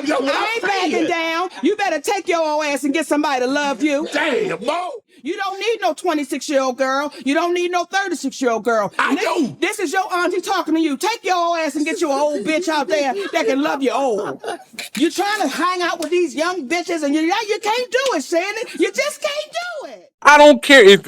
love your I ain't backing down. You better take your old ass and get somebody to love you. Damn, Mo. You don't need no 26-year-old girl. You don't need no 36-year-old girl. I do. This is your auntie talking to you. Take your old ass and get you an old bitch out there that can love you old. You trying to hang out with these young bitches and you can't do it, Shannon. You just can't do it. I don't care if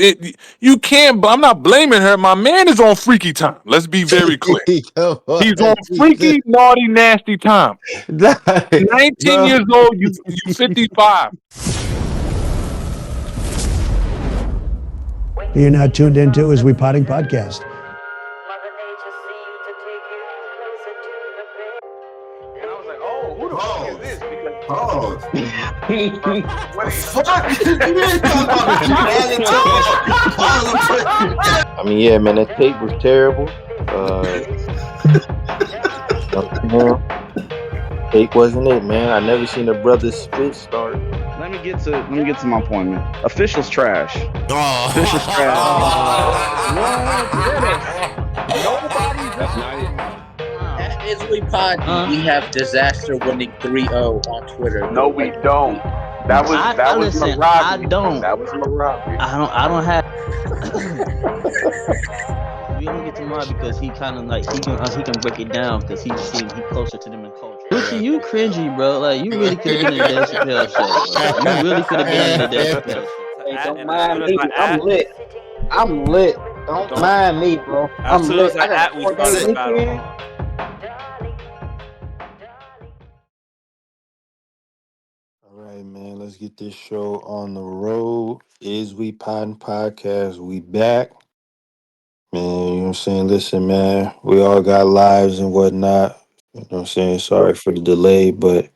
you can't. I'm not blaming her. My man is on freaky time. Let's be very clear. He's on freaky, naughty, nasty time. 19 years old. You 55. You're now tuned into Is We Potting Podcast. And I was like, oh, who the fuck is this? I mean, yeah, man, that tape was terrible. Tape wasn't it, man. I never seen a brother spit start. Let me get to my point, man. Officials trash. Oh. Officials trash. At Is We Pod, we have disaster winning 3-0 on Twitter. No, we don't. That was listen, Marabi. I don't. That was Marabi. I don't have. We only get to Marabi because he kind of like he can break it down because he closer to them in culture. Gucci, you cringy, bro. Like you really could have been in the Dave Chappelle show. Bro. You really could have been in the Dave Chappelle show. Hey, don't mind me. I'm lit. Don't mind me, bro. I'm lit. I got 4 days weekend. All right, man. Let's get this show on the road. Is We Potting Podcast. We back. Man, you know what I'm saying? Listen, man. We all got lives and whatnot. You know what I'm saying? Sorry for the delay, but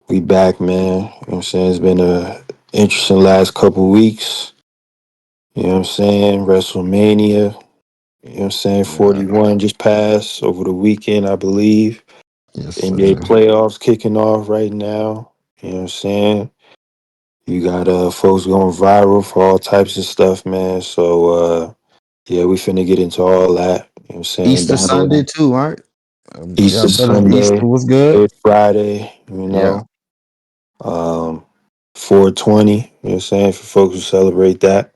we back, man. You know what I'm saying? It's been a interesting last couple weeks. You know what I'm saying? WrestleMania. You know what I'm saying? 41 just passed over the weekend, I believe. Yes, NBA playoffs kicking off right now. You know what I'm saying? You got folks going viral for all types of stuff, man. So yeah, we finna get into all that. You know what I'm saying? Easter Sunday too, right? Easter Sunday. Easter was good. Good Friday, you know. 420, you know what I'm saying, for folks who celebrate that.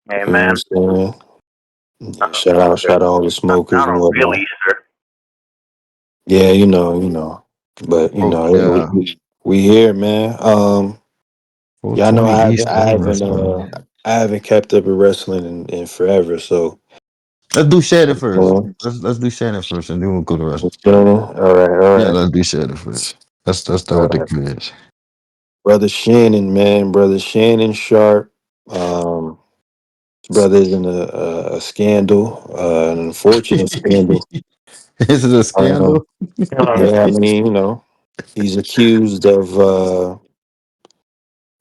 Hey, You know man. what I'm saying? Shout out all the smokers and whatnot. Real Easter. Yeah, you know. But you know, we here, man. Y'all know I haven't kept up with wrestling in forever, so let's do Shannon first. Let's do Shannon first, and then we'll go to wrestling. All right. Yeah, let's do Shannon first. Let's start with the kids. Brother Shannon, man, brother Shannon Sharpe. Brother's in a scandal, an unfortunate scandal. Is it a scandal? Yeah, I mean, you know, he's accused of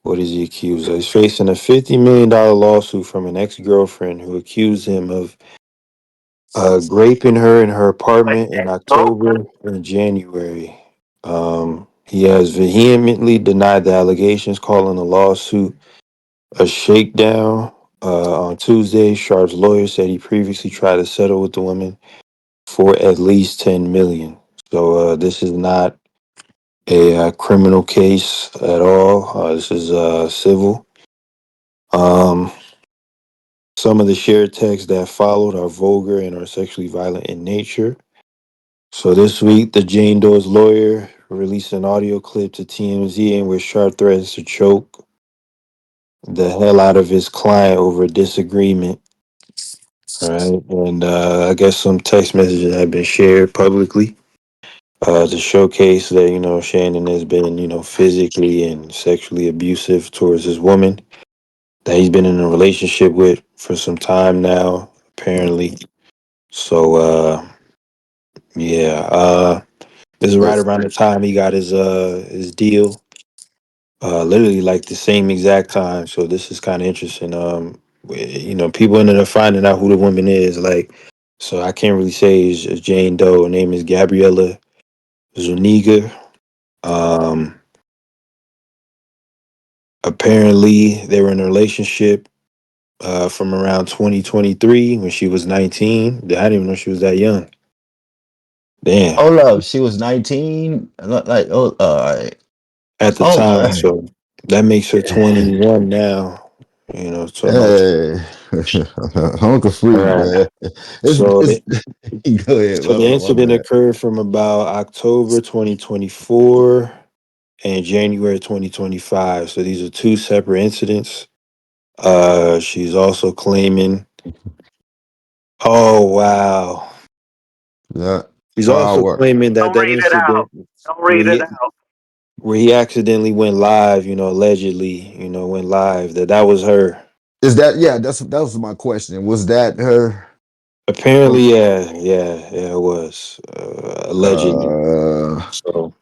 what is he accused of? He's facing a $50 million lawsuit from an ex-girlfriend who accused him of raping her in her apartment in October and January. He has vehemently denied the allegations, calling the lawsuit a shakedown. On Tuesday, Sharpe's lawyer said he previously tried to settle with the woman for at least $10 million. So this is not a criminal case at all. This is civil. Some of the shared texts that followed are vulgar and are sexually violent in nature. So this week, the Jane Doe's lawyer released an audio clip to TMZ in which Sharpe threatens to choke the hell out of his client over a disagreement. All right, and I guess some text messages have been shared publicly to showcase that, you know, Shannon has been, you know, physically and sexually abusive towards this woman that he's been in a relationship with for some time now, apparently. So this is right around the time he got his deal. Literally like the same exact time. So this is kind of interesting. You know, people ended up finding out who the woman is. Like, so I can't really say it's Jane Doe. Her name is Gabriella Zuniga. Apparently, they were in a relationship from around 2023 when she was 19. I didn't even know she was that young. Damn. Hold up, she was 19. Like, oh, all right. At the Oh, time, so that makes her 21 now. You know, so about hey, Uncle all Freak, right. man. So It's go ahead. so the My incident bad. occurred from about October 2024 and January 2025. So these are two separate incidents. She's also claiming. Oh wow. Yeah. She's also Wow. claiming that Don't that read it out. incident Don't where read it he out. where he accidentally went live, allegedly, went live, that was her. Is that that was my question. Was that her? Or, Apparently, yeah, it was allegedly. uh, So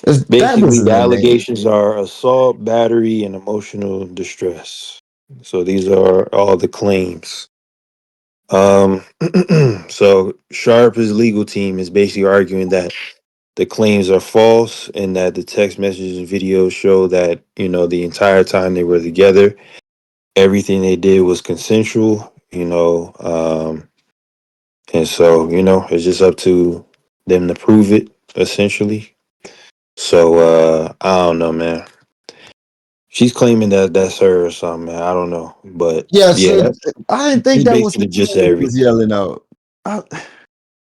that basically, wasn't the the name. allegations are assault, battery, and emotional distress. So these are all the claims. Um, so Sharpe's legal team is basically arguing that the claims are false and that the text messages and videos show that the entire time they were together, everything they did was consensual. And so it's just up to them to prove it, essentially. So I don't know, man. She's claiming that that's her or something, man. I don't know, but Yeah, yeah, so I didn't think that's that was basically just he was everything. yelling out. I,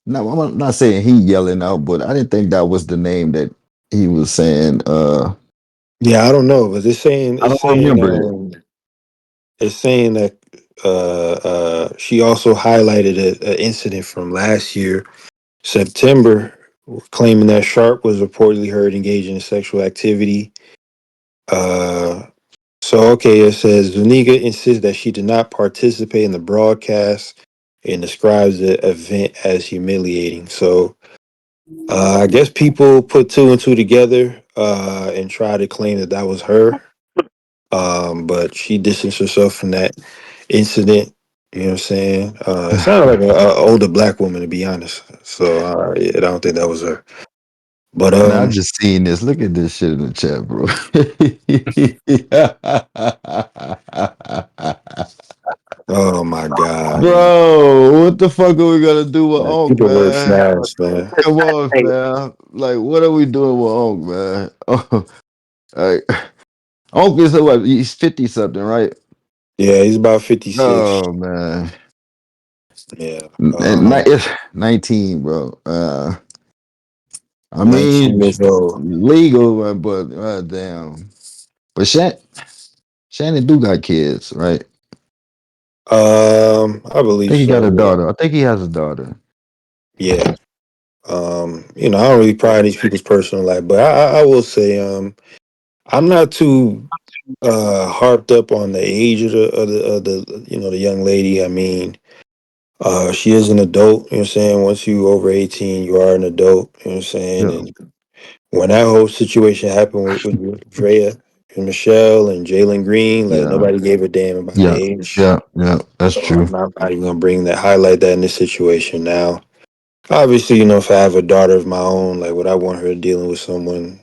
no, I'm not saying he yelling out, but I didn't think that was the name that he was saying. Yeah, I don't know, but it's saying I it's don't saying remember it. it's saying that she also highlighted an incident from last year, September, claiming that Sharp was reportedly heard engaging in sexual activity. Uh, so okay, it says Zuniga insists that she did not participate in the broadcast and describes the event as humiliating. So I guess people put two and two together and try to claim that that was her. But she distanced herself from that incident. You know what I'm saying? It sounded like an older black woman, to be honest. So yeah, I don't think that was her. But Man, I just seen this. Look at this shit in the chat, bro. oh my god, man. Bro, what the fuck are we gonna do with Like, Onk, people were man? smashed, man. Come on, Hey, fam. Like, what are we doing with Onk, man? Oh, like, Onk is what? He's 50 something, right? Yeah, he's about 56. Oh man, Yeah, and it's 19, bro. I 19 mean, years old. legal, but damn. But Shannon do got kids, right? I I believe think he got so. a Yeah, daughter. I think he has a daughter. yeah. I don't really pry in these people's personal life, but I will say, I'm not too harped up on the age of the the young lady. I mean, she is an adult, you know what I'm saying? Once you over 18, you are an adult, you know what I'm saying? Yeah, And when that whole situation happened with Drea and Michelle and Jalen Green, like yeah, nobody gave a damn about the yeah, age. yeah. That's So true. I'm not even gonna highlight that in this situation now. Obviously, if I have a daughter of my own, like would I want her dealing with someone,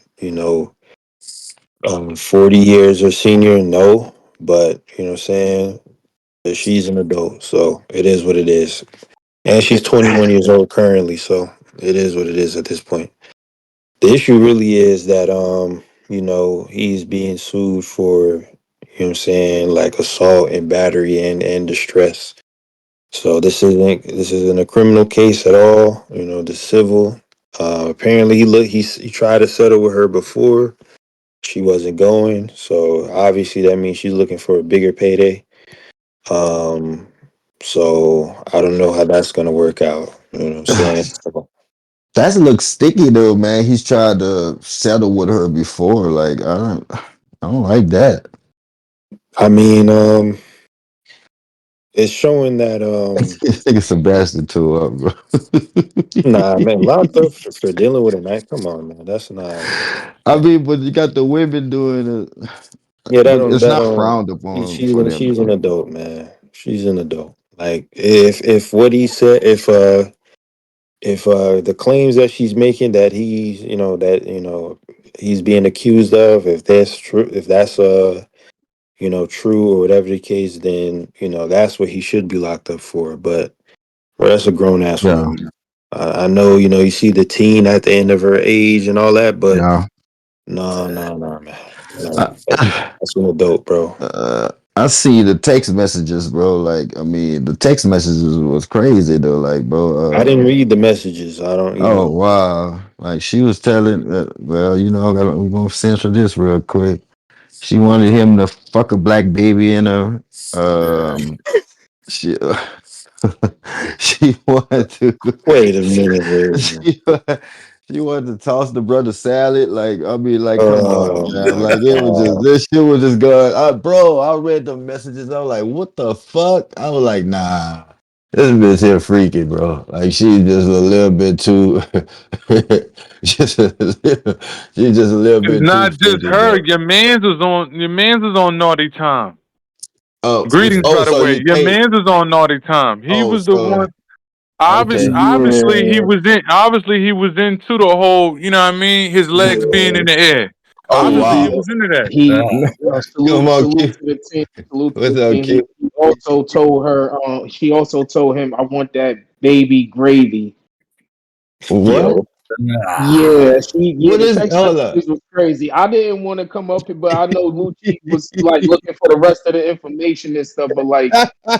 40 years or senior? No. But you know what I'm saying? She's an adult, so it is what it is. And she's 21 years old currently, so it is what it is at this point. The issue really is that he's being sued for, what I'm saying, like assault and battery and distress. So this isn't a criminal case at all, the civil. Apparently he tried to settle with her before. She wasn't going. So obviously that means she's looking for a bigger payday. Um so I don't know how that's gonna work out. You know what I'm saying? That looks sticky though, man. He's tried to settle with her before. Like, I don't like that. I mean, it's showing that This nigga Sebastian too up, bro. nah, man, locked up for dealing with a man. Come on, man. That's not. I mean, but you got the women doing it, Yeah, but it's not frowned upon she's for an them she's an though. adult, man. She's an adult. Like if what he said, if the claims that she's making that he's being accused of, if that's true, if that's true or whatever the case, then that's what he should be locked up for. But well, that's a grown ass Yeah, woman. I know, you see the teen at the end of her age and all that, but Yeah. no, man. No, I, that's an adult, bro. I see the text messages, bro. Like, I mean, the text messages was crazy though. Like, I bro. didn't read the messages. I don't, Oh wow! Like she was telling, well, we're gonna censor this real quick. She wanted him to fuck a black baby in her. She she wanted to. Wait a minute. She, she wanted to toss the brother salad. Like, I mean, like, come on, Oh man. my Like, it was just god. this shit was just going. Bro, I read the messages. I was like, what the fuck? I was like, nah. This bitch here freaky, bro. Like she's just a little bit too she's just a little It's bit too not just freaky, her. bro. Your man's is on naughty time. Oh, Greetings, by the so way. you Your hey, man's is on naughty time. He oh, was the so one. Obvious, okay. obviously he Yeah. was in. Obviously he was into the whole. You know what I mean? His legs being Yeah. in the air. Oh Obviously he wow. Yeah. was into that. He Come on, salute Q. to the team. Salute to What's the up, team. Q? He also told her. She also told him, "I want that baby gravy." What? Yo, What The is text hold up? messages was crazy. I didn't want to come up here, but I know Lucci was like looking for the rest of the information and stuff. But like,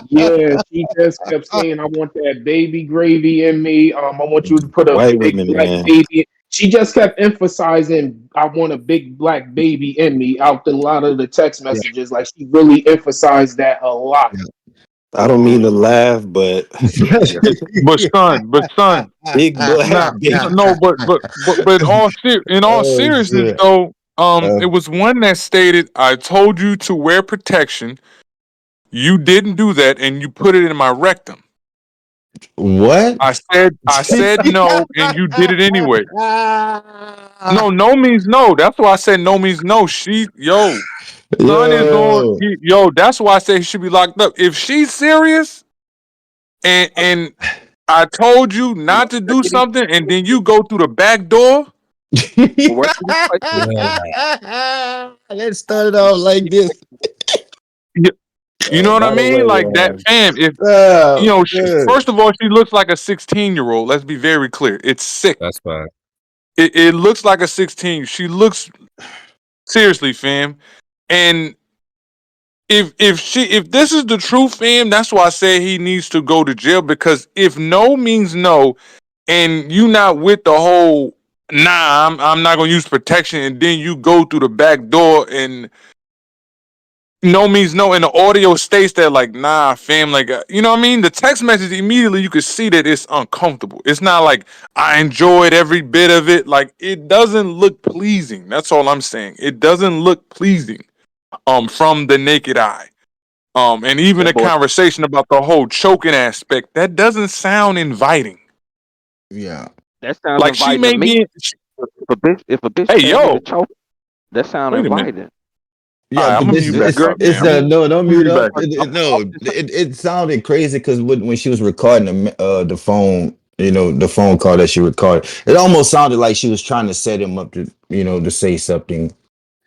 yeah, she just kept saying, "I want that baby gravy in me. I want you to put a white big women, black man. baby." She just kept emphasizing, "I want a big black baby in me." Out a lot of the text Yeah. messages, like she really emphasized that a lot. I don't mean to laugh, but Yeah. But son, big nah, black baby. no, but in all Oh seriousness shit. though, Uh, it was one that stated, "I told you to wear protection. You didn't do that, and you put it in my rectum. what? I said no, and you did it anyway." No means no. That's why I said no means no. Son is on. Yo. That's why I say he should be locked up. If she's serious, and I told you not to do something, and then you go through the back door. Let's start it off like this. You, you know what I By the mean? way, Like that, fam. If Oh, man. first of all, she looks like a 16-year-old. Let's be very clear. It's sick. That's fine. It looks like a 16. She looks seriously, fam. And if this is the truth, fam, that's why I say he needs to go to jail. Because if no means no, and you not with the whole I'm not gonna use protection, and then you go through the back door and no means no, and the audio states that like fam, like you know what I mean. The text message immediately you could see that it's uncomfortable. It's not like I enjoyed every bit of it. Like it doesn't look pleasing. That's all I'm saying. It doesn't look pleasing. From the naked eye. And even That a boy, conversation about the whole choking aspect, that doesn't sound inviting. Yeah. That sounds Like she inviting to may me. be, If a bitch hey tell me to yo, choke, that sound wait a minute. inviting. All Yeah, right, I'm but gonna this mute back it's up, it's man. I'm no, don't gonna mute mute up. back up. It sounded crazy because when she was recording the phone, the phone call that she recorded, it almost sounded like she was trying to set him up to to say something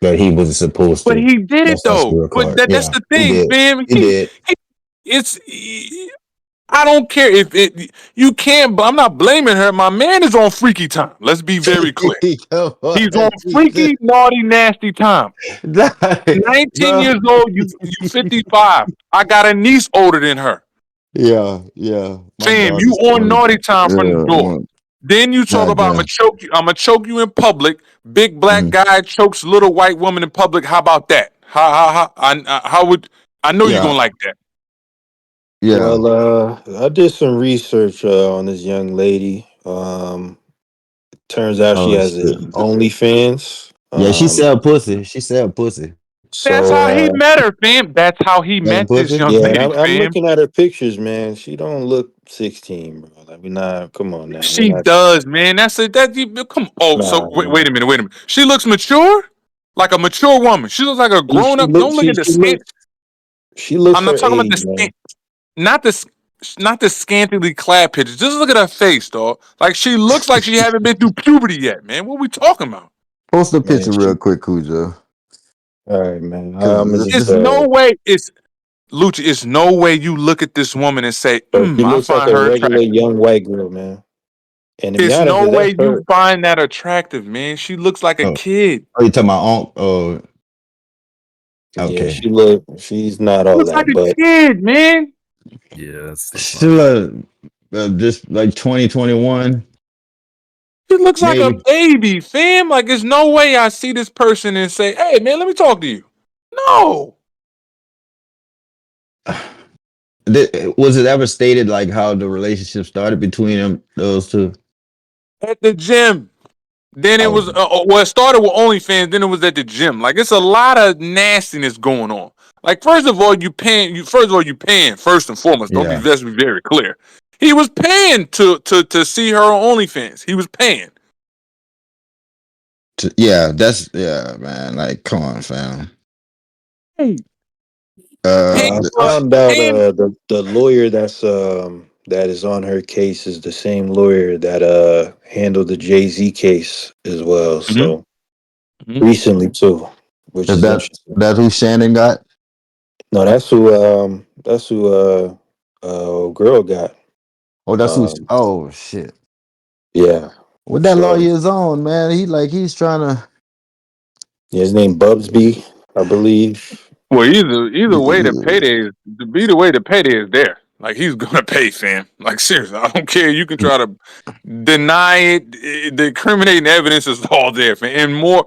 that he wasn't supposed But to. he did it That's how she though. But recorded. that's Yeah, the he thing, did. fam. He did. It's. I don't care if it. You can't. I'm not blaming her. My man is on freaky time. Let's be very clear. Come He's on on, freaky, naughty, nasty time. 19 bro. years old. You 55. I got a niece older than her. Yeah. My Fam, you daughter's on 20. naughty time from the Yeah, door. Then you talk about I'm goddamn. gonna choke you. I'm gonna choke you in public. Big black Mhm. guy chokes little white woman in public. How about that? How would I know you Yeah, gonna like that? yeah. Well, I did some research on this young lady. Turns out she Oh has a shit. OnlyFans. Yeah, she sell pussy. She sell pussy. That's So how he met her, fam. That's how he Selling met this pussy? young yeah, and lady, I'm fam. looking at her pictures, man. She don't look 16, bro. Like we not. Come on now, we She not. does, man. That's it. Come. Oh, so Nah, wait man. a minute. Wait a minute. She looks mature, like a mature woman. She looks like a She, grown she up. look. Don't look at She the she skin. looks. She looks I'm not her talking about the age, skin. man. Not the not the scantily clad pictures. Just look at her face, dog. Like she looks like she haven't been through puberty yet, man. What we talking about? Post the Man, picture she. real quick, Cujo. All right, man. Cause I'm just. It's no way. It's Lucha. It's no way you look at this woman and say, She "I looks like find a her regular attractive." young white girl, man. And to be There's honest, no if that's way you her. find that attractive, man. She looks like a Oh, kid. you talking about oh, Yeah, okay. she's not She all looks like that, a but kid, man. Yeah, that's Still fine. just like 2021, She looks like a maybe. baby, fam. Like, there's no way I see this person and say, hey, man, let me talk to you. No. Was it ever stated like how the relationship started between those two? At the gym. Then it was, Oh, well, it started with OnlyFans, then it was at the gym. Like, it's a lot of nastiness going on. Like, first of all, you paying, first and foremost. yeah. Let's be very clear. He was paying to see her on OnlyFans. He was paying. Yeah, man. Like, come on, fam. Hey. no, Paying I for, found out paying, the lawyer that is on her case is the same lawyer that handled the Jay-Z case as well. Mhm, So mhm. recently too, which Is is interesting. that who Shannon got? No, that's who girl got. Oh, that's who. Um Oh shit. yeah. What that So lawyer is on, man? He's trying to. yeah, his name Bubsby, I believe. Well, either way, the payday is there. Like, he's gonna pay, fam. Like, seriously, I don't care. You can try to deny it. The incriminating evidence is all there, fam. And more,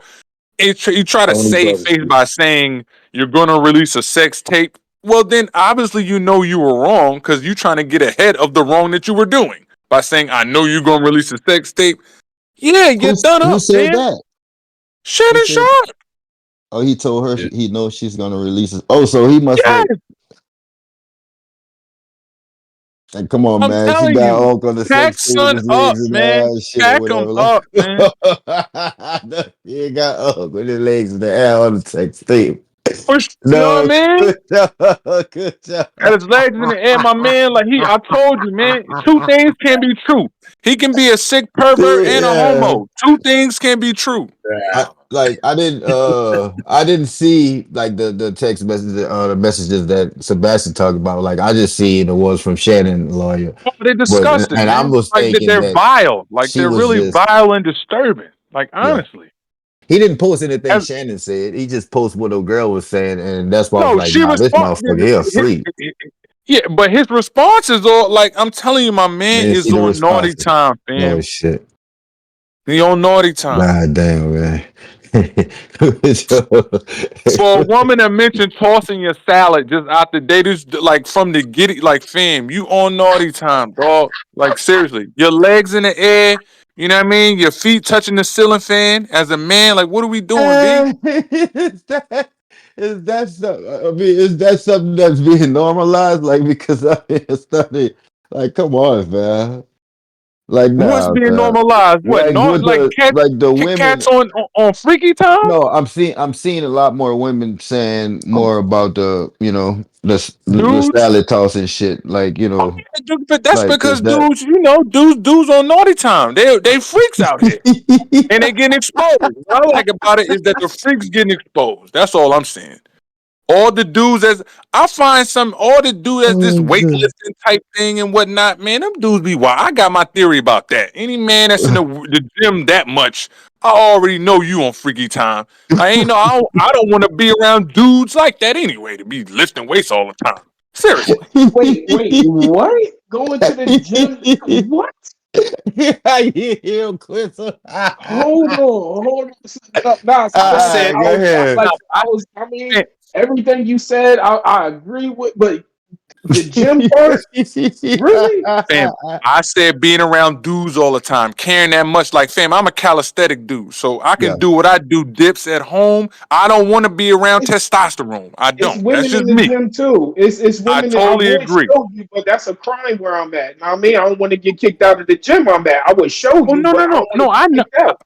you try to Tony save face Bubsby. by saying you're gonna release a sex tape. Well, then obviously you know you were wrong because you're trying to get ahead of the wrong that you were doing by saying, "I know you're gonna release a sex tape." Yeah, you're done Who up, said fam. that? Who Shannon said? Sharpe. Oh, he told her Yeah. he knows she's gonna release it. Oh, so he must Yeah, have. Like, come on, I'm man. She telling got you, all kind of pack sex tape with son his up, legs and man. ass shit or Pack him whatever. up, man. Like, he ain't got up with his legs in the air on the sex tape. You know what No, I mean? good job. Good job. Got his legs in the air, my man. Like, I told you, man. Two things can be true. He can be a sick pervert and a Yeah. homo. Two things can be true. I didn't see like the text messages the messages that Sebastian talked about. Like I just seen the ones from Shannon lawyer. Oh, they're But disgusting, and I man. was Like, thinking they're that vile. Like, she they're was really just vile and disturbing. Like, yeah. honestly. He didn't post anything As, Shannon said. He just posted what a girl was saying, and that's why I was no, like, she nah, this responds. motherfucker, he a freak. Yeah, but his responses are like, I'm telling you, my I man didn't see is the on naughty responses. time, No fam. shit. He on naughty time. God damn, man. For a woman that mentioned tossing your salad just out the date, is like from the giddy, like, fam, you on naughty time, dog. Like, seriously, your legs in the air, you know what I mean? Your feet touching the ceiling fan. As a man, like, what are we doing, B? Is that something that's being normalized? Like, because I mean, it's starting, like, come on, man. Like, What's nah, being man. normalized? What? Like No, with like the women. cats on freaky time? No, I'm seeing a lot more women saying Oh, more about the dudes. salad tossing shit. Like, Oh, yeah, but that's like because is that dudes on naughty time. They freaks out here. And they getting exposed. What I like about it is that the freaks getting exposed. That's all I'm saying. All the dudes all the dudes as this Oh, good. weightlifting type thing and whatnot, man, them dudes be wild. I got my theory about that. Any man that's in the gym that much, I already know you on freaky time. I don't want to be around dudes like that anyway, to be lifting weights all the time. Seriously. Wait, what? Going to the gym? What? Yeah, Chris. Hold on. Nah, I Sebastian, said, Go ahead. I mean, everything you said, I agree with, but the gym part, really? fam, I said being around dudes all the time, caring that much. Like, fam, I'm a calisthenic dude, so I Yeah. can do what I do, dips at home. I don't want to be around It's testosterone. I it's don't. That's women just in the me. gym too. It's I women that I totally would agree. show you, but that's a crime where I'm at. Now, I mean, I don't want to get kicked out of the gym I'm at. I would show Oh, you, no, but no, I no, don't want to no. get kicked out.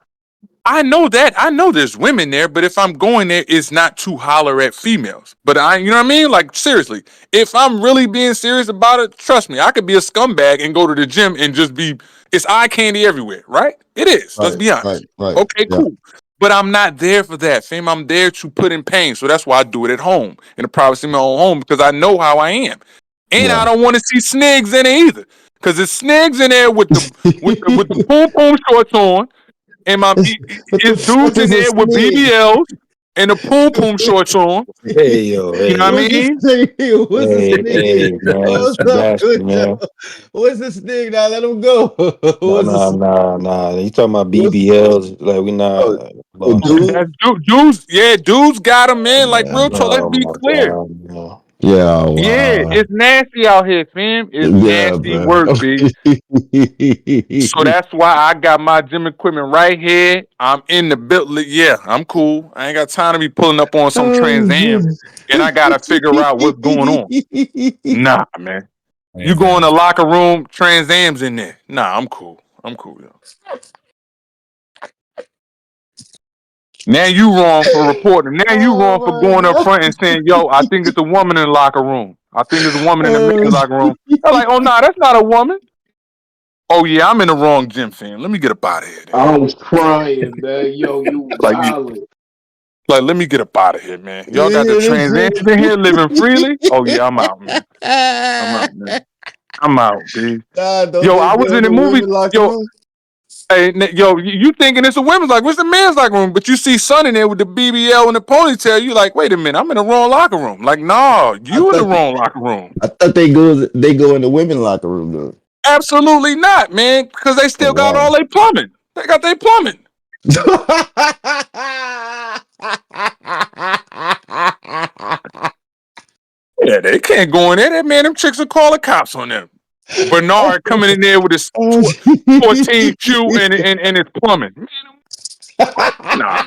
I know that. I know there's women there, but if I'm going there, it's not to holler at females. But you know what I mean? Like, seriously, if I'm really being serious about it, trust me, I could be a scumbag and go to the gym and just it's eye candy everywhere, right? It is. Let's be honest. Right. Okay, Yeah. cool. But I'm not there for that, fam. I'm there to put in pain. So that's why I do it at home, in the privacy of my own home, because I know how I am. And Yeah. I don't want to see snigs in it either. Cause it's snigs in there with the poom shorts on, and it's dudes in there with BBLs and the poom shorts on. Hey yo, You know hey, what I mean? What's the hey, snake? man, What's up, Sebastian, Cujo? man. What's the snake? Now let him go. What's the snake? Nah. You talking about What's BBLs? Like we oh, not. oh Well, dude? That's dudes. Yeah, dudes got them, man. Like Yeah. real talk. Let's oh be my clear. god, no. Yeah, Yeah, wow. it's nasty out here, fam. It's Yeah, nasty man. work, B. So that's why I got my gym equipment right here. I'm in the building. Yeah, I'm cool. I ain't got time to be pulling up on some Trans Oh, Am, and I gotta figure out what's going on. Nah, man. You go in the locker room, Trans Am's in there. Nah, I'm cool. I'm cool, yo. Now you wrong for reporting. Now you wrong for oh going my up god. front and saying, yo, I think it's a woman in the locker room. I think it's a woman in the men's locker room. They're like, oh, nah, that's not a woman. Oh, yeah, I'm in the wrong gym, fam. Let me get up out of here, then. I was crying, man. Yo, you violent. Like, let me get up out of here, man. Y'all got the Trans Ams in here living freely? Oh, yeah, I'm out, man. I'm out, man. I'm out, B. Nah, don't Yo, they I be was on in the the movie. women locker Yo, room? hey, yo, you thinking it's a women's locker room? It's the men's locker room, but you see Son in there with the BBL and the ponytail. You like, wait a minute, I'm in the wrong locker room. Like, nah, you in the wrong locker room. I thought they go in the women locker room though. Absolutely not, man, because they Oh still got wow. all their plumbing. They got their plumbing. Yeah, they can't go in there. That man, them chicks will call the cops on them. Bernard coming in there with his 14 shoe and his plumbing. Man, nah,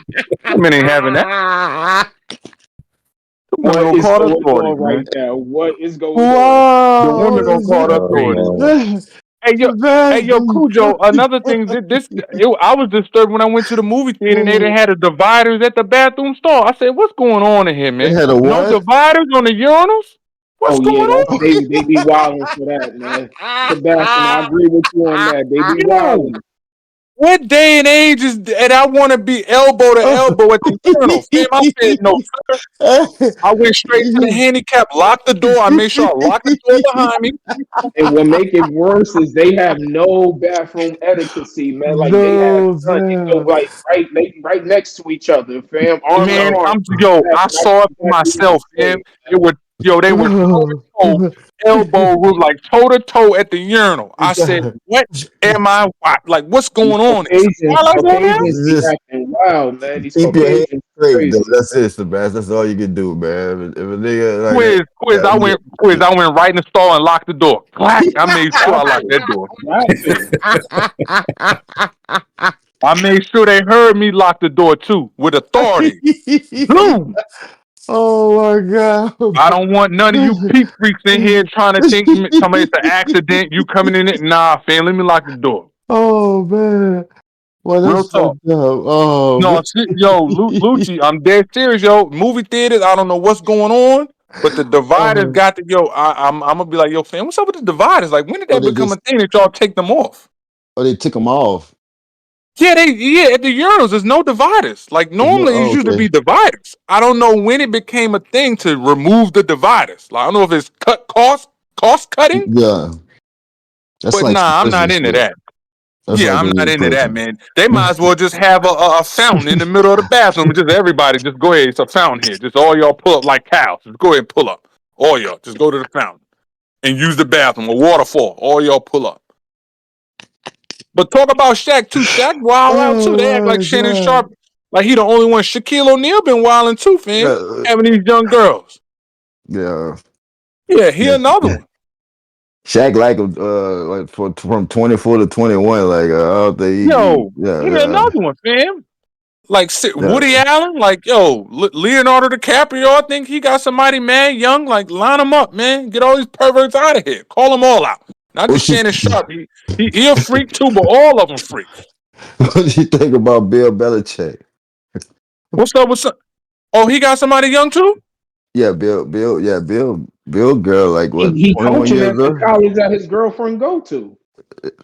women ain't having that. The women What gonna is call the going authorities, on right man. now? What is going on? The Wow. women gonna call the authorities. Hey, yo, Cujo. Another thing, I was disturbed when I went to the movie theater and they done had the dividers at the bathroom stall. I said, "What's going on in here, They man? had a No what? dividers on the urinals? What's Oh going yeah, that's on?" they be wilding for that, man. Sebastian, I agree with you on that. They be Yo, wilding. what day and age is and I want to be elbow to elbow at the urinal, fam? I said, "No, sir." I went straight to the handicap, locked the door. I made sure I locked the door behind me. And what make it worse is they have no bathroom etiquette, man. Like they have No, none. You go man. like right next to each other, fam, arm to Man, arm. I saw it for myself, man. They were toe to toe, elbow root, like toe to toe at the urinal. I said, what am I, what's These going on? Is it Caucasians, Twilight Zone now? Caucasians be Just acting wild, man. These keep your head Caucasians straight, though. crazy. That's it, Sebastian. That's all you can do, man. If a nigga like that, Quiz, I went, right in the stall and locked the door. Clack, I made sure I Got locked to, that door. got to. I made sure they heard me lock the door too, with authority. Boom! Oh my god. I don't want none of you peep freaks in here trying to think somebody's an accident. You coming in it? Nah, fam. Let me lock the door. Oh man. Well, Real that's talk. fucked up. Oh No, man. yo, Lucci, I'm dead serious, yo. Movie theaters, I don't know what's going on, but the dividers Oh, got to, yo. I'm gonna be like, yo, fam, what's up with the dividers? Like, when did oh, that become a thing that y'all take them off? they took them off. Yeah, at the urinals, there's no dividers. Like normally, it used to Okay. be dividers. I don't know when it became a thing to remove the dividers. Like, I don't know if it's cost cutting, Yeah. That's but like some nah, I'm prison not into shit. that. That's Yeah, like I'm when not you're in into that, prison. man. They might as well just have a fountain in the middle of the bathroom and just everybody just go ahead. It's a fountain here. Just all y'all pull up like cows. Just go ahead and pull up. All y'all just go to the fountain and use the bathroom. A waterfall. All y'all pull up. But talk about Shaq too. Shaq wild out too. They act Oh like my Shannon god. Sharpe, like he the only one. Shaquille O'Neal been wilding too, fam. Yeah. Having these young girls. Yeah. Yeah, he Yeah. another one. Shaq like from 24 to 21. Like I don't think Yo, he yeah. another one, fam. Like Yeah. Woody Allen, like yo, Leonardo DiCaprio. I think he got somebody mad young. Like line them up, man. Get all these perverts out of here. Call them all out. Not just Shannon Sharpe. He a freak too, but all of them freaks. What do you think about Bill Belichick? What's up? What's up? Oh, he got somebody young too. Yeah, Bill girl, like what, He 21 coaching years at the old? college that his girlfriend go to.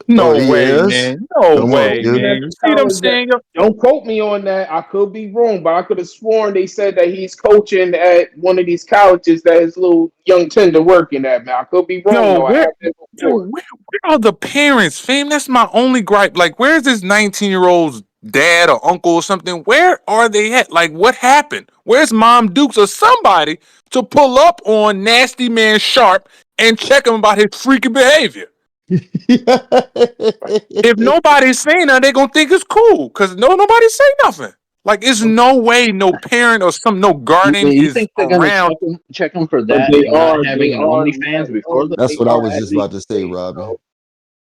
No he way, is. man. No Come on, way, Q. man. You see what I'm saying? Don't quote me on that. I could be wrong, but I could have sworn they said that he's coaching at one of these colleges that his little young tender working at. Man, I could be wrong No, though. I where, have that yo, before. where are the parents, fam? That's my only gripe. Like, where's this 19-year-old's dad or uncle or something? Where are they at? Like, what happened? Where's Mom Dukes or somebody to pull up on Nasty Man Sharpe and check him about his freaky behavior? If nobody's saying that, they're gonna think it's cool because nobody say nothing. Like, it's no way no parent or no guardian You is think they're gonna around. check him for But that they and not are, having they an are, OnlyFans before the That's what I was just actually about to say, state, Robbie. bro?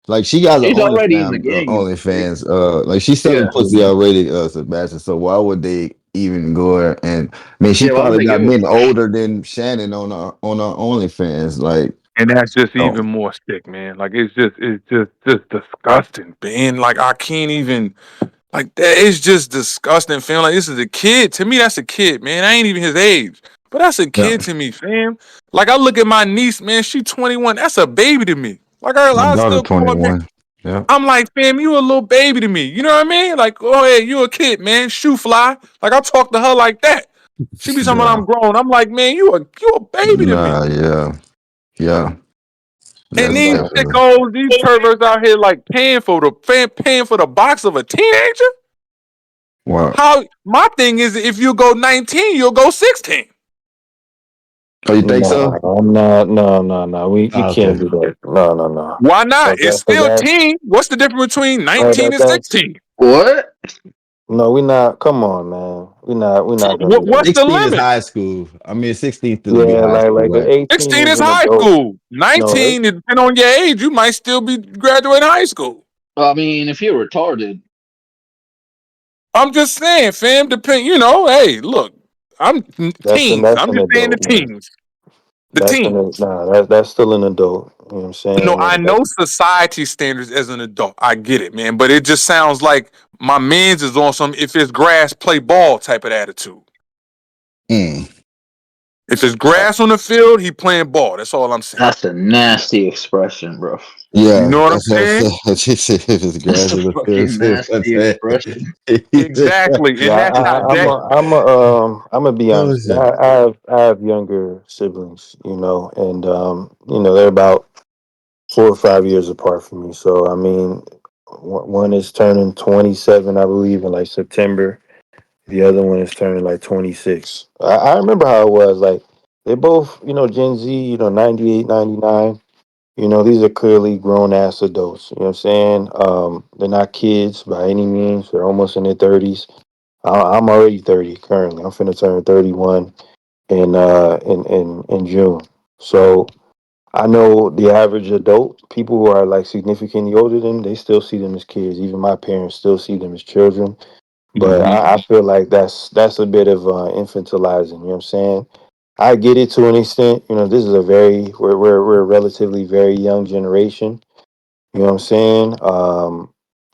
Like she got an She's already in the game. OnlyFans. Like she's Yeah. selling pussy already, Sebastian. So why would they even go and I mean she Yeah, why would probably they got give a men fuck? older than Shannon on her OnlyFans. Like, And that's just oh, even more sick, man. Like it's just disgusting, man. Like I can't even like that. It's just disgusting, fam. Like this is a kid. To me, that's a kid, man. I ain't even his age, but that's a yeah. kid to me, fam. Like I look at my niece, man. She 21. That's a baby to me. Like My I daughter still call her man. 21. Yeah. I'm like, fam, you a little baby to me. You know what I mean? Like, oh yeah, you a kid, man. Shoe fly. Like I talk to her like that. She be talking about Yeah. I'm grown. I'm like, man, you a baby to me. Nah, yeah. Yeah. And That's these definitely sickos, these perverts out here like paying for the box of a teenager. wow. How my thing is, if you go 19, you'll go 16. Oh, you think so? No, I'm not. No. We Oh, okay. can't do that. No. Why not? But It's still teen. What's the difference between 19 and that's 16? What? no. We not. Come on, man. We So not gonna do what's that. the 16 is limit? high school. I mean 16 still be Yeah, high school, like right? 18 16 is is an high adult. school. No, 19, depending on your age, you might still be graduating high school. I mean, if you're retarded, I'm just saying, fam. Depend. Hey, look, I'm teens. that's I'm an just saying the adult, man. teens. The teens. That's still an adult. You know what I'm No, saying? I know society standards as an adult. I get it, man. But it just sounds like my man's is on some if it's grass, play ball type of attitude. Mm. If it's grass on the field, he playing ball. That's all I'm saying. that's a nasty expression, bro. You Yeah, know what I'm that's what I'm saying? saying. She said if it's That's grass a in the field, fucking see what I'm nasty expression. saying? Exactly. Yeah, And that's how that I'm gonna be Oh, honest. shit. I have younger siblings, and they're about 4 or 5 years apart from me. So I mean, one is turning 27, I believe, in like September. The other one is turning like 26. I remember how it was. Like they both, Gen Z, 98, 99. These are clearly grown ass adults. You know what I'm saying? They're not kids by any means. They're almost in their 30s. I'm already 30 currently. I'm finna turn 31 in June. So I know the average adult, people who are like significantly older than them, they still see them as kids. Even my parents still see them as children. But Mhm. I feel like that's a bit of infantilizing. You know what I'm saying? I get it to an extent. This is we're a relatively very young generation. You know what I'm saying?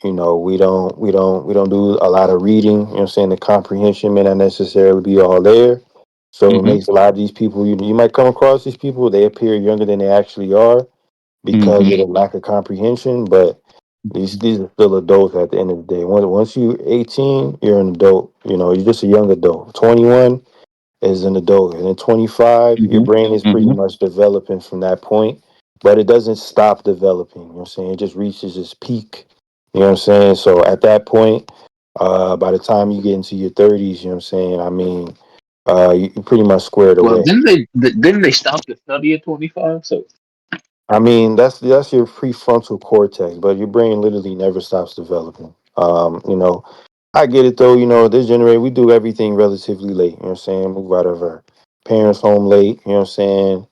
We don't do a lot of reading. You know what I'm saying? The comprehension may not necessarily be all there. So it Mhm. makes a lot of these people, you might come across these people, they appear younger than they actually are because of Mhm. the lack of comprehension. But these are still adults at the end of the day. Once you're 18, you're an adult. You're just a young adult. 21 is an adult, and then 25, your Mhm. brain is pretty Mhm. much developing from that point, but it doesn't stop developing. You know what I'm saying? It just reaches its peak. You know what I'm saying? So at that point, by the time you get into your 30s, you know what I'm saying? I mean, you're pretty much squared Well, away. didn't they stop the study at 25? So I mean, that's your prefrontal cortex, but your brain literally never stops developing. I get it though. This generation we do everything relatively late. You know what I'm saying? Move out of our parents' home late. You know what I'm saying?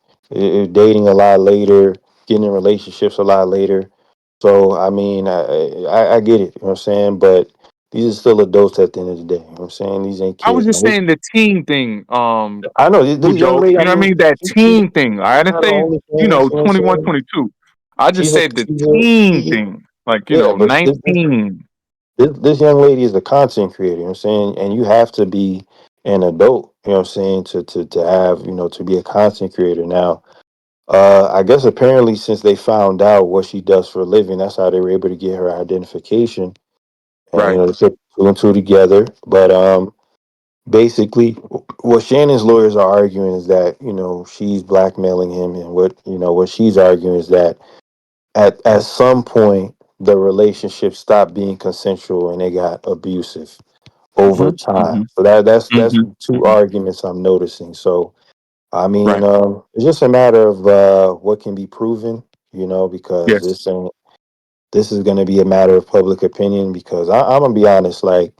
Dating a lot later, getting in relationships a lot later. So I mean, I get it. You know what I'm saying? But these are still adults at the end of the day. You know what I'm saying? These ain't I was kids. just saying the teen thing, I know this young Bujo. lady. You I know what I mean, mean? That she's teen thing. I didn't on say, OnlyFans. You know what I'm 21, saying? 22. I just She's a, said the she's a, teen she's, thing. Like, yeah, but this 19. this young lady is a content creator, you know what I'm saying? And you have to be an adult, you know what I'm saying, to have, to be a content creator. Now, I guess apparently since they found out what she does for a living, that's how they were able to get her identification. And Right. they put two and two together. But basically, what Shannon's lawyers are arguing is that she's blackmailing him, and what she's arguing is that at some point the relationship stopped being consensual and it got abusive over time. So that's two arguments I'm noticing. So I mean, Right. it's just a matter of what can be proven, because Yes. this is going to be a matter of public opinion. Because I'm gonna be honest, like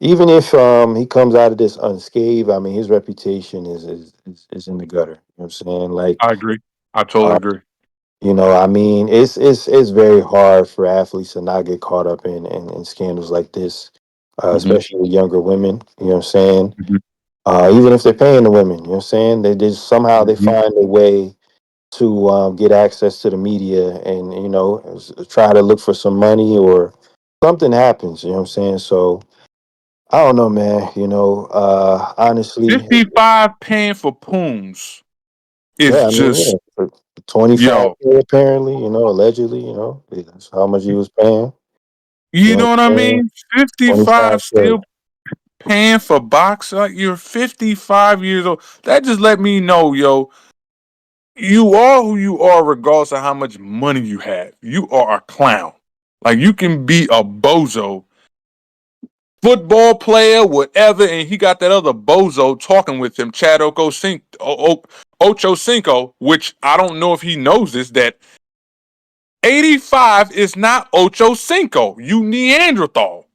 even if he comes out of this unscathed, I mean his reputation is in the gutter. You know what I'm saying? Like, I agree. I totally uh, agree. I mean it's very hard for athletes to not get caught up in scandals like this, hmm especially with younger women. You know what I'm saying? hmm Even if they're paying the women, you know what I'm saying? They just somehow they hmm find a way to get access to the media and try to look for some money or something happens. You know what I'm saying? So I don't know, man. Honestly, 55 paying for poons is yeah. I mean, just, for 25 yo, apparently, allegedly, that's how much he was paying. You you know know what what I I'm saying? mean? 55 25K. still paying for box. Like, you're 55 years old. That just let me know, yo, you are who you are regardless of how much money you have. You are a clown. Like, you can be a bozo, football player, whatever, and he got that other bozo talking with him, Chad Ocho Cinco, which I don't know if he knows this, that 85 is not Ocho Cinco, you Neanderthal.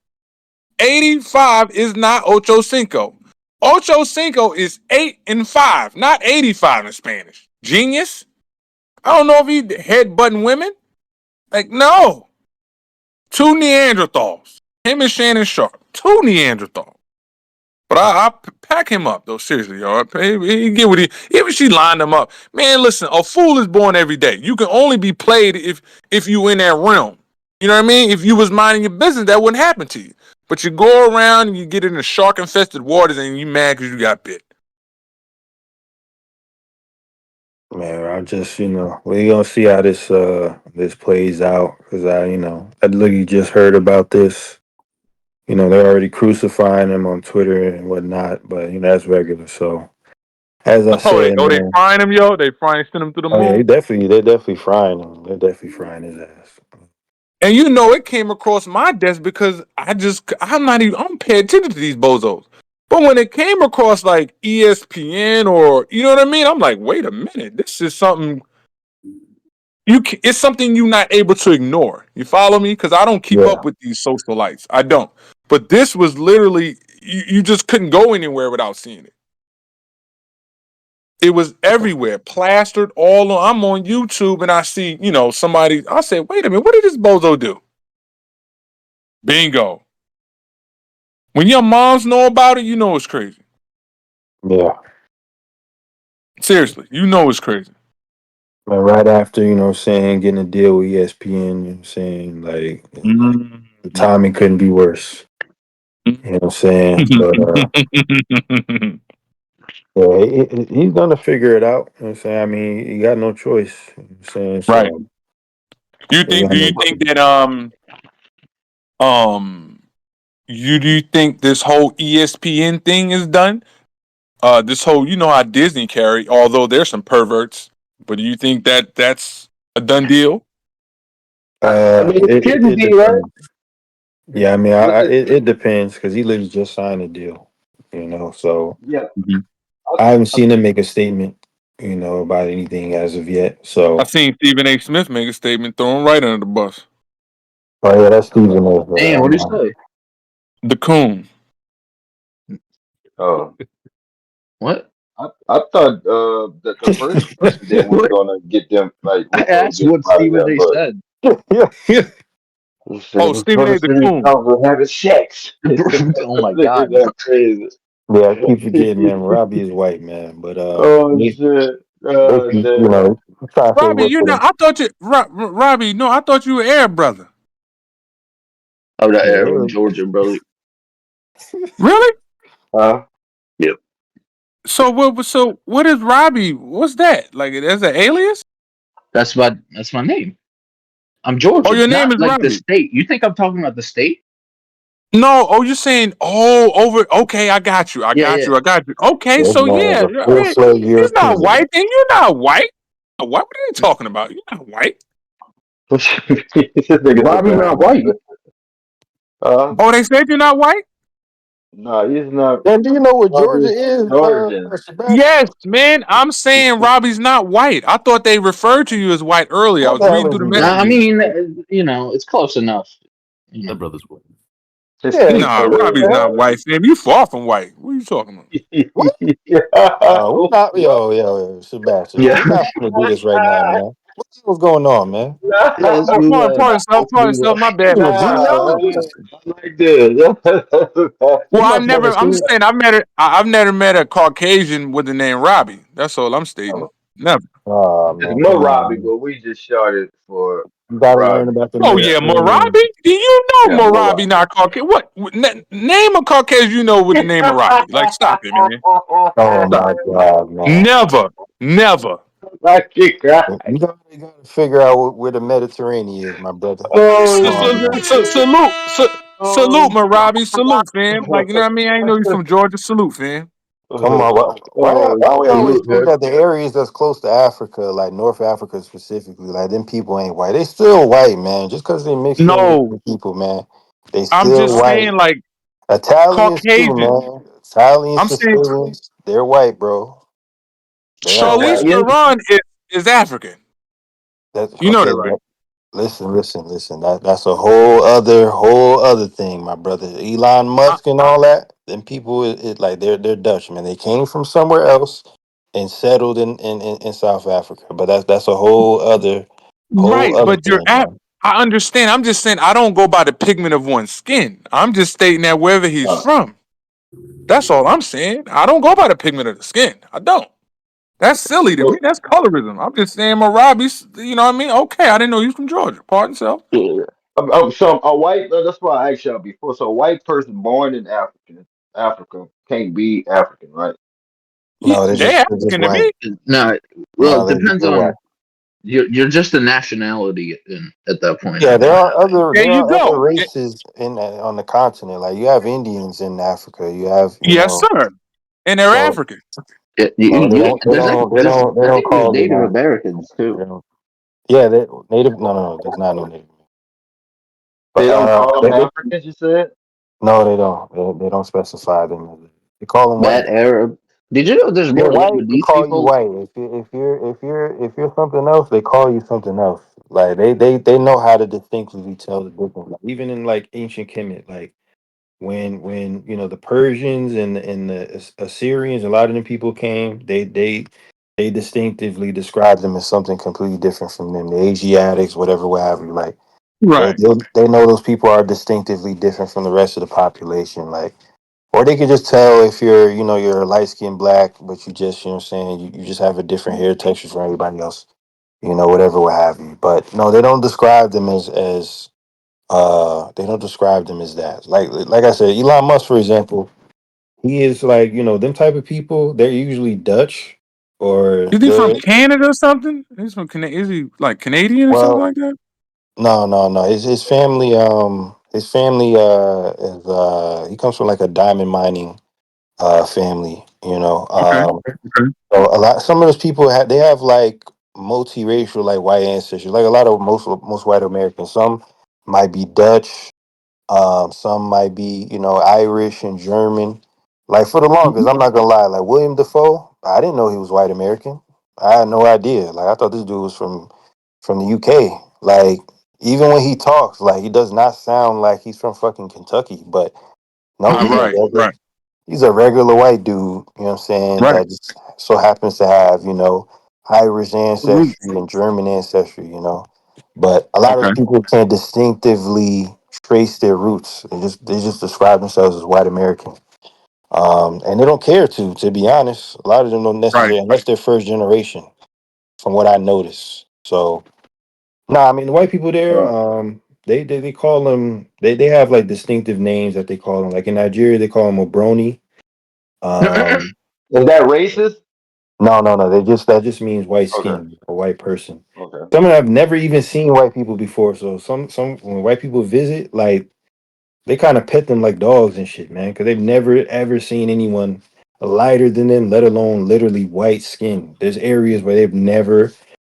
85 is not Ocho Cinco. Ocho Cinco is 8 and 5, not 85 in Spanish. Genius. I don't know if he headbutting women. Like, no. Two Neanderthals. Him and Shannon Sharpe. Two Neanderthals. But I pack him up, though, seriously, y'all. He get what even she lined him up. Man, listen, a fool is born every day. You can only be played if you in that realm. You know what I mean? If you was minding your business, that wouldn't happen to you. But you go around and you get in the shark-infested waters and you mad because you got bit. Man, I just, we gonna see how this plays out because I literally just heard about this. They're already crucifying him on Twitter and whatnot, but that's regular. So as I said, They man, frying him, yo. They frying, send him to the oh yeah, moon. they're definitely frying him. They're definitely frying his ass. And it came across my desk because I'm paying attention to these bozos. But when it came across like ESPN or, you know what I mean? I'm like, wait a minute, this is something it's something you're not able to ignore. You follow me? Because I don't keep Yeah, up with these socialites. I don't. But this was literally, you just couldn't go anywhere without seeing it. It was everywhere, plastered all on. I'm on YouTube and I see, somebody. I said, wait a minute, what did this bozo do? Bingo. When your moms know about it, you know it's crazy. yeah. Seriously, you know it's crazy. Man, right after saying getting a deal with ESPN, saying like the Mm-hmm. timing couldn't be worse. You know what I'm saying? But yeah, he's gonna figure it out. You know what I'm saying? I mean, he got no choice. You know what I'm saying? Right. So You he think? got Do no you think choice. that um do you think this whole ESPN thing is done? This whole, how Disney carry, although there's some perverts, but do you think that that's a done deal? I mean, it It shouldn't be, right? depends. Yeah, I mean, But it depends because he literally just signed a deal. So yeah, Mhm. I haven't I, seen him make a statement, about anything as of yet. I So, seen Stephen A. Smith make a statement, throw him right under the bus. oh yeah, that's Stephen A. But Damn, what do you say? The coon. Oh, What? I thought that the first president was What? gonna get them, like, I was gonna asked get him what out of Stephen there, A. but said. yeah. he said it Oh, was Stephen for the A. the city coon. council having sex. Oh my Niggas god. that crazy. Yeah, I keep forgetting, man. Robbie is white, man. But Oh shit! if you, Damn. try to say Robbie, work you with know, him. I thought you, Robbie, no, I thought you were Arab brother. Oh, that Yeah, Aaron Georgia, brother. Really? Huh? Yep. So what? So what is Robbie? What's that? Like, that's an alias? That's my name. I'm Oh, Georgia, your name not is like the Robbie. state. You think I'm talking about the state? No. Oh, you're saying over. Okay, I got you. I Yeah, got yeah. you. I got you. Okay, This so man is yeah, a I mean, full-fledged he's not European. white. Then you're not white. What are you talking about? You're not white. This nigga said Robbie not that. white. Oh, they said you're not white. No, he's not. And do you know what Georgia Robbie's is, Georgian. Sebastian? Yes, man. I'm saying Robbie's not white. I thought they referred to you as white earlier. I What was the hell reading is through the he No, I doing? messages. mean, it's close enough. You That know. brother's white. His Yeah, skin Nah, color Robbie's is not white, fam. You far from white. What are you talking about? what? We're not, yo, Sebastian, man. Yeah. We're not gonna do this right now, man. What's going on, man? Yeah, let's Oh, move pardon on. yourself. Let's Pardon move yourself. on. My bad, You my a bad. Gino? I like this. Well, You I must never never. I'm seen. just saying. I've never met a Caucasian with the name Robbie. That's all I'm stating. Never. Oh It's man, more come on, Robbie, man. but we just shorted for You gotta learn Robbie. about the Oh yeah, Mediterranean. Marabi. Do you know Yeah, more Marabi Robbie. not Caucasian? What? Name a Caucasian you know with the name Marabi. Like, stop it, man. Oh Stop my it. God, man. Never. Never. Like it, right? You gotta figure out where the Mediterranean is, my brother. Come Oh, on, man. Salute, Marabi. Salute, fam. Like, you know oh, what I mean? I ain't know you from Georgia. Salute, fam. Come on. oh, Why we always salute, think man. that the areas that's close to Africa, like North Africa specifically, like them people ain't white. They still white, man. Just because they mixed in with No, the people, man. They I'm still just white. saying, like, Italians too, Caucasian. man. Italians, I'm saying Sicilians, they're white, bro. They are Charlize white. Italians? Theron is African. That's You know okay. that, right? Listen. That's a whole other thing, my brother. Elon I, Musk and all that. Them people, like they're Dutch, man. They came from somewhere else and settled in South Africa. But that's a whole right, other but thing, man. I understand. I'm just saying I don't go by the pigment of one's skin. I'm just stating that wherever he's from. That's all I'm saying. I don't go by the pigment of the skin. I don't. That's silly to me. That's colorism. I'm just saying Marabi's, you know what I mean? Okay, I didn't know you was from Georgia. Pardon self. Yeah. So a white, that's why I asked y'all before. So a white person born in Africa can't be African, right? No, They they're just African to white. me. No, well, No, it depends they're white. on you're just a nationality at that point. Yeah, In there my are other There you other go. races on the continent. Like you have Indians in Africa. You have Yes, sir. And they're so African. no, they you don't they there's don't they there's don't they I don't think there's call them Native that. Americans They too. don't. Yeah, they native. No. There's not no native. They But don't call them Africans, you said? no, they don't. They don't specify them. They call them white. That Arab. Did you know there's You're more white. They Lebanese call you people? white. If you're something else, they call you something else. Like they know how to distinctly tell the difference. Like, even in like ancient Kemet, like when the Persians and the Assyrians, a lot of them people came. They distinctively described them as something completely different from them. The Asiatics, whatever, what have you. Like they, Right. they they know those people are distinctively different from the rest of the population. Like, or they could just tell if you're a light skinned black, but you just, you know what I'm saying, you just have a different hair texture from everybody else, whatever, what have you. But no, they don't describe them as they don't describe them as that. Like I said, Elon Musk, for example, he is like, them type of people, they're usually Dutch or Is he from they're Canada or something? He's from Is he like Canadian or something well, like that? no. His family is he comes from like a diamond mining family, Okay. Okay. So some of those people they have like multiracial, like white ancestors, like a lot of most white Americans. Some might be Dutch, some might be Irish and German. Like for the longest, I'm not gonna lie, like William Defoe, I didn't know he was white American. I had no idea. Like I thought this dude was from the UK. Like even when he talks, like he does not sound like he's from fucking Kentucky. But no, Right. Right. he's a regular white dude, you know what I'm saying, Right. that just so happens to have, Irish Roots. ancestry and German ancestry. But a lot of Okay. people can't distinctively trace their roots. They just describe themselves as white American. And they don't care to be honest. A lot of them don't Right. necessarily, unless they're first generation, from what I notice. So I mean the white people there, they call them they have like distinctive names that they call them. Like in Nigeria they call them Obroni. Um, Is that racist? No. That just means white Okay. skin, a white person. Okay. Some of them have never even seen white people before. So some when white people visit, like they kind of pet them like dogs and shit, man, because they've never ever seen anyone lighter than them, let alone literally white skin. There's areas where they've never,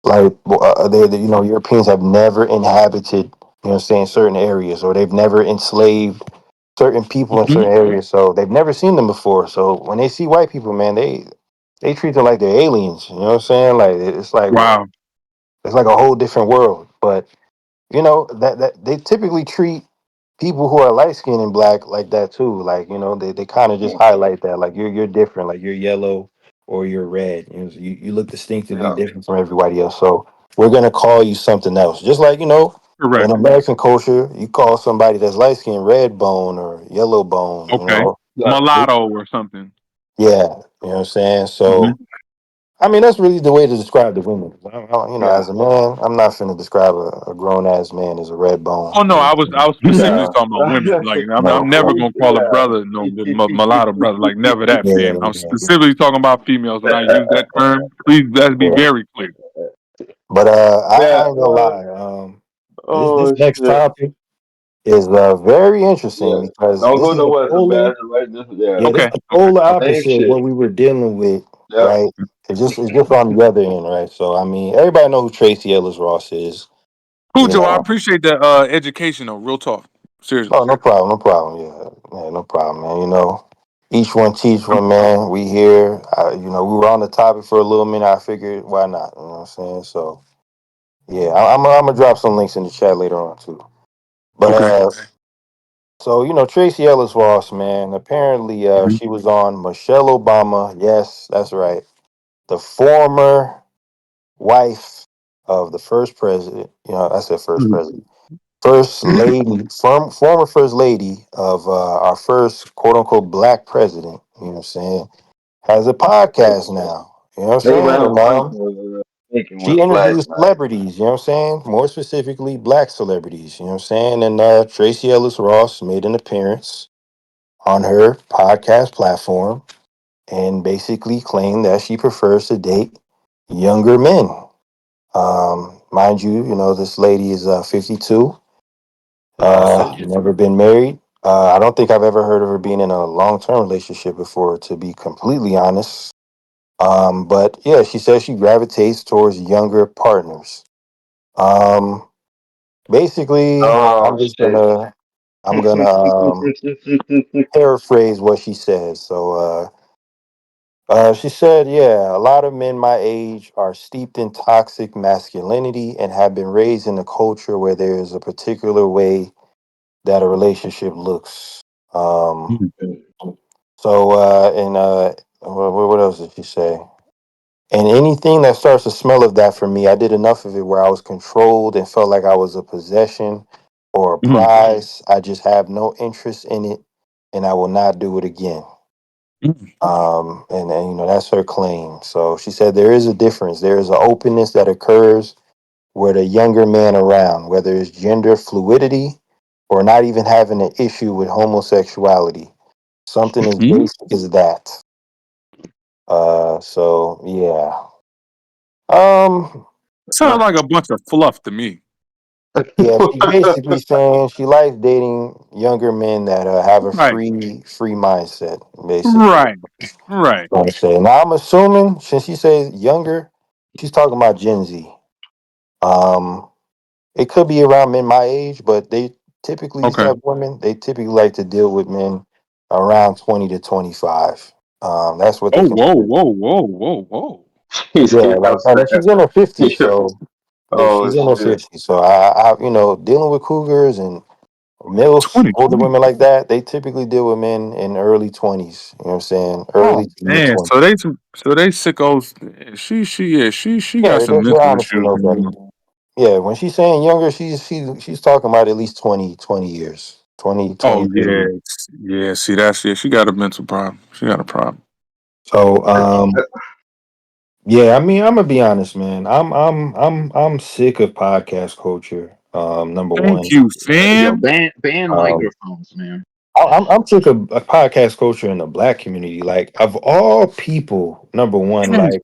like, Europeans have never inhabited, what I'm saying, certain areas, or they've never enslaved certain people in Mhm. certain areas, so they've never seen them before. So when they see white people, man, they treat them like they're aliens. You know what I'm saying? Like Wow. it's like a whole different world. But that they typically treat people who are light skinned and black like that too. Like, they kind of just Mm. highlight that, like, you're different, like you're yellow or you're red. So you look distinctively Yeah. different from everybody else. So we're gonna call you something else. Just like, in Correct. American culture, you call somebody that's light skinned red bone or yellow bone, Okay. Yeah. Mulatto or something. Yeah, you know what I'm saying? Hmm. So I mean, that's really the way to describe the women. Yeah. As a man, I'm not finna describe a grown ass man as a red Oh bone. no, I was specifically Yeah. talking about women. Like I'm No, never gonna call a Yeah. brother no the mulatto brother. Like never that yeah, fan. I'm specifically talking about females when I use that term. Please, let's be yeah. very clear. But Yeah. I ain't gonna lie. This Oh next shit. topic is very interesting Yeah. because Don't this go is a nowhere, polar, Sebastian. Right? Yeah. yeah, this is Okay. the Okay. polar Same opposite of shit. what we were dealing with, Yeah. right? It's just on the other end, right? So I mean, everybody know who Tracee Ellis Ross is. You Cujo, I know, appreciate that education though. Real talk. Seriously. oh, no problem, no problem. Yeah, no problem, man. Each one teach one, man. We here. We were on the topic for a little minute. I figured, why not? You know what I'm saying? So, yeah, I'm gonna drop some links in the chat later on too. But Okay. so Tracee Ellis Ross, man. Apparently, Mhm. she was on Michelle Obama. Yes, that's right. The former wife of the first president. I said first Mhm. president. First lady, former first lady of our first quote unquote black president, you know what I'm saying, has a podcast now. You know what I'm They saying? around And thinking she with Black interviews Lives. celebrities, you know what I'm saying? More specifically, black celebrities, you know what I'm saying? And Tracee Ellis Ross made an appearance on her podcast platform and basically claimed that she prefers to date younger men. Mind you, this lady is 52. Never been married. I don't think I've ever heard of her being in a long term relationship before, to be completely honest. But yeah, she says she gravitates towards younger partners. Um, Basically, Oh shit. I'm gonna paraphrase what she says. So, she said, "Yeah, a lot of men my age are steeped in toxic masculinity and have been raised in a culture where there is a particular way that a relationship looks." Um, Mhm. so, and what else did she say? And anything that starts to smell of that for me, I did enough of it where I was controlled and felt like I was a possession or a Mhm. prize. I just have no interest in it, and I will not do it again. Mhm. And that's her claim. So she said there is a difference. There is an openness that occurs with a younger man around, whether it's gender fluidity or not even having an issue with homosexuality. Something as Mhm. basic as that. So yeah. Um, Sounds like a bunch of fluff to me. yeah, she's basically saying she likes dating younger men that have a Right. free mindset. Basically, Right. Right. what I'm saying. Now I'm assuming since she says younger, she's talking about Gen Z. Um, it could be around men my age, but they typically these Okay. type of women they typically like to deal with men around 20 to 25. That's what they Oh, whoa, consider. whoa, whoa, whoa, whoa. Yeah, He like I mean, she's in her 50s, so Oh she's in her shit. 50s. So dealing with cougars and Milfs, older 2020. women like that, they typically deal with men in early 20s. You know what I'm saying? Oh Early to mid man, 20s. so they sickos. She got Yeah, some they mental honestly issues know going better. on. Yeah, when she's saying younger, she's talking about at least 20 years. 20, Oh 20, 30 yeah, years. yeah. See, that's yeah. She got a mental problem. She got a problem. So, yeah, I mean, I'm gonna be honest, man. I'm sick of podcast culture. Number Thank one. you, Yo, fam. ban Um, microphones, man. I'm sick of a podcast culture in the black community. Like, of all people, number one, Yes. like,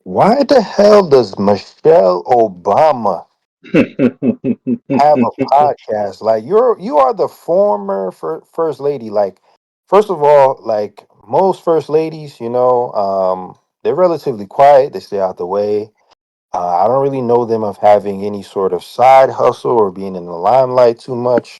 why the hell does Michelle Obama have a podcast? Like, you are the former first lady. Like, first of all, like most first ladies, they're relatively quiet. They stay out the way. I don't really know them of having any sort of side hustle or being in the limelight too much.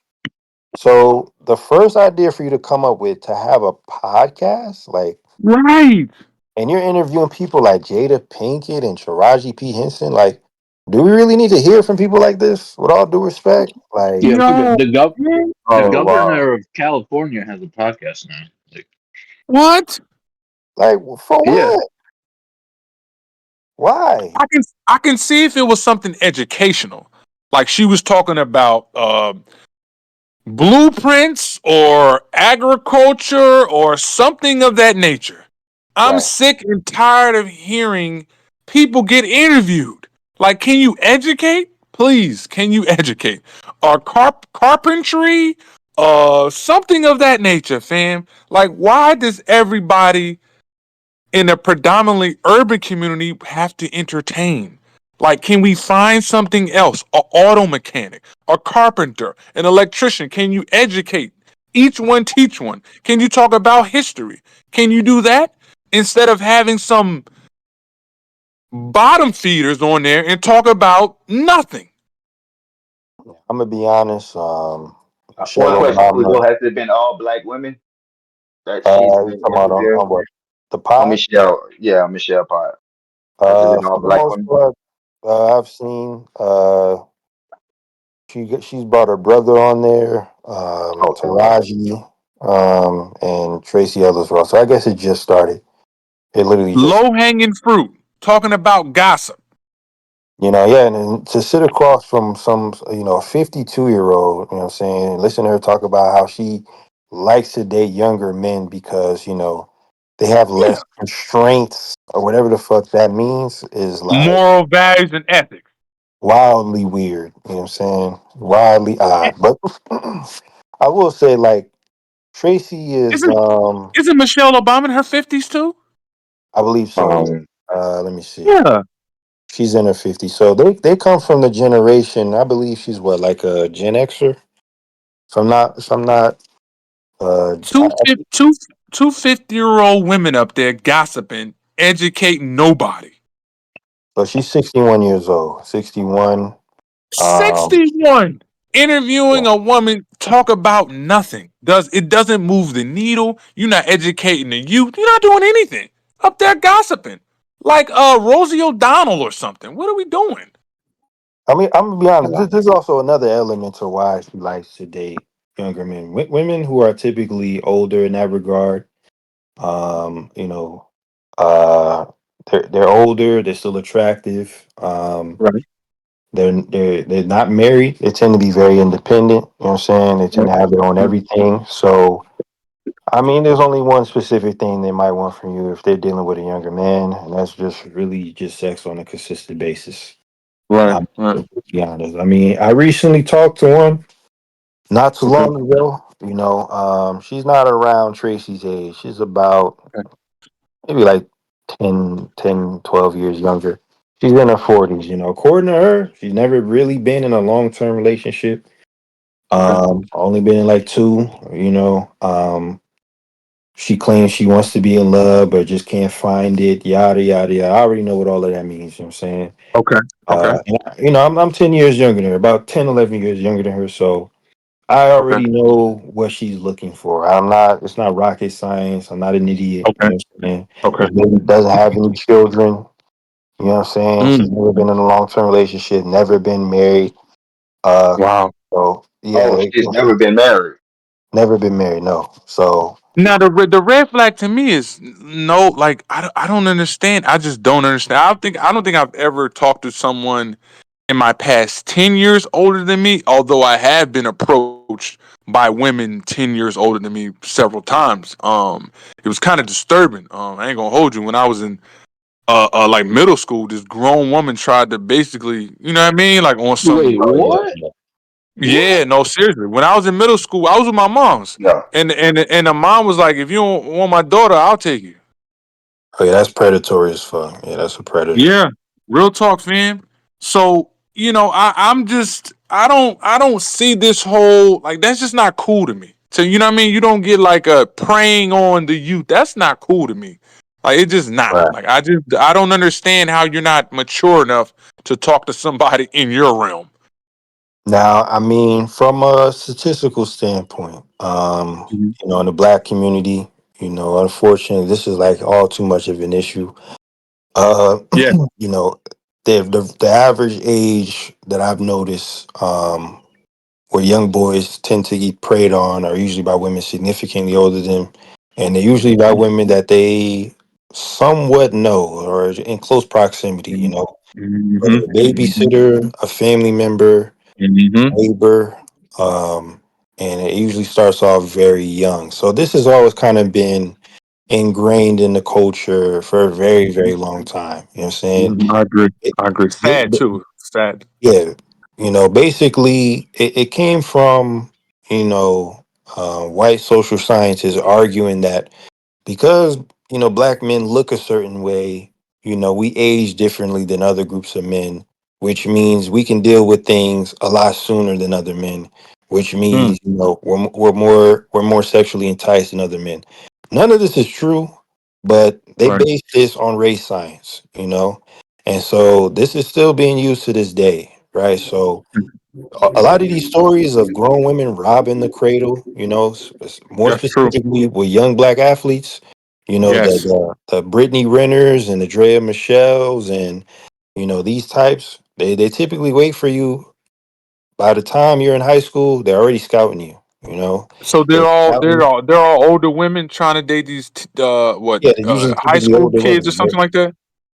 So the first idea for you to come up with to have a podcast, like, Right. and you're interviewing people like Jada Pinkett and Taraji P. Henson, like, do we really need to hear from people like this? With all due respect, like, Yeah, Yo. Man, The Oh wow. governor of California has a podcast now. Like, what? for Yeah. what? Why? I can see if it was something educational. Like she was talking about blueprints or agriculture or something of that nature. I'm Right. sick and tired of hearing people get interviewed. Like, can you educate? Please, can you educate? Or carpentry? Something of that nature, fam. Like, why does everybody in a predominantly urban community have to entertain? Like, can we find something else? An auto mechanic, a carpenter, an electrician. Can you educate? Each one teach one. Can you talk about history? Can you do that? Instead of having some bottom feeders on there and talk about nothing. I'm gonna be honest. One Michelle question for you Obama. though: has it been all black women that she's You been come out interviewing? on what the On pod? Michelle, yeah, Michelle Pot. Has it been all For the black most women? part, I've seen. She's brought her brother on there, Okay. Taraji, and Tracee Ellis Ross. So I guess it just started. It literally just, Low hanging fruit. Talking about gossip. yeah, and then to sit across from some, 52-year-old, you know what I'm saying, listen to her talk about how she likes to date younger men because, they have Yeah. less constraints or whatever the fuck that means is like Moral values and ethics. wildly weird. You know what I'm saying? Wildly odd. But I will say, like, Tracy is, Isn't isn't Michelle Obama in her 50s too? I believe so. Yeah. Um, Let me see. Yeah. She's in her 50s. So they come from the generation. I believe she's what, like a Gen Xer. If I'm not. Two, fif- two, two 50-year-old women up there gossiping, educating nobody. So she's 61 years old. 61. Um, 61 yeah. interviewing a woman talk about nothing. Doesn't move the needle. You're not educating the youth. You're not doing anything. Up there gossiping. Like Rosie O'Donnell or something. What are we doing? I mean, I'm gonna be honest. This is also another element to why she likes to date younger men, women who are typically older in that regard. Um, you know, uh, they're older. They're still attractive. Right. They're not married. They tend to be very independent. You know what I'm saying? They tend to have their own everything. So, I mean, there's only one specific thing they might want from you if they're dealing with a younger man, and that's just really just sex on a consistent basis. Right. I'm Right. to be honest. I mean, I recently talked to one not too Okay. long ago. She's not around Tracy's age. She's about Okay. maybe like 12 years younger. She's in her 40s. According to her, she's never really been in a long-term relationship. Okay. Only been in like two. She claims she wants to be in love, but just can't find it. Yada yada yada. I already know what all of that means. You know what I'm saying? Okay. Okay. I'm 10 years younger than her, about 10, 11 years younger than her. So I Okay. already know what she's looking for. It's not rocket science. I'm not an idiot. You Okay. know what I'm saying? Okay. This lady doesn't have any children. You know what I'm saying? She's Mm. never been in a long term relationship, never been married. Uh, Wow. so yeah, oh, she's never been married. never been married. No. So Now the red flag to me is no, like I don't understand. I just don't understand. I don't think I've ever talked to someone in my past 10 years older than me, although I have been approached by women 10 years older than me several times. It was kind of disturbing. I ain't gonna hold you. When I was in like middle school, this grown woman tried to basically, you know what I mean, like on some Wait, oh yeah, what? yeah. Yeah, no, seriously. When I was in middle school, I was with my mom's, Yeah. and the mom was like, "If you don't want my daughter, I'll take you." Oh yeah, that's predatory as fuck. Yeah, that's a predator. Yeah, real talk, fam. So I don't see this whole like that's just not cool to me. So you know what I mean? You don't get like a preying on the youth. That's not cool to me. Like it's just not. Right. Like I don't understand how you're not mature enough to talk to somebody in your realm. Now, I mean, from a statistical standpoint, Mhm. in the black community, unfortunately, this is like all too much of an issue. Uh, Yeah. you know, the average age that I've noticed, where young boys tend to get preyed on are usually by women significantly older than them, and they're usually by women that they somewhat know or in close proximity. Whether a babysitter, a family member, Mm-hmm. neighbor, um, and it usually starts off very young. So this has always kind of been ingrained in the culture for a very, very long time. You know what I'm saying? I agree. It, I agree. Sad too. Sad. yeah, basically, it came from white social scientists arguing that because black men look a certain way, we age differently than other groups of men, which means we can deal with things a lot sooner than other men, which Mm, means we're more sexually enticed than other men. None of this is true, but they right. base this on race science. And so this is still being used to this day, right? So a lot of these stories of grown women robbing the cradle, more That's true. specifically with young black athletes, Yes. the Brittany Renners and the Drea Michelles and, these types, they typically wait for you. By the time you're in high school, they're already scouting you. So They're scouting. they're all older women trying to date these Yeah, they're usually high typically school older kids or women. something like that.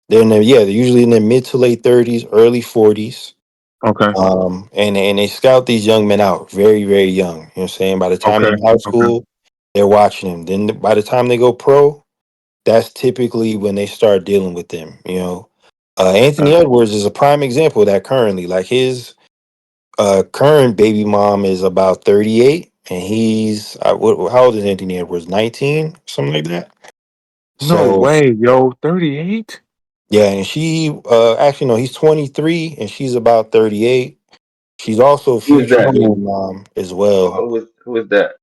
They're usually in their mid to late 30s, early 40s. Okay. And they scout these young men out very, very young. You know what I'm saying? By the time they're Okay. in high Okay. school, they're watching them. Then by the time they go pro, that's typically when they start dealing with them. Anthony Okay. Edwards is a prime example of that currently. Like his current baby mom is about 38, and he's how old is Anthony Edwards? 19, something like that. No So way, yo. 38? yeah, and she actually no, he's 23 and she's about 38. She's also a Who is future that? baby No. mom as well. Who is that?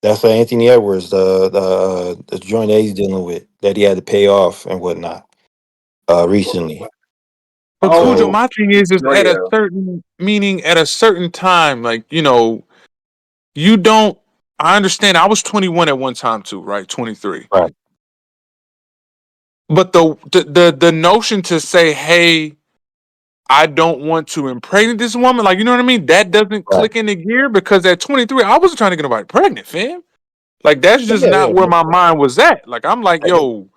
That's Anthony Edwards, the joint that he's dealing with that he had to pay off and whatnot recently. But Cujo, Oh, So my thing is go at a ahead. certain meaning at a certain time, like, you don't I understand I was 21 at one time too, right? 23. right, But the notion to say, hey, I don't want to impregnate this woman. Like, you know what I mean? That doesn't right, click into gear because at 23, I wasn't trying to get nobody pregnant, fam. Like, that's just yeah, not yeah. where my mind was at. Like, I'm like, yo,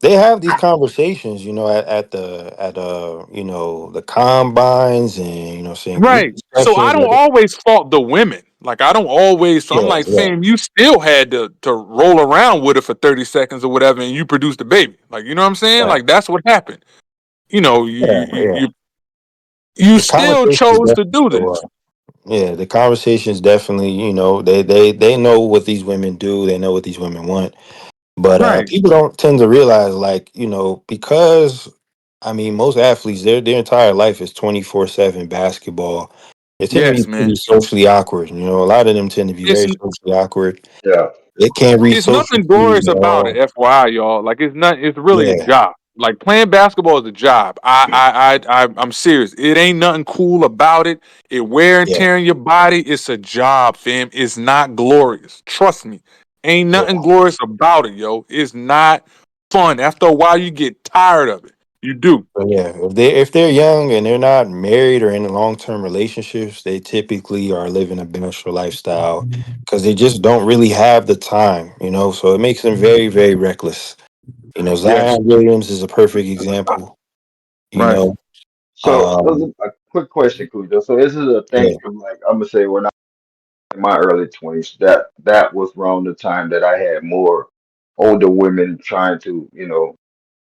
They have these conversations, at the combines and saying group right. So I discussions. don't always fault the women. Like, I don't always. So I'm Yeah, like, yeah, fam, you still had to roll around with it for 30 seconds or whatever, and you produced a baby. Like, you know what I'm saying? right, Like, that's what happened. You know, you yeah, you you yeah. you, you The still conversations chose to definitely do go this. on. Yeah, the conversations definitely, they know what these women do. They know what these women want. But Right. people don't tend to realize, like, because I mean, most athletes, their entire life is 24/7 basketball. They tend to be Yes, pretty man. socially awkward. A lot of them tend to be It's very socially awkward. Yeah. They can't read it's social nothing cues glorious at about it, all. FYI, y'all. Like it's not. It's really a Yeah, job. Like playing basketball is a job. I'm serious. It ain't nothing cool about it. It wear and yeah, tear in your body. It's a job, fam. It's not glorious. Trust me. Ain't yeah. nothing glorious about it, yo. It's not fun. After a while, you get tired of it. You do. So yeah, if they're young and they're not married or in long-term relationships, they typically are living a bachelor lifestyle because they just don't really have the time. So it makes them very, very reckless. Yes. Zion Williams is a perfect example. You Right. know, So, um, a quick question, Cujo. So, this is a thing yeah, from like I'm gonna say when I in my early 20s. That was around the time that I had more older women trying to,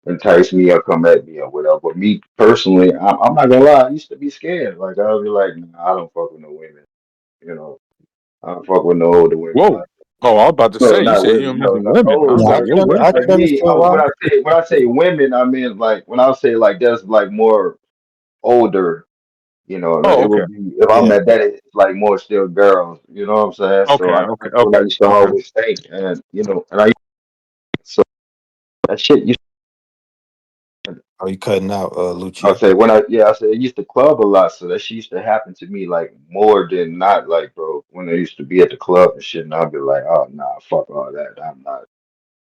entice me or come at me or whatever. But me personally, I'm not gonna lie. I used to be scared. Like I'll be like, nah, I don't fuck with no women. I don't fuck with no older women. Whoa. Oh, I was about to No, say, you not said you women. don't mess No, with not women. I old. was Yeah, like, Like what me. I women? can Like me. understand why. When I say women, I mean like when I say like that's like more older. Like Oh, it okay. would be if I'm Yeah. at that age, it's like more still girls. You know what I'm saying? Okay, So okay, that's what I okay, used to okay. always think, and and I so that shit used. Are you cutting out, I Lucci? say I said I used to club a lot, so that shit used to happen to me like more than not. Like, bro, when I used to be at the club and shit, and I'd be like, oh nah, fuck all that. I'm not.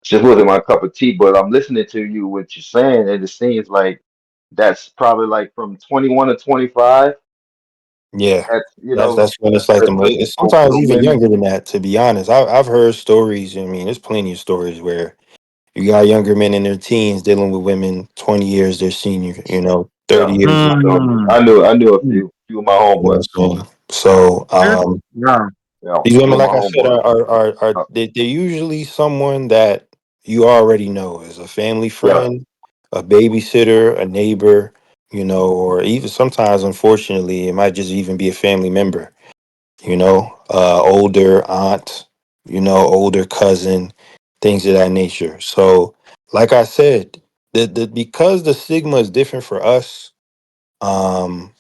Just wasn't my cup of tea. But I'm listening to you what you're saying, and it seems like that's probably like from 21 to 25. Yeah. That's That's when it's like the for, it's for sometimes the even women. younger than that, to be honest. I've heard stories. I mean, there's plenty of stories where you got younger men in their teens dealing with women 20 years their senior, 30 Yeah, years. Mm. I knew a Mm. few of my You know homeboys. what I'm saying? So Yeah. Yeah. Yeah, these a few women, of my like I said, homeboys. are Uh, they're usually someone that you already know as a family yeah, friend, a babysitter, a neighbor, or even sometimes, unfortunately, it might just even be a family member, older aunt, older cousin, things of that nature. So, like I said, the because the stigma is different for us, um,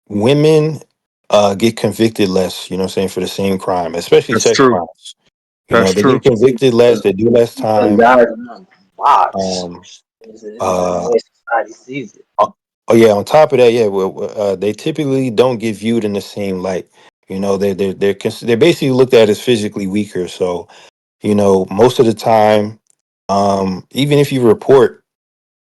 women get convicted less, what I'm saying, for the same crime, especially That's sex true. crimes. That's They true. get convicted less, they do less And time. guys not bots. Um, It's the uh, way society sees it. oh yeah, on top of that, yeah, they typically don't get viewed in the same light. They're basically looked at as physically weaker. So, most of the time, even if you report,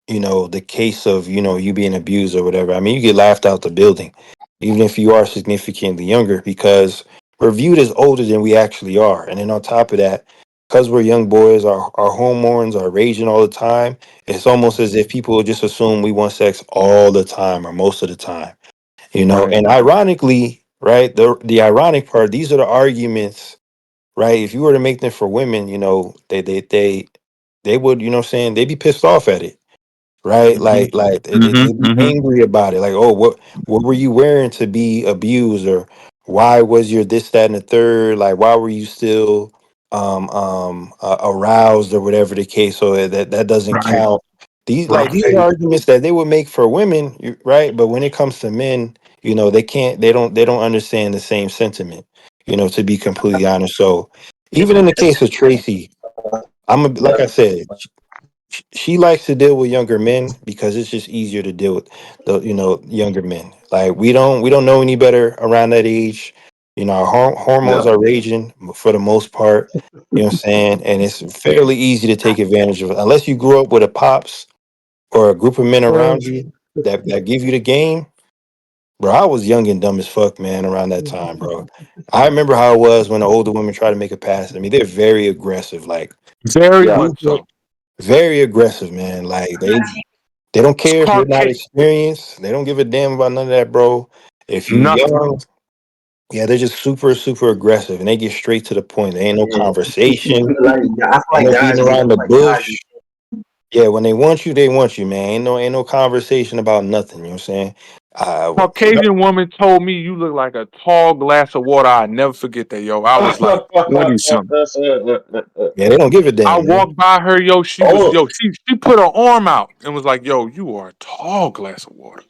the case of, you being abused or whatever, I mean, you get laughed out the building, even if you are significantly younger, because we're viewed as older than we actually are. And then on top of that, because we're young boys, our hormones are raging all the time. It's almost as if people just assume we want sex all the time or most of the time, Right. and ironically, right, the ironic part, these are the arguments, right? If you were to make them for women, they would, what I'm saying, they'd be pissed off at it, right? Mm-hmm. Like Mm-hmm. they'd be Mm-hmm. angry about it. Like, oh, what were you wearing to be abused, or why was your this, that, and the third? Like, why were you still aroused or whatever the case? So that doesn't Right. count. These are Right. arguments that they would make for women, right? But when it comes to men, they can't. They don't understand the same sentiment. To be completely honest. So even in the case of Tracee, like I said, she likes to deal with younger men because it's just easier to deal with the younger men. Like we don't know any better around that age. Our yeah, hormones are raging for the most part. You know what I'm saying? And it's fairly easy to take advantage of it. Unless you grew up with a pops or a group of men around you that give you the game. Bro, I was young and dumb as fuck, man, around that time, bro. I remember how it was when the older women try to make a pass at me. They're very aggressive, like Very yeah. much so. very aggressive, man. Like they don't It's care if you're not experienced. They don't give a damn about none of that, bro. If you nothing. young, yeah, they're just super, super aggressive, and they get straight to the point. There ain't no Yeah. conversation, I feel ain't like no guys beating be around feeling the like guys bush. Yeah, when they want you, they want you, man. Ain't no conversation about nothing. You know what I'm saying? Caucasian woman told me you look like a tall glass of water. I never forget that, yo. I was like 20 something. yeah, they don't give a I damn, man. walked by her, yo. Oh, She put her arm out and was like, yo, you are a tall glass of water.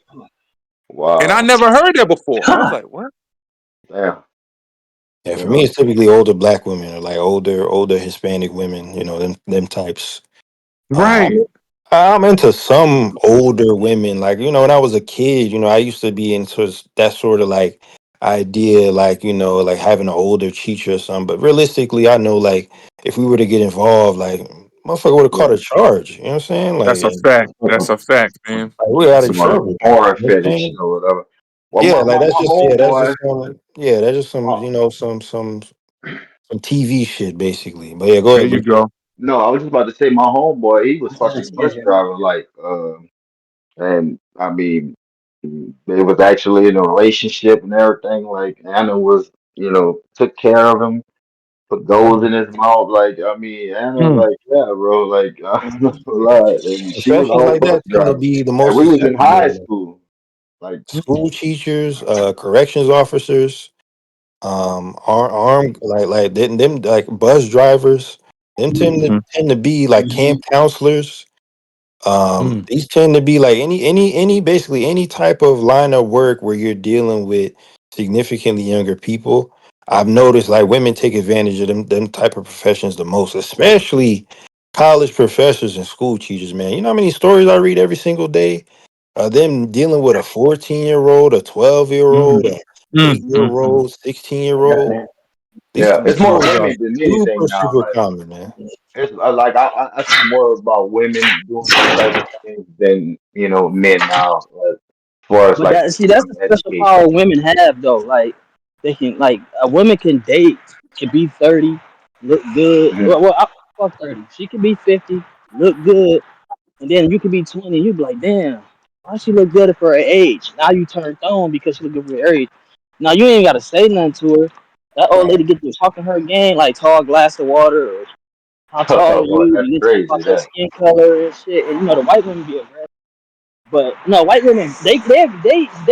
And I wow, never heard that before. I was like, what? damn, Yeah, you for me, know, it's typically older black women or like older Hispanic women. Them types. Right. I'm into some older women. Like, when I was a kid, I used to be into that sort of like idea, like, like having an older teacher or something. But realistically, I know like if we were to get involved, like motherfucker would have caught yeah. a charge. You know what I'm saying? That's a fact. That's a fact, man. We're out That's of a Some fact. trouble. porn You know what I'm fetish saying? or whatever. Well, Yeah, like my that's homeboy, just that's just some, my, some TV shit basically. But yeah, go There ahead, you Luke. go. no, I was just about to say my homeboy, he was fucking bus driver, like, and I mean, they was actually in a relationship and everything. Like Anna was, took care of him, put gold in his mouth. Like, I mean, Anna, Hmm. like, yeah, bro, like, I'm not gonna lie. And she was Professions our like bus that tend to driver, be the and most we was in high susceptible. school. Like, school teachers, corrections officers, armed them like bus drivers. Them Mhm. tend to be like camp counselors. Mm. These tend to be like any basically any type of line of work where you're dealing with significantly younger people. I've noticed like women take advantage of them type of professions the most, especially college professors and school teachers, man. You know how many stories I read every single day? Them dealing with a 14-year-old, a 12-year-old, Mm. a Mm. 8-year Mm. Mm. old, 16-year-old. These yeah, it's more situations are women than super, anything now. super Like, common, man. it's like I see more about women doing these type of things than men now. Like, as far as But like that's the special education. power women have though. Like they can like a woman can date, can be 30, look good. Mhm. Well, fuck 30. She can be 50, look good, and then you could be 20. You be like, damn, why she look good for her age? Now you turned on because she look good for her age. Now you ain't gotta say nothing to her. That old lady get to talking her game like tall glass of water or how tall are Oh, you? that's And then talk crazy. about your That skin color and shit. And you know the white women be aggressive. But no, white women they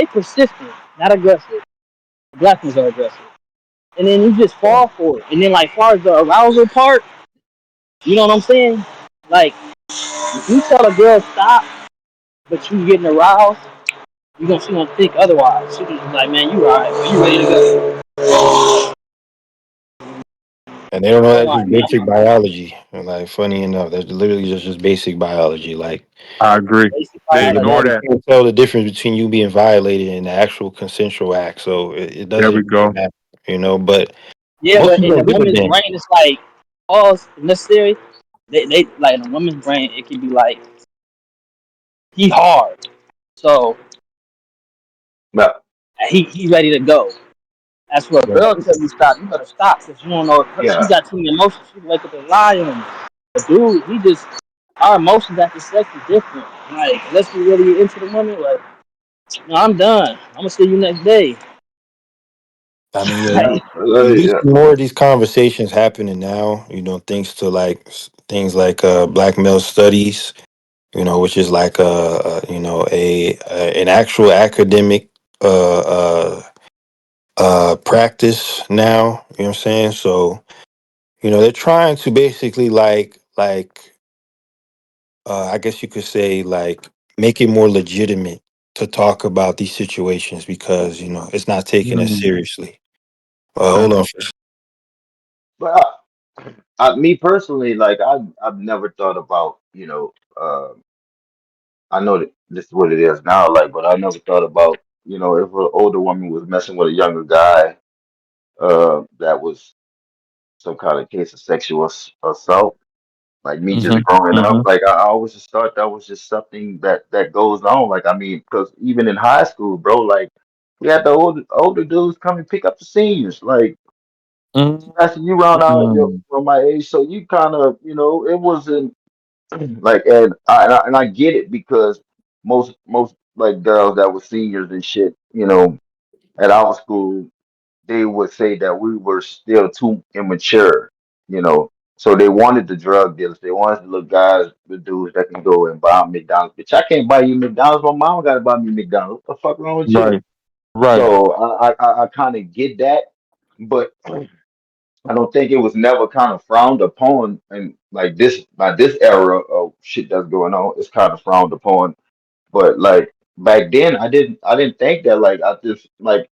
persistent, not aggressive. The black ones are aggressive, and then you just fall for it. And then like far as the arousal part, you know what I'm saying? Like if you tell a girl stop, but you getting aroused, she gonna think otherwise. She gonna be like, man, you alright, you ready to go? And they don't know I'm that's like, just basic biology. And, like, funny enough, that's literally just basic biology. Like, I agree. basic They your biology. ignore body that. can't tell the difference between you being violated and the actual consensual act. So it There doesn't we really go. matter, you know. But Yeah, most but people in the don't give a woman's damn. brain, it's like pause necessary. They like in the woman's brain, it can be like he hard, so but he ready to go. That's what a Yeah. girl tell you stop. You better stop because you don't know if she yeah, got too many emotions. She can wake up and lie on you. But dude, he just our emotions after sex is different. Like unless we really into the woman, like no, I'm done. I'm gonna see you next day. I mean, yeah, yeah, you yeah. see more of these conversations happening now. You know, thanks to like things like Black male studies. You know, which is like an actual academic uh, uh, practice now. You know what I'm saying? So they're trying to basically I guess you could say like make it more legitimate to talk about these situations because it's not taken as Mm. seriously. Okay. Hold on. But me personally, like I've never thought about I know that this is what it is now, like, but I never thought about if an older woman was messing with a younger guy, that was some kind of case of sexual assault. Like me just Mm-hmm. growing up, Mm-hmm. like I always just thought that was just something that goes on. Like I mean, because even in high school, bro, like we had the older dudes come and pick up the seniors, like especially you around Mm-hmm. my age, so you kind of it wasn't like and I get it because most like girls that were seniors and shit, at our school, they would say that we were still too immature, you know. So they wanted the drug dealers. They wanted the little guys, the dudes that can go and buy McDonald's. Bitch, I can't buy you McDonald's. My mom got to buy me McDonald's. What the fuck wrong with you? Right. Right. So I kind of get that, but I don't think it was never kind of frowned upon. And like this, by this era of shit that's going on, it's kind of frowned upon. But like back then, I didn't think that. Like I just like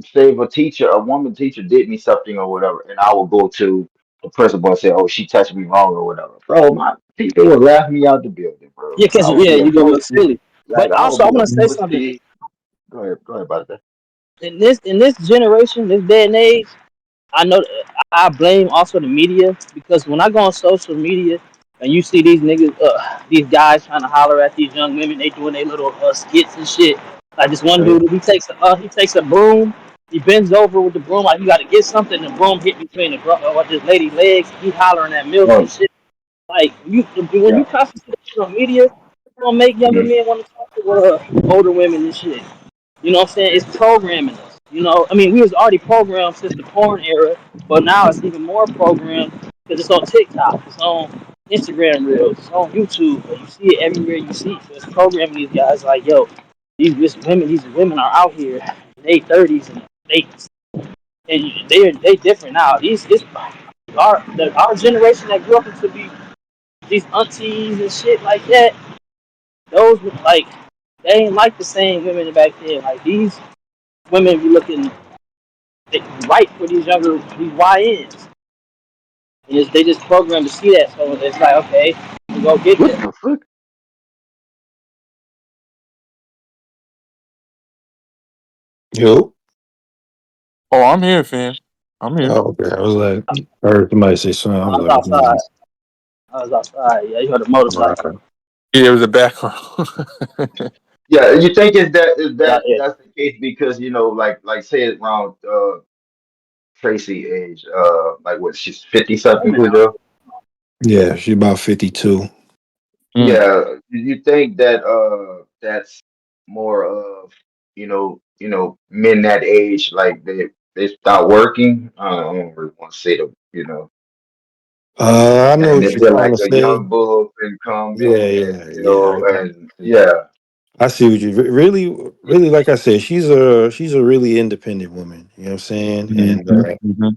say if a woman teacher did me something or whatever, and I would go to the principal and say, "Oh, she touched me wrong or whatever." Bro, my people would laugh me out the building, bro. Yeah, cause I would yeah, be a you gonna look pussy. silly. Like But I would also, I be a want to say something. pussy. Go ahead about that. In this generation, this day and age, I know I blame also the media because when I go on social media and you see these niggas, these guys trying to holler at these young women, they doing their little skits and shit. Like this one Yeah. dude, he takes a broom, he bends over with the broom like you got to get something. The broom hit between this lady's legs. He hollering at Milfs and Oh, shit. Like when yeah. you constantly on media, it's gonna make younger Mhm. men want to talk to older women and shit. You know what I'm saying? It's programming us. You know, I mean, we was already programmed since the porn era, but now it's even more programmed because it's on TikTok, it's on Instagram Reels, it's on YouTube, and you see it everywhere you see. So it's programming these guys like, yo, these women are out here in their 30s and they different now. Our generation that grew up into be these aunties and shit like that. Those like they ain't like the same women back then. Like these women be looking right for these YNs. And they just programmed to see that. So it's like, okay, we go get What that. the fuck? Yo. Oh, I'm here, fam. I'm here. Oh, okay. I was like, I heard somebody say something. I I was was like, what outside. was I was outside. Yeah, you heard a that? motorcycle. Yeah, it was a background. Yeah, you think Yeah, yeah. that's the case because like say it around Tracee age, like what she's 50 something, Women Julio? Yeah, she about 52. Mm. Yeah, you think that that's more of men that age like they start working. I don't really want to say I know and what then you're they're trying like to a say. young bull and come Yeah, and yeah, yeah. and yeah. I see what you really, really. Like I said, she's a really independent woman. You know what I'm saying? Mhm, And mhm.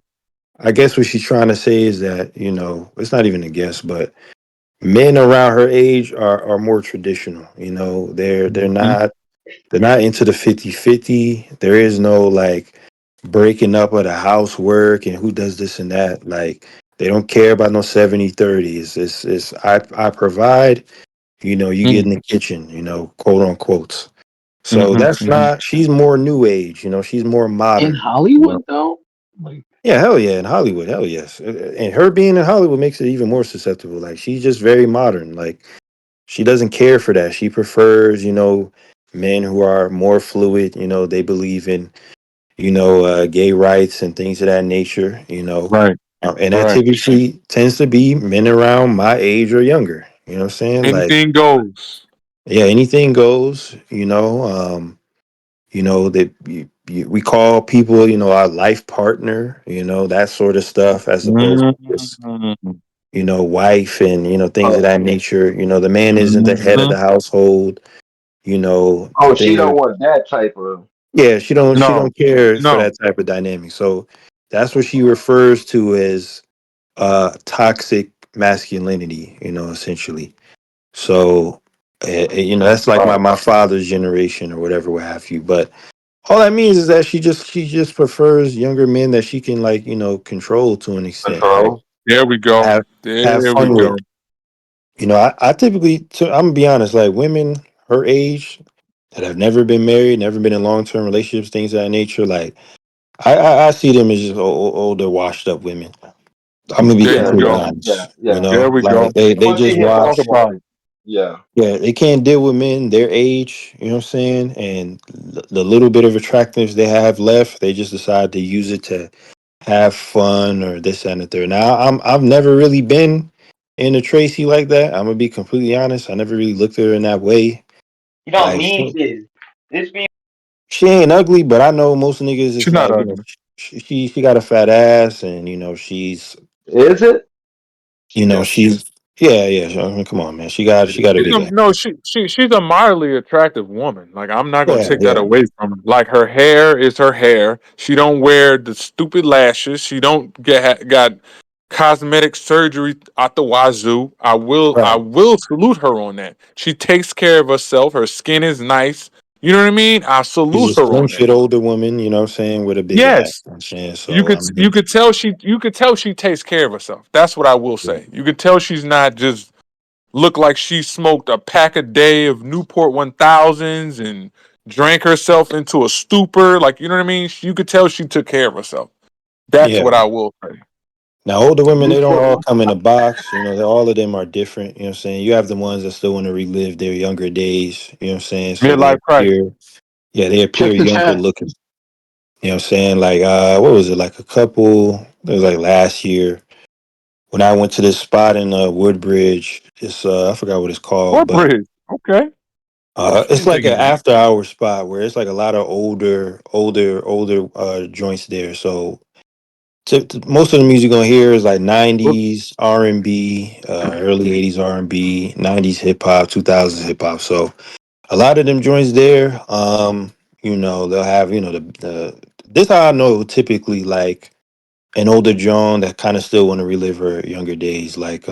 I guess what she's trying to say is that it's not even a guess, but men around her age are more traditional. Mhm. They're not into the 50-50. There is no like breaking up of the housework and who does this and that. Like they don't care about no 70-30. It's I provide, you get in Mhm, the kitchen, quote unquote. So mhm, that's mhm. not she's more new age, she's more In modern. Hollywood though? Like Yeah, hell yeah, in Hollywood, hell yes. And her being in Hollywood makes it even more susceptible. Like she's just very modern. Like she doesn't care for that. She prefers, men who are more fluid. They believe in, gay rights and things of that nature. Right, And that right. typically tends to be men around my age or younger. You know what I'm saying? Like, Anything goes. yeah, anything goes. That we call people, our life partner. That sort of stuff, as opposed to just Mhm, wife and things of Oh, that nature. The man isn't the head of mhm. the household. oh, she Things. don't want that type of. Yeah, she No, don't care for no. that type of dynamic. So that's what she refers to as toxic masculinity. Essentially. So that's like my Right. my father's generation or whatever, what have you. But all that means is that she just prefers younger men that she can like control to an extent, like Control. There we go. have have There we fun with. go. I typically, I'm gonna be honest, like women her age that have never been married, never been in long term relationships, things of that nature. Like I see them as just older, washed up women. I'm gonna be There you Yeah, completely go. yeah, yeah, honest. yeah. There we Like go. I they want to just hear Talk about watch. about more. it. Yeah. Yeah, they can't deal with men their age. You know what I'm saying? And the little bit of attractiveness they have left, they just decide to use it to have fun or this that, and the third. Now I've never really been into Tracy like that. I'm gonna be completely honest. I never really looked at her in that way. You don't Like mean this. This be she ain't ugly, but I know most niggas. It's She's not like ugly. she got a fat ass, and she's Is it? she's yeah. I mean, come on, man. She got a She's big a, ass. no, she's a mildly attractive woman. Like I'm not gonna Yeah, take that yeah, away from her. Like her hair is her hair. She don't wear the stupid lashes. She don't got cosmetic surgery out the wazoo. I right. will salute her on that. She takes care of herself. Her skin is nice. You know what I mean? I She's salute a her slim on that. fit older woman, you know what I'm saying, with a big ass. Yes, You know what I'm saying? you So could I mean, you could tell she takes care of herself. That's what I will say. You could tell she's not just look like she smoked a pack a day of Newport 1000s and drank herself into a stupor. Like, you know what I mean? You could tell she took care of herself. That's yeah. what I will say. Now older women, they don't Newport all one. come in a box. All of them are different. You know what I'm saying? You have the ones that still want to relive their younger days. You know what I'm saying? So they Midlife crisis. appear, yeah, they appear check the younger chat. looking. You know what I'm saying? Like, what was it? Like a couple. It was like last year when I went to this spot in Woodbridge. It's I forgot what it's called, What but bridge? Okay. Let it's me like dig an in. after hour spot where it's like a lot of older joints there. So most of the music on here is like What- 90s R&B, early 80s R&B, 90s hip hop, 2000s hip hop. So A lot of them joints there. They'll have the this how I know typically like an older Joan that kind of still want to relive her younger days. Like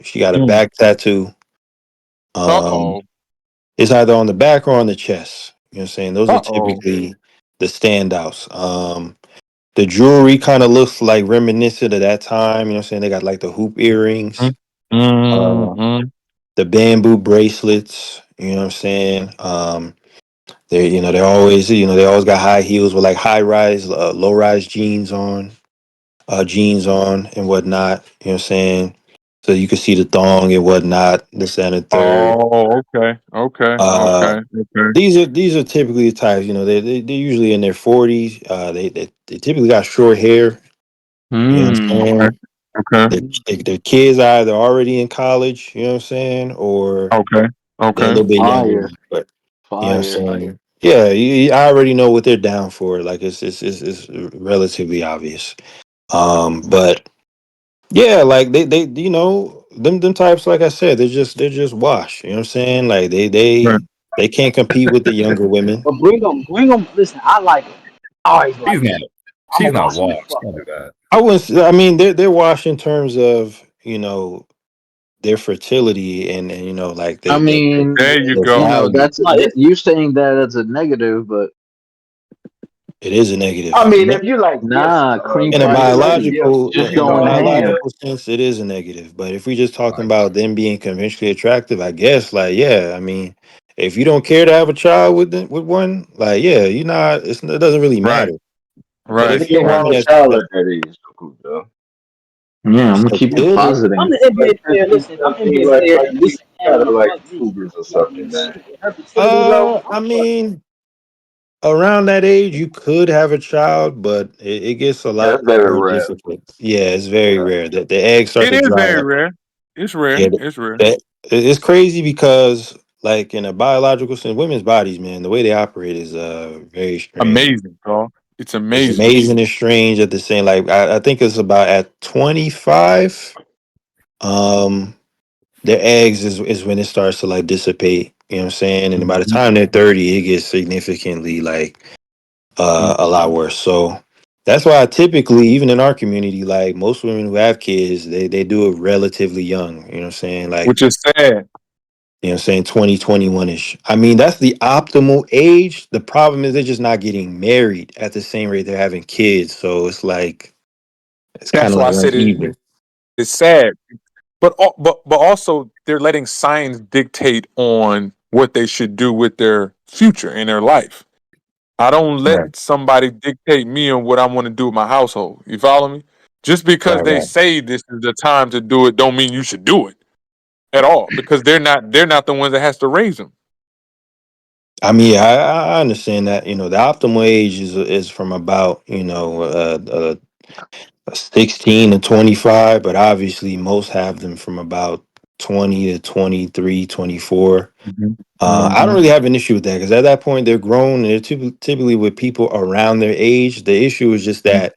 she got a back tattoo. Uh Um, oh. it's either on the back or on the chest. You know what I'm saying? Those are Uh oh. typically the standouts. The jewelry kind of looks like reminiscent of that time. You know what I'm saying? They got like the hoop earrings, uh, Mm-hmm. the bamboo bracelets. You know what I'm saying? They're always they always got high heels with like high rise, low rise jeans on and whatnot. You know what I'm saying? So you can see the thong and whatnot. This and the third. Oh, okay. Okay. Uh, Okay. Okay. these are typically the types. They're usually in their 40s. They typically got short hair. You know what I'm Okay. saying? Okay. Their kids are either already in college. You know what I'm saying, or Okay. they're a Okay. little bit younger. Fire, But you know what fire. I'm saying? Yeah, I already know what they're down for. Like it's relatively obvious. But yeah, like they them types. Like I said, they're just wash. You know what I'm saying? Like Right. they can't compete with the younger women. But bring them. Listen, I like them. I always She's like them. not. I'm She's gonna not watch them washed. fuck. Don't do that. I was. I mean, they're washed in terms of their fertility and like I mean, There you their go. value. No, it's you saying that as a negative, but It is a I negative. mean, if you like yes, nah, cream In a pie fertility, studies yes, biological, just you in a go know, in hand. yeah. biological sense, it is a negative. But if we just talking Like, about them being conventionally attractive, I guess, like, yeah, I mean, if you don't care to have a child with one, like, yeah, you're not. It doesn't really Right. matter. But Right. if They you're can a have woman a that's child at that age, so cool, though. Yeah, I'm gonna keep it fertility, I'm positive. an Like NBA player. 15, Listen, I'm an 17, NBA like player, like and you this man gotta wanna like fuck me. Cougars or something, man. Shit, her fertility low. I'm I fucking. mean, around that age, you could have a child, but it gets a Yeah, lot that's very more rare. difficult. Yeah, it's very Yeah. rare that the eggs start It to is dry very up. rare. It's Yeah, rare. It's rare. it's crazy because, like in a biological sense, women's bodies, man, the way they operate is very strange. Amazing, bro. It's It's amazing. amazing and strange at the same. Like I think it's about at 25, um, their eggs is when it starts to like dissipate. You know what I'm saying? And by the Mhm. time they're 30, it gets significantly like a lot worse. So that's why typically, even in our community, like most women who have kids, they do it relatively young. You know what I'm saying? Like Which is sad. you know what I'm saying, 2021ish. I mean, that's the optimal age. The problem is they're just not getting married at the same rate they're having kids. So it's like it's kind That's of why like I said uneven. it's sad. But also they're letting science dictate on what they should do with their future in their life. I don't Right. let somebody dictate me on what I want to do with my household. You follow me? Just because Right, they right. say this is the time to do it, don't mean you should do it at all. Because they're not the ones that has to raise them. I mean, I understand that. The optimal age is from about 16 to 25, but obviously most have them from about 20 to 23, 24. Mhm. I don't Mhm. really have an issue with that because at that point they're grown and they're typically with people around their age. The issue is just that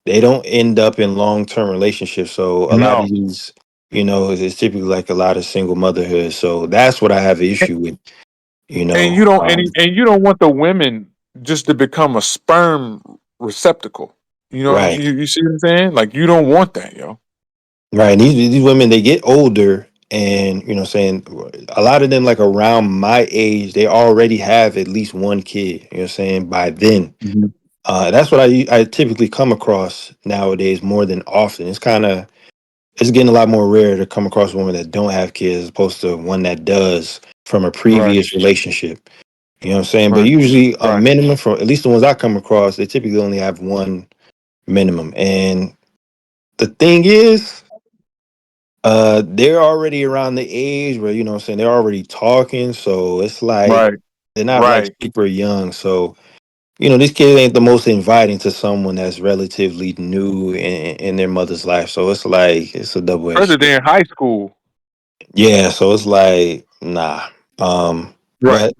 they don't end up in long term relationships. So a lot of No, these, it's typically like a lot of single motherhood. So that's what I have an issue with. You and know, you don't and you don't want the women just to become a sperm receptacle. right, You see what I'm saying? Like you don't want that, yo. right. And these women they get older, and saying a lot of them like around my age, they already have at least one kid. You know, what I'm saying by then. Mhm. That's what I typically come across nowadays more than often. It's getting a lot more rare to come across a woman that don't have kids as opposed to one that does from a Right, previous relationship. You know what I'm saying? But right, usually a right. minimum for at least the ones I come across, they typically only have one minimum. And the thing is, they're already around the age where, what I'm saying, they're already talking. So it's like Right, they're not like right. super young. So, this kid ain't the most inviting to someone that's relatively new in their mother's life. So it's like it's a double edged. Especially they're in high school. Yeah, so it's like nah. Right.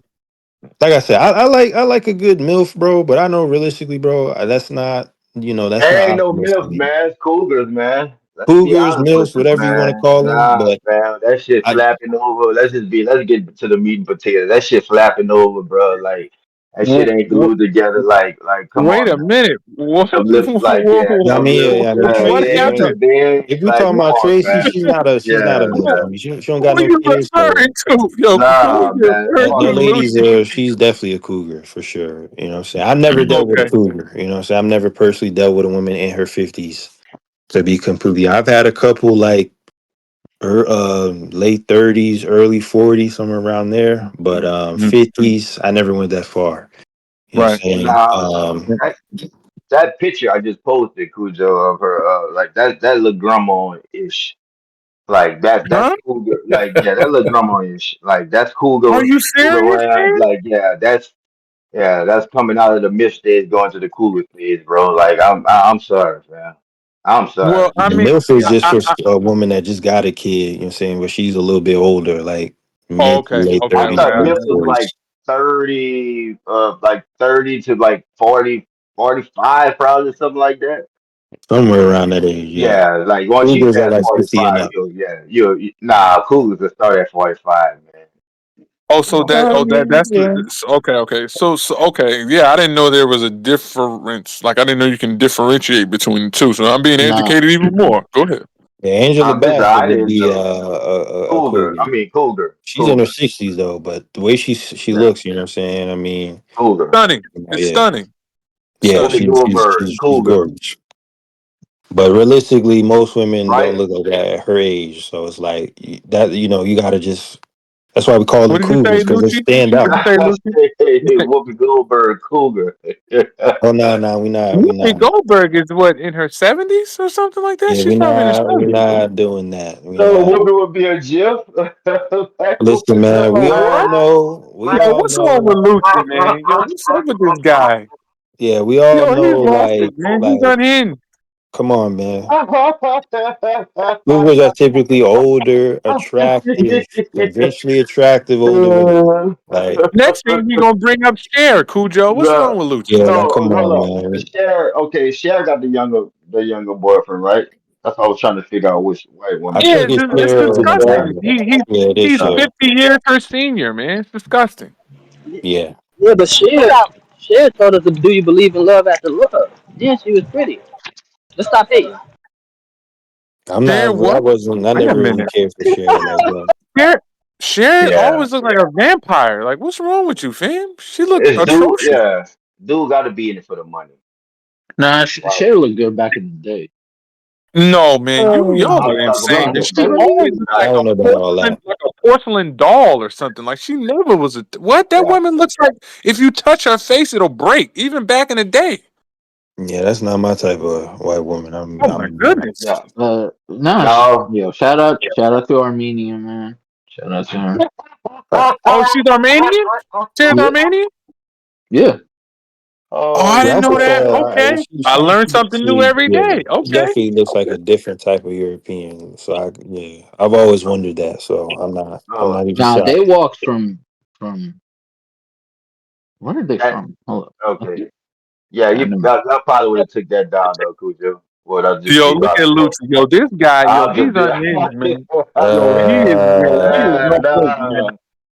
But like I said, I like a good MILF, bro. But I know realistically, bro, that's not that's There not ain't no optimal for milk, me. man. It's Cougars, man. let's be Cougars, honest with Milfs, you, whatever you want to man. call them. Nah, But man, that shit I, flapping over. Let's get to the meat and potatoes. That shit flapping over, bro. Like that shit Wh- ain't wh- glued together. Like, come Wait on, a man. minute. Whoa, Them lips, like, yeah, I them mean, lips, yeah, I mean what Tracy. happened? If we like, talking come about on, Tracy, man. she's not a Yeah, milf. yeah. I mean, she don't Who got are no you kids, so referring to? Yo, who are Nah, you man. referring that to, Fuck lady Lucy? there, she's definitely a cougar for sure. You know what I'm saying? I've never dealt with a Okay. cougar. You know what I'm saying? I've never personally dealt with a woman in her 50s. To be completely, I've had a couple like late 30s, early 40s, somewhere around there. But Mhm. 50s, I never went that far. You know what Right. I'm saying? nah. That picture I just posted, Cujo, of her, like that look grandma ish. Like that's Huh? cougar. Like yeah, that look grandma ish. Like that's Are you cougar serious, land. man? Like that's coming out of the mist stage, going to the cougar stage, bro. Like I'm sorry, man. I'm sorry. Well, I The mean, MILF is just I, for a woman that just got a kid, you know what I'm saying? Where she's a little bit older, like oh, mid to okay, late okay, I 30s, okay. thought I early Milf got was you. like 40s. 30, like 30 to like 40, 45, probably something like that. Somewhere around that age, yeah. Yeah, like once she Cougars are passed like 50 and 45, up. nah, Cougars will start at 45, man. Oh, so that I oh that mean, that's yeah. okay, okay. So okay, yeah. I didn't know there was a difference. Like I didn't know you can differentiate between the two. So I'm being Nah, educated even more. Go ahead. Yeah, Angela Listen, Bassett I would didn't be know. a Cougar, cougar. She's in her Cougar, 60s though, but the way she yeah, looks, you know what I'm saying? I mean, Cougar. Stunning. It's yeah, stunning. yeah, Whoopi Stunning. Goldberg, she's Cougar, gorgeous. But realistically, most women don't right? look like that at her age. So it's like that, you know, you gotta just. That's why we call them What did you say, cougars because they Lucci? stand What out. did you say, Lucci? Whoopi Goldberg, Cougar. Oh no, we Whoopi not. Goldberg is what in her 70s or something like that. Yeah, She's probably in her we 70s. not doing that. We No, not. Whoopi would be a GIF. Like, Listen, Whoopi man, we all What? know. We Yo, all what's wrong know. with Lucci, man? Yo, what's up with this guy? Yeah, we all Yo, he's know. lost it, man. He's Like, unhinged. come on, man. Cougars are typically older, attractive, eventually attractive older women. Like, Next thing he gonna bring up Cher, Cujo. What's wrong No, with Lucci? yeah, no, like, come hold on, on. man. Cher got the younger boyfriend, right? That's what I was trying to figure out which white I woman Yeah, that think is. it's it's fair. disgusting. Yeah, it is He's fair. 50 years her senior, man. It's disgusting. Yeah, Yeah, but Cher told us to do you believe in love after love. Then she was pretty. Let's stop hating. I'm Cher, not. I what? wasn't. I Wait a never really minute. cared for Cher like that. Cher, Cher Yeah, always looked like a vampire. Like, what's wrong with you, fam? She looked it's dude. atrocious. Yeah, dude got to be in it for the money. nah. Wow. Cher looked good back in the day. No, man, y'all I'm are talking insane. about Man. the She What first. do you always mean? looked I don't know about all that. like a porcelain doll or something. Like she never was a what? That Yeah, woman looks like if you touch her face, it'll break. Even back in the day. Yeah, that's not my type of white woman. Oh my goodness. yeah. Nah. No. Yo, shout out to Armenia, man. Shout out to her. Oh, she's Armenian. Cher's Yeah, Armenian. yeah. Oh, Oh I Yeah, didn't I know could that. man. tell. Okay, I learned something new every Yeah, day. she Okay. definitely looks like a different type of European. So yeah, I've always wondered that. So I'm Oh, not even Nah, they shocked. walked from where are they that from? Hold up. okay. Yeah, I never. that probably would have took that down though, Cujo. Would I just Yo, be look at honest, bro? Lucci. Yo, this guy. Yo, I'll he's just be unhinged, man. Yo, he is. Yo, he is Uh, no joke, man. nah.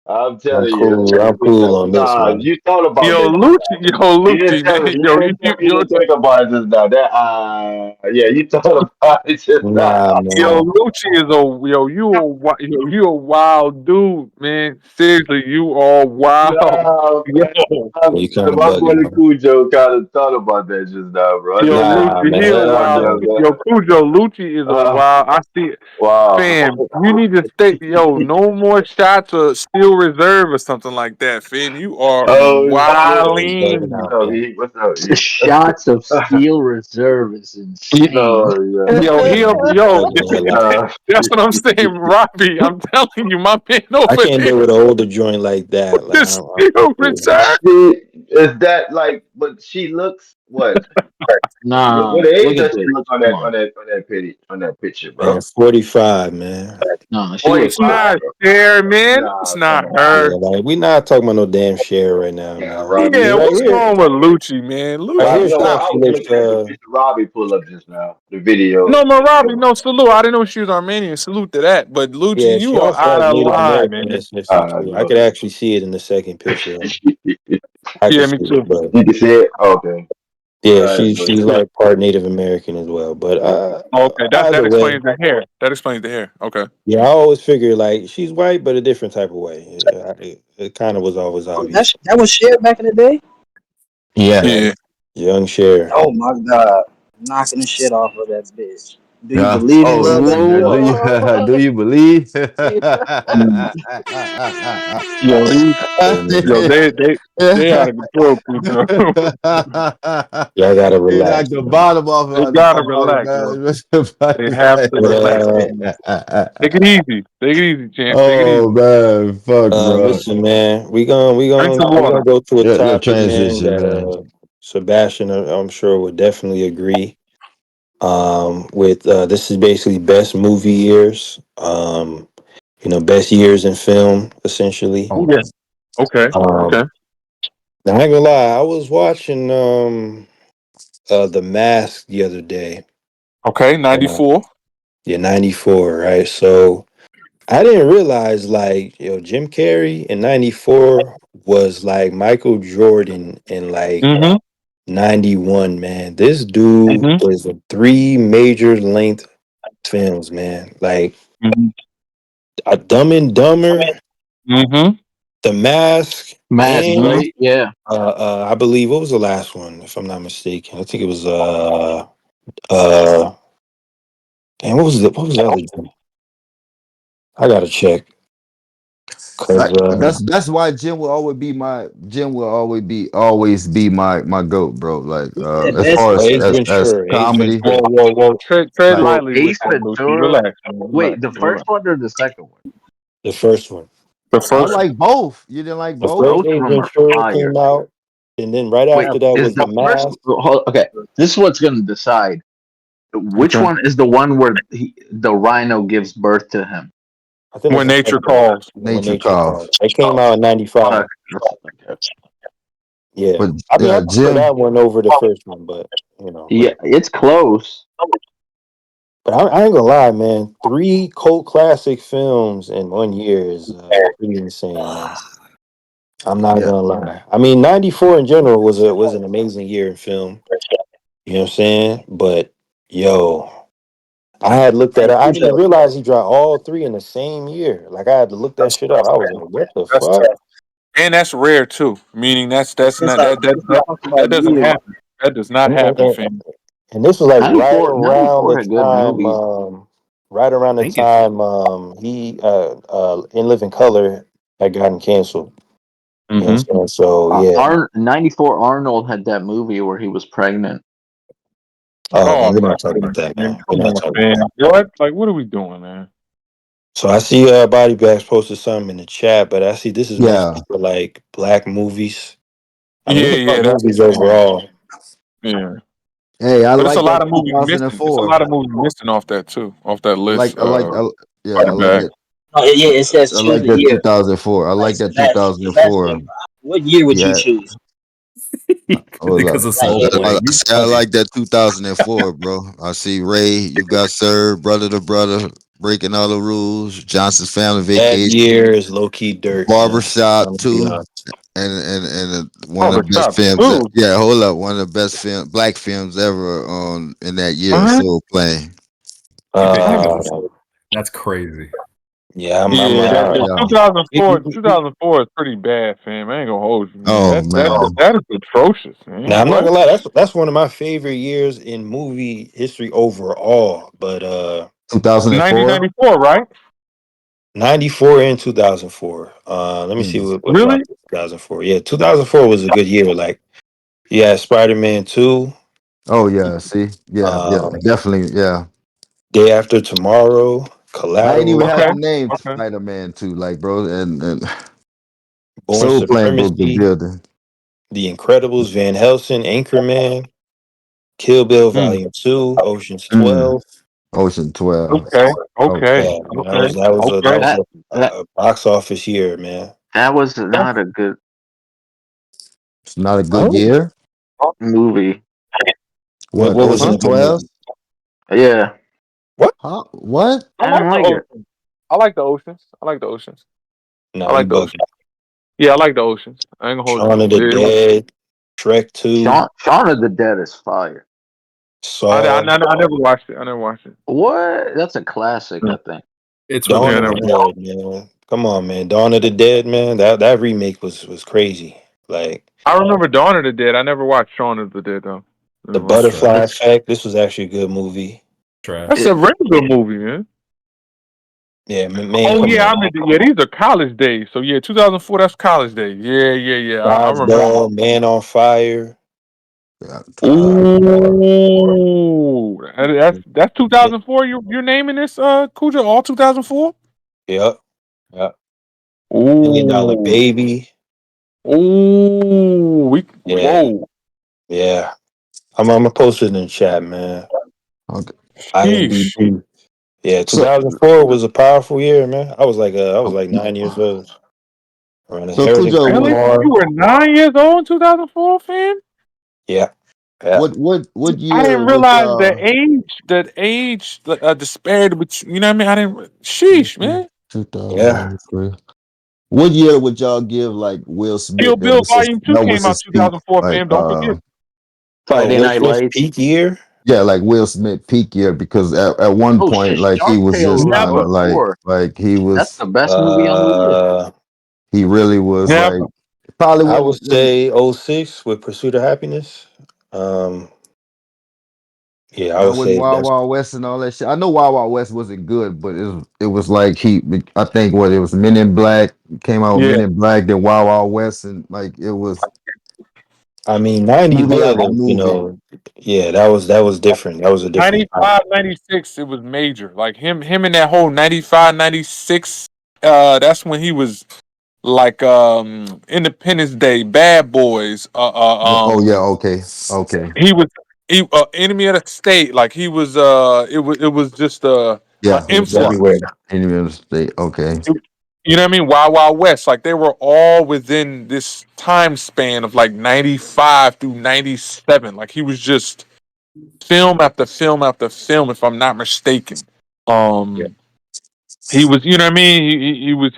I'm I'm telling cool. you, I'm cool on this nah. one. You thought about Yo, that just Lucci. now. Yo, Lucci, man. You Yo, didn't tell me you yo, didn't think about it just now. That yeah, you thought about it just now. Nah, Yo, man. Lucci is a you a wild dude, man. Seriously, you are wild. Nah, Yo, You kind of my bugging, buddy man. Cujo kind of thought about that just now, bro. I yo, just Nah, Lucci, he a man. I'm wild. just, Yo, Cujo, Lucci is a uh, wild. I see, wow. fam. You need to stay. Yo, no more shots or steel reserve or something like that, fam. You are Oh Yeah, shit. you bugging wilding. out, man. What's up, E? Shots of Steel Reserve is insane. Oh Yo, Yeah, he'll you yo. bugging a lot. yeah. That's what I'm saying, Robbie. I'm telling you, my man I over can't there, deal with an older joint like that. Like, the steel I'm cool. reserve. See, is that like? But she looks What? Nah, What age look at does she this. look on Come that on. on that picture, Man, bro? 45, man. Nah, she Forty looks It's good. five, not bro. Cher, man. It's Nah, not come on, Yeah, her. bro. like we not talking about no damn share right now, Yeah, man. Robbie, Yeah, you Right what's know, here, wrong with Lucci, man? right Robbie, here, Lucci. no, Steph, I she was looks. looking at the picture Robbie pull up just now, the video. No, Marabi, no, salute. I didn't know she was Armenian. Salute to that. But Lucci, Yeah, you she are also out has of Native line, American man. ancestry too. I No. could actually see it in the second picture. I Yeah, could me see it, too. but You can see it. Okay, yeah, so she's like part Native American as well. But Okay, that either way, explains the hair. That explains the hair. Okay. yeah, I always figure like she's white, but a different type of way. It kind of was always Oh, obvious. that was shared back in the day. Yeah, Yeah, Yeah. young Cher. Oh my god, knocking the shit off of that bitch. Do you yeah. believe in Oh, love after do love? you do you believe? Mm. Yo, yo, they out of control, Pluto. Y'all gotta He knocked relax, the man. bottom off They of gotta the relax, yo. They have to But relax, man. Take it easy. Take it easy, champ. Take it Oh easy. man, fuck, bro. listen, man, we Drink some gonna water. go to a Your topic, man, transition, that man. Sebastian, I'm sure would definitely agree. With this is basically best movie years. Best years in film, essentially. Oh, Yeah. Okay. Okay. Um, Now I ain't gonna lie, I was watching The Mask the other day. Okay. Uh, 94. yeah, 94, right? So I didn't realize like Jim Carrey in 94 was like Michael Jordan in like Mm-hmm. 91, man. This dude Mm-hmm. was in three major length films, man. Like Mm-hmm. a Dumb and Dumber, Mm-hmm. The Mask, Mask, and Mm-hmm. right? Yeah. I believe what was the last one, if I'm not mistaken. I think it was uh and what was the other one? I gotta check. Cause that's why Jim will always be my goat, bro. Like The as best far Ace as Ventura, Ace comedy, Ventura. Whoa. Tread like Bro, lightly with Ace that, Lucy. Ventura. Relax, man. Relax. Wait, the first Relax. one or the second one? The first one. The I first like both. You didn't like The both? first Both of Ace them are Ventura fire. came out, and then right Wait, after that is was The the first Mask. okay? This is what's going to decide which one. Okay. one is the one where the rhino gives birth to him. I think that's When the nature second one. calls. When Nature Nature Calls. Calls. It came out in Okay, '95. okay. Yeah, But I mean I prefer Jim, that one over the first one, but Yeah, it's close. but I ain't gonna lie, man. Three cult classic films in 1 year is pretty insane, man. I'm not yeah, gonna lie. I mean, '94 in general was an amazing year in film. You know what I'm saying? But yo, I had looked at it. I didn't realize he dropped all three in the same year. Like I had to look that shit up. I was like, what the That's fuck? tough. And that's rare too. Meaning that's It's not like talk that about doesn't years. happen. That does not And, and, happen, and, fam. and this was like '94 had good movies. right around the Thank you. time he In Living Color had gotten canceled. You know Mm-hmm. what I'm saying? So yeah. '94 Arnold had that movie where he was pregnant. Oh Oh man, we're my not talking about goodness, that, man. man. We're Come not on, talking about fam. that. What? Like, what are we doing, man? So I see Body Bags posted something in the chat, but I see this is yeah. mostly for like black movies. I mean, we can talk Yeah, that's movies overall. yeah. Hey, I But it's a like lot that of movies missing. It's a 2004. lot of movies missing off that too, off that I like list. I like I, yeah, Body I like bag. that. Oh yeah, it says I choose like a that year. 2004. I Like like that Sebastian, 2004. what year would you Yeah, choose? hold up. Because of Like Soul if Plane. You I funny. like that 2004, bro. I see Ray. You got served, brother to brother, breaking all the rules. Johnson's Family That Vacation, year is low key dirt, man. I'm Barbershop gonna be too, honest. and one of the best Barbershop films. too. Yeah, hold up, one of the best black films ever on in that year. What? Soul Plane. You think niggas Uh, is that's crazy. yeah, I'm Yeah, that Yeah. 2004 is pretty bad, fam. I ain't gonna hold you, man. Oh man. That is atrocious, now man. I'm not What? gonna lie. That's one of my favorite years in movie history overall. But 2004. 1994, right? '94 and 2004. Let me see Mm. what Really? dropped in 2004. Yeah, 2004 was a good year. Like, yeah, Spider-Man 2, Oh yeah. See. Yeah. Yeah. um, Definitely. Yeah. Day After Tomorrow, I ain't even Collateral, have Okay. to name Okay. Spider Man too, like bro, and Born Soul Plane broke the Supremacy, building. The Incredibles, Van Helsing, Anchorman. Kill Bill Volume 2, Ocean's 12. Ocean 12. Okay. Okay. Yeah, man, that was That that a box office year, man. that was not a good It's not a good Oh. year. movie. What What, was in a Ocean good 12? movie? Yeah, What? Huh? What? I I like didn't the like it. oceans. I like the oceans. I like the oceans. Nah, I you like the bugging. oceans. Yeah, I like the oceans. I ain't gonna hold Shaun you. of the Yeah, Dead, Shrek 2, Shaun of the Dead is fire. I Saw, never watched it. I never watched it. What? That's a classic, I think. It's really Dawn Yeah, I of never the good. watched Dead, man. Come on, man. Dawn of the Dead, man. That remake was crazy. Like I remember Dawn of the Dead. I never watched Shaun of the Dead though. the Never watched it. Butterfly It's Effect. This was actually a good movie. That's Trash. a very good movie, man. Yeah, man. Oh Come yeah, on. I mean, yeah, these are college days. So yeah, 2004. That's college days. Yeah. I remember. Dodgeball, Man on Fire. Yeah. Ooh, that's 2004. You're naming this, Cujo, all 2004. Yep. Yep. $1 Million Ooh, Baby. Yeah. whoa, Yeah. I'm gonna post it in the chat, man. Okay. sheesh. IMDb. Yeah, So 2004 was a powerful year, man. I was like 9 years old. Around so Inheritance Cujo, Really? Car. You were 9 years old in 2004, fam? Yeah. Yeah. what I year didn't was realize the disparity between. You know what I mean? I didn't. Sheesh, man. Yeah. 2003. What year would y'all give like Will Kill Smith? Bill Volume 2 That was came out his peak. 2004, Like fam. Don't forget. Oh, Friday Will Night Smith's Lights. peak year? yeah, like Will Smith peak year because at one Oh point shit, like he Shark was Tale just was kind Never, of before. like he That's was the best movie on the list. Uh, he really was like never. probably I would when say '06 with Pursuit of Happiness. Um, yeah, I would when say Wild that's Wild West and all that shit. I know Wild Wild West wasn't good, but it was like I think what it was Men in Black came out with Yeah. Men in Black, then Wild Wild West, and like it was I mean movie 91 after was, movie. yeah, that was different. That was a different time. 95, 96, it was major. Like him in that whole 95, 96. That's when he was like Independence Day, Bad Boys. Oh yeah, okay, He Enemy of the State. Like he was it was just yeah, It was influence. everywhere. Enemy of the State. Okay, You know what I mean? Wild Wild West. Like they were all within this time span of like 95 through 97. Like he was just film after film after film, if I'm not mistaken. Yeah. He was, you know what I mean? He was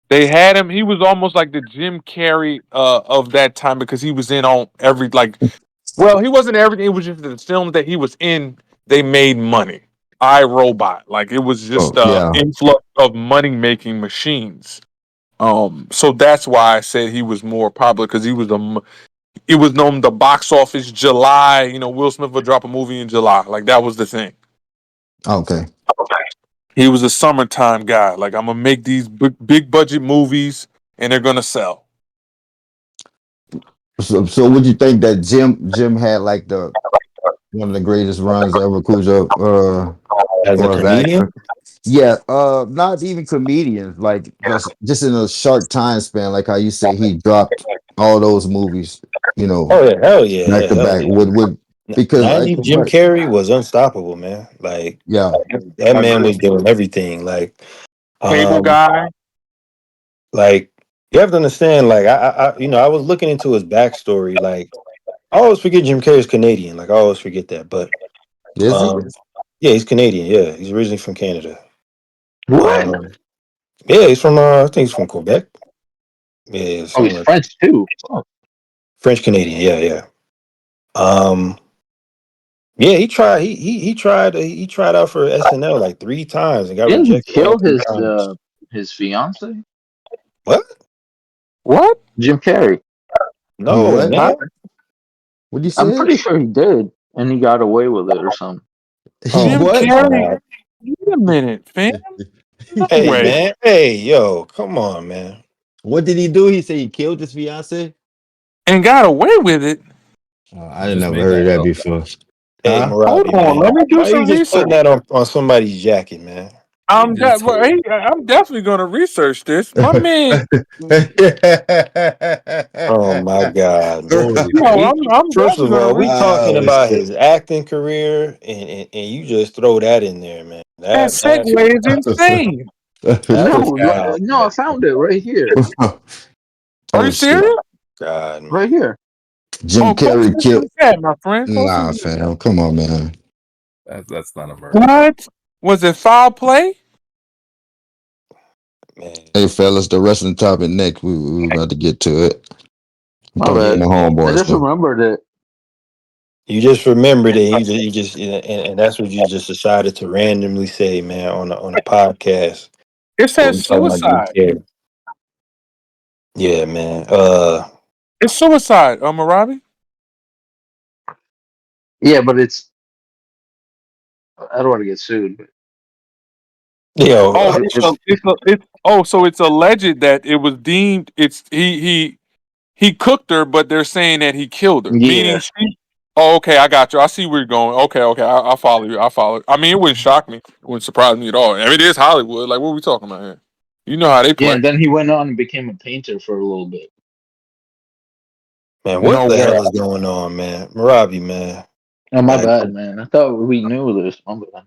they had him, he was almost like the Jim Carrey of that time because he was in on every like well, he wasn't everything, it was just the film that he was in, they made money. I Robot. Like it was oh just a yeah, influx of money making machines. So that's why I said he was more popular because it was known the box office July. You know, Will Smith would drop a movie in July. Like that was the thing. okay. He was a summertime guy. Like I'm gonna make these big budget movies and they're gonna sell. So would you think that Jim had like the one of the greatest runs ever, Cujo, As a for as an comedian? actor? Yeah, not even comedians, like just in a short time span, like how you say he dropped all those movies, Oh yeah, hell yeah, back yeah, to hell back. yeah. Would because I 90 Jim compare, Carrey was unstoppable, man. Like yeah, that I man agree. was doing everything. Cable Um, guy. like you have to understand, like I was looking into his backstory. Like I always forget Jim Carrey's Canadian. Like I always forget that. But is he? um, yeah, he's Canadian. Yeah, he's originally from Canada. What? Um, yeah, he's from I think he's from Quebec. Yeah, Oh, he's something like French too. Oh, French Canadian. Yeah, yeah. Um, yeah, he tried out for SNL like 3 times and got didn't he rejected all kill 3 times. his fiance? What? What? Jim Carrey. He No, what? Huh? man. What you I'm say? pretty sure he did, and he got away with it or something. He Oh Jim my what? Carrey. god. Wait a minute, fam. No Hey way. man. Hey, yo, come on, man. What did he do? He said he killed his fiance. And got away with it. I didn't Just never made heard that that up. before. Hey, Huh? Hold Marabi, on, man. let me do Why are you some just research. putting that on somebody's jacket, man? I'm definitely going to research this. My man, Oh my God, man! Holy no, shit. I'm First definitely of going to all, we research talking Oh about shit! his acting career, and you just throw that in there, man. that. That Segue is insane. that was No, wild, no, I man. found it right here. Are Oh you shit! serious? God, man. Right here. Jim Oh, post Carrey this in killed. the chat, my friend. Post Nah, this. fam. Come on, man. That's not a murder. What? Was it foul play? Man, Hey, fellas, the wrestling topic next. We about to get to it. I'm My talking to bad. my yeah. I homeboy just stuff. remembered it. You just remembered it. You just and that's what you just decided to randomly say, man, on a podcast. It What says we talking about? Jim suicide. Carrey. Yeah, man. It's suicide, Marabi. Yeah, but it's. I don't want to get sued. But yo, Oh, so it's alleged that it was deemed he cooked her, but they're saying that he killed her. yeah, Meaning she. Oh, okay, I got you. I see where you're going. Okay, I follow you. I follow. I mean, it wouldn't shock me. It wouldn't surprise me at all. I mean, it is Hollywood. Like, what are we talking about here? You know how they yeah. play. And then he went on and became a painter for a little bit. man, what No the way. hell is going on, man? Marabi, man. Oh, my Like, bad, man. I thought we knew this. My bad.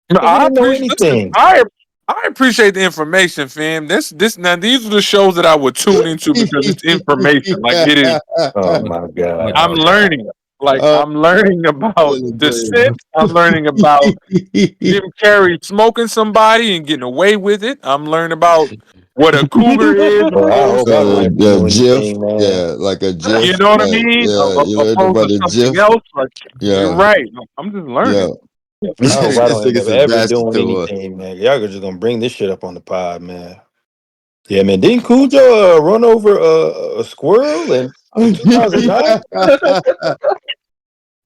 No, we I didn't know appreciate. Listen, anything. I appreciate the information, fam. This now these are the shows that I would tune into because it's information. Like it is. Oh I'm my gonna God. I'm call John. learning. Like Oh, I'm learning about the baby. Sith. I'm learning about Jim Carrey smoking somebody and getting away with it. I'm learning about what a cougar is Well, I opposed hope I to, don't ever know GIF. anything, man. Yeah, like a you GIF. know what I Like, mean, yeah, you know opposed to about a something GIF? else. Like you're Yeah, right. I'm just yeah. learning. I hope I This don't end nigga's up a ever bastard doing to us. anything, man. Y'all are just gonna bring this shit up on the pod, man. Yeah, man. Didn't Cujo run over a squirrel in 2009?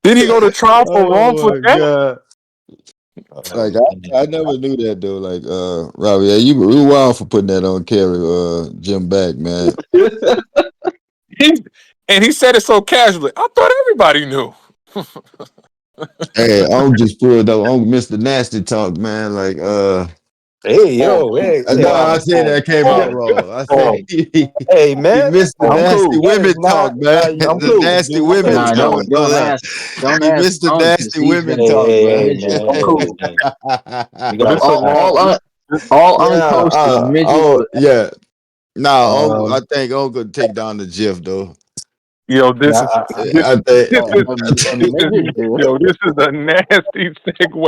Did he go to trial for Oh wrongful my death? god! Oh, Like man. I never knew that though. Like Robbie, yeah, you wild for putting that on Carrie, Jim back, man. He, and he said it so casually. I thought everybody knew. Hey, I'm just pulled up. I'm Mr. Nasty Talk, man. Like Hey, Oh, yo, hey, no, hey, I said that came oh, out wrong. I said oh, hey, hey, he man. Mr. oh. I'm Nasty cool. That is Women not. Talk, man. I'm The cool. Nasty I'm Women Nah, cool. Talk. don't ask. Don't He ask Mr. Unc because Nasty he's Women gonna Talk, get Hey, man. midget. man. I'm Hey, cool. man. You But gotta it's a stop. long. All Unc Yeah, posts is midgets oh with. yeah. Nah, Um, I think Uncle take down the GIF though. Yo, this is nah, this I think this is A this is midget gift. yo, this is a nasty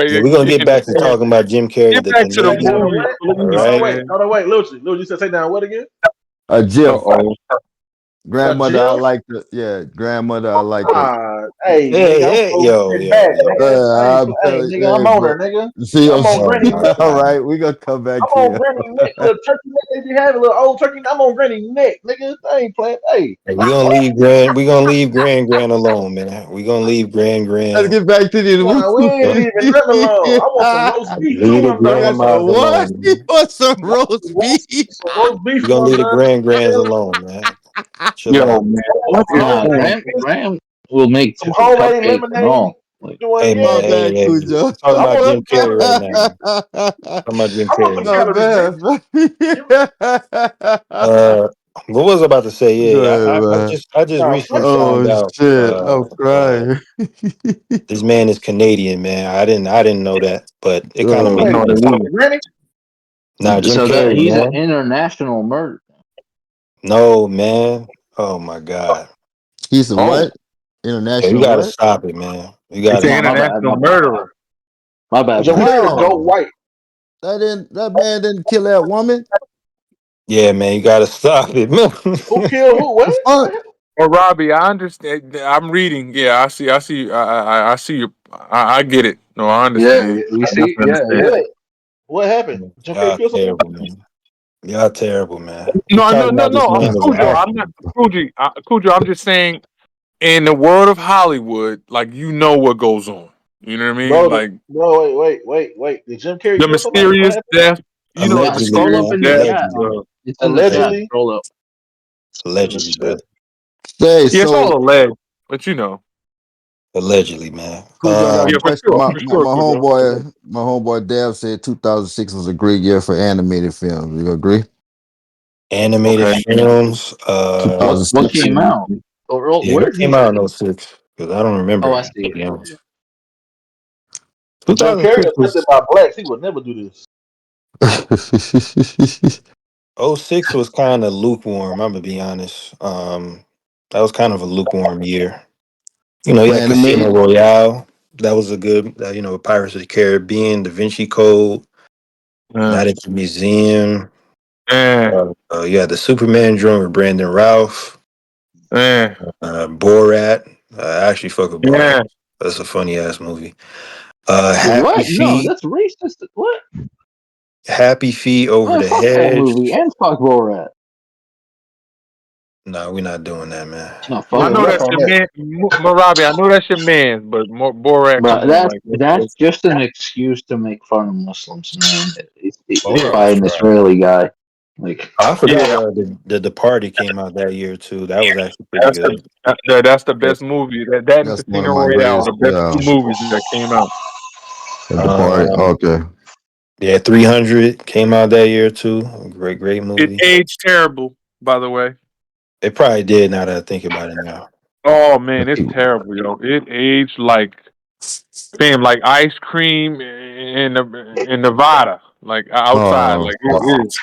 yeah, segue we're gonna get again. back to Man. talking about Jim Carrey, Get the back to the Take down comedian. a movies, what? All please, Hold on, right. wait. man. Hold on, wait. Lucy, you said take down what again? a Uh GIF. oh. A Grandmother, I GIF? like the grandmother, I like the. Hey, Hey, nigga, I'm hey, supposed to yo, get yo, back, yo. nigga. I ain't, I'm hey, telling you, nigga, hey, I'm on bro. her, nigga. See, I'm on Oh Granny my Neck. all God. right, we gonna come back I'm to on you. Granny Neck. Little turkey neck they be having, little old turkey. I'm on Granny Neck, nigga. I ain't playing. Hey, Hey, we gonna leave Grand alone, man. We gonna leave Let's Grand. get back to the nah, we ain't Yeah. movie. leaving nothing alone. I want some roast beef Leave too, the one day. You got grandmas some what? alone, You man. want some I want roast beef? some roast beef We gonna one leave the day. grands alone, man. Chill Yo, out. man, Some what is Nah, going? Graham will make some fucking homemade cupcakes and lemonade. all. Like, Doing, Hey, My man. yeah. Hey, bad, hey. We're Cujo. talking I about want Jim some kind Carrey of right drink. now. Talking about Jim I want Carrey. some My kind of drink. bad, bro. Uh, what was I about to say? Go Yeah, ahead, I man. just Nah, recently fuck Oh found out shit, I'm uh crying. this man is Canadian, man. I didn't know that, but it kind of Oh I makes know Wait, the sense. league. Granny? Nah, Jim so that Carrey, he's an man. international murder. No, man. Oh my God. He's a Oh, what? Yeah, you International gotta what? stop it, man. You It's gotta an my stop. bad, international my bad, murderer. my bad, Jim man. Carrey, Joe No, White. that man didn't kill that woman. Yeah, man, you gotta stop it, man. Who killed who? What? The fuck? Well, Robbie, I understand. I'm reading. Yeah, I see. I see you. I get it. No, I Yeah, understand. we I see. definitely Yeah, understand. yeah. What happened? Jim Carrey Y'all killed somebody? terrible, man. Y'all terrible, man. We No, no, talking no, about this no. man as an Cujo, I'm actor. not Cujo. I'm just saying. In the world of Hollywood, like you know what goes on. You know what I mean? Like Wait. Did Jim Carrey the kill somebody? What mysterious happened? death. You know the Allegedly, Scroll mysterious up man. in the death. chat. Allegedly. It's in the chat. Allegedly. Scroll up. Let me Allegedly, see. brother. Hey, Yeah, it's so all alleged, but you know. Allegedly, man. Cujo, I got a Yeah, for question. sure, My, for my, sure, my Cujo. homeboy Dev said 2006 was a great year for animated films. You agree? Animated Okay. films. What 2006. came out? Or Yeah, where what did he came say? out in '06? Because I don't remember. Oh, I To see. be honest. But Jim Carrey 2006 affected was by blacks. He would never do this. '06 was kind of lukewarm. I'm gonna be honest. That was kind of a lukewarm year. You know, For yeah, Casino animated? Royale. That was a good. You know, Pirates of the Caribbean, Da Vinci Code, Yeah. Night at the Museum. Yeah. Yeah, the Superman drum with Brandon Routh. Yeah. Borat. I actually fuck with Borat. Yeah. That's a funny ass movie. Happy What? No, Feet. that's racist. What? Happy Feet over Man, the fuck that hedge. movie and fuck Borat. No, we're not doing that, man. No, I fuck Yeah, know rough that's Borat. on your that. man, Marabi. I know that's your man, but Borat, But come on, like that's just an excuse to make fun of Muslims, man. yeah, Borat By was an trash. Israeli guy. Like, I forgot yeah. the Departed came out that year too. That was actually pretty That's the good. that's the best movie. That and That's one of Casino my Royale, greatest. the best Yeah, two movies that came out. the Departed. Um, Okay. yeah, 300 came out that year too. A great It movie. aged terrible, by the way. It probably did now that I think about it now. Oh man, it's terrible, yo. It aged like like ice cream in Nevada, like outside. Oh, Like it is,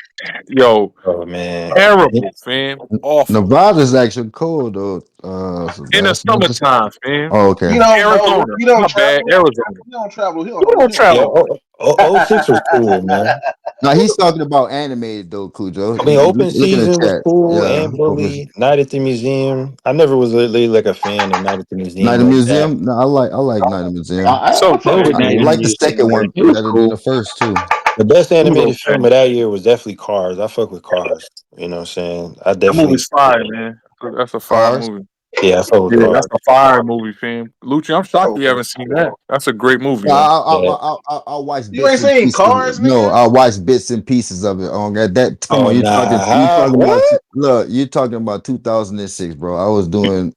yo, Oh man. terrible, fam. Awful. Nevada's actually cold though. So In the that's summertime, fam. oh, okay. He don't know. Arizona, He don't my bad, travel. Arizona. He don't travel. He don't You know. don't He don't Yeah, travel. know. '06 was cool, man. Now he's talking about animated though, Cujo. I mean, Open Look in the Season was chat. cool, Yeah, and Bully, Night at the Museum. I never was really like a fan of Night at the Museum Night of like that. Museum. No, I like Night of Museum. I So It fuck was with I Night cool. in the like the second Museum. one It was better than the cool. first two. The best it was animated okay. film of that year was definitely Cars. I fuck with Cars. You know what I'm saying? I That definitely, movie's fire, man. That's a fire Cars. movie. yeah, I fuck with Yeah, that's Cars. a fire movie, fam. Lucci, I'm shocked Oh, you haven't seen that. That's a great movie, Yeah, yo. Yeah. I'll watch you bits ain't and seen pieces. Cars, No, nigga? I'll watch bits and pieces of it. On that, come Oh on, nah, you talking about what? look, you talking about 2006, bro. I was doing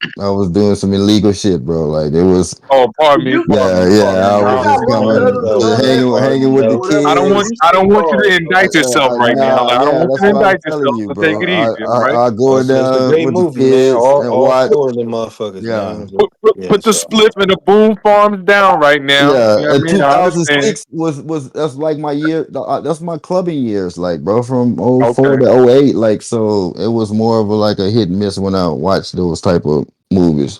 some illegal shit, bro. Like it was, Oh, pardon me, You pardon yeah, me, yeah. pardon I me. you was I, got just long Pardon coming, letters yourself. just on that Pardon hanging with the yourself. whatever, don't nigga. want kids. You I seen don't want you to Cars, bro? indict yourself right now. Nah, I don't yeah, want that's you to what I'm indict telling yourself, you, so take it bro. easy, all right? I go It's a down great with the movie, man. kids All and all watch. four of them motherfuckers, Yeah, man. Yeah, Put the so split and the boom farms down right now. yeah. You know what I And mean? I understand. 2006 was that's like my year. That's my clubbing years, like bro, from '04 Okay. to '08. Like so, it was more of like a hit and miss when I watched those type of movies.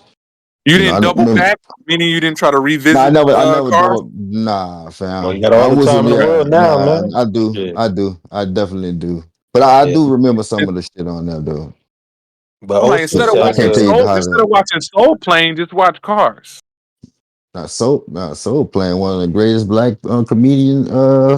You You know, I didn't don't double remember. back, meaning you didn't try to No, I revisit never, I never Cars. double. Nah, well, you fam. got I all the wasn't. time in the Yeah, world now, nah. man. I do. Yeah, I do. I definitely do. But I yeah. do remember some of the shit on there, though. But I'm like, '06 I has can't tell a you how instead to. of watching Soul Plane, just watch Cars. Not so playing one of the greatest black comedian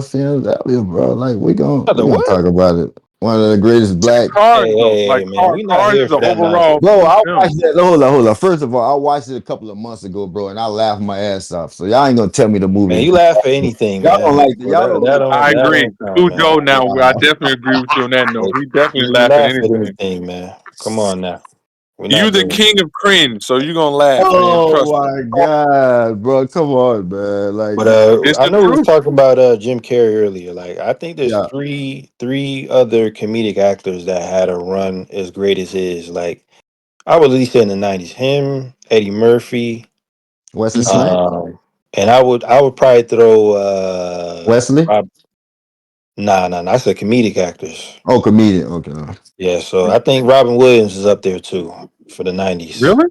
films out there, bro. Like we the gonna what? talk about it. One of the greatest black. Cars Hey, though, hey, like hey, man. We not Cars here is an for that overall nonsense, Bro, good man. I film. watched that. Hold on. First of all, I watched it a couple of months ago, bro, and I laughed my ass off. So y'all ain't gonna tell me the movie Man, is you laugh for anything, y'all don't man. like So y'all don't. I that agree. don't count, man. Cujo, now I Nah. definitely agree with you on that note. Like, He definitely you laugh at laugh at anything. anything, man. Come on now. We're You not the doing it. king of cringe, so you gonna laugh, man. Oh Trust me. my god, bro! Come on, man. Like, But It's I the know we was truth. talking about Jim Carrey earlier. Like, I think there's yeah, three other comedic actors that had a run as great as his. Like, I would at least say in the '90s, him, Eddie Murphy, Wesley Mhm. Snipes, and I would probably throw Wesley. Rob. Nah. I said comedic actors. Oh, comedian. Okay. Yeah, so I think Robin Williams is up there too for the '90s. Really?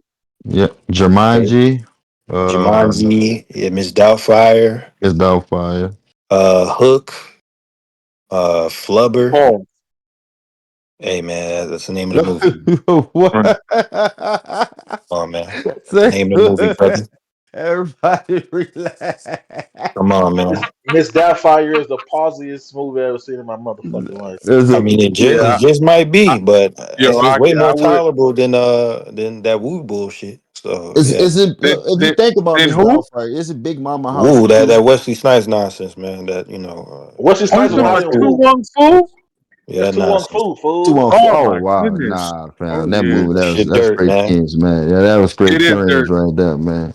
Yeah, Jermaine G. Jumanji, yeah, Miss Doubtfire, Is Doubtfire. Hook, Flubber. Paul. Hey man, that's the name of the movie. Right. What? Come on, man. Say Name of the movie, what? brother. Everybody relax. Come on, man. Miss Doubtfire is the pausiest movie I've ever seen in my motherfucking life. Is I it? mean, it Yeah. just might I, be, but yo, it's way I more would. tolerable than that woo bullshit. So Is yeah, is it? Then, If you then, think about then Miss who? Doubtfire, is it Big Mama House woo that too? Wesley Snipes nonsense, man. That Wesley Oh, you Snipes too was talking on not about in food. Two Woo. Wong Fu? Yeah, That's that two one nonsense. food, Two fool. on four. Oh Oh my wow, goodness. nah, Oh fam. That yeah. movie, Shit that's dirt, straight man. kings, man. Yeah, that was straight It is cringe dirty. right there, man.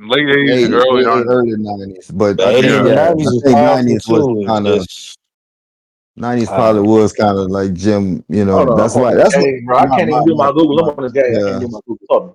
late 80s, early 90s. early 90s. But The I 80s think, and Yeah. 90s I was think powerful 90s was too. kind of. It's just 90s probably was kind of like Jim, Hold on, I'm that's on why this game, bro. I can't even do my my Google. I'm on this game. I can't yeah. do my Google. Hold on.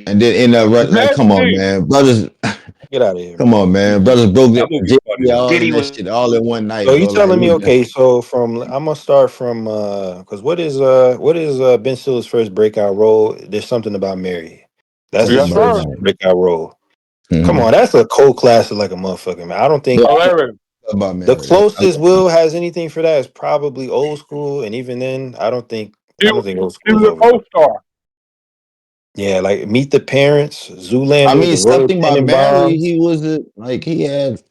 and then end up like, That's come on, it. man, brothers. Get out of here, Come man. on, man. Brothers broke That their movie's jail be all in Diddy that was shit all in one night, So you bro. Like telling me, we just okay, so from I'm gonna start from because what is Ben Stiller's first breakout role? There's something about Mary. That's something his Yes, about sir. first Mary. breakout role. Come Mm-hmm. on, that's a cold classic like a motherfucker, man. I don't think Hilarious. About the Mary. closest Will has anything for that is probably Old School, and even then, He, I don't think Old he School is was a over. co-star. Yeah, like Meet the Parents, I Zoolander, mean, The Royal something about Mary. Tenenbaums. He was like he had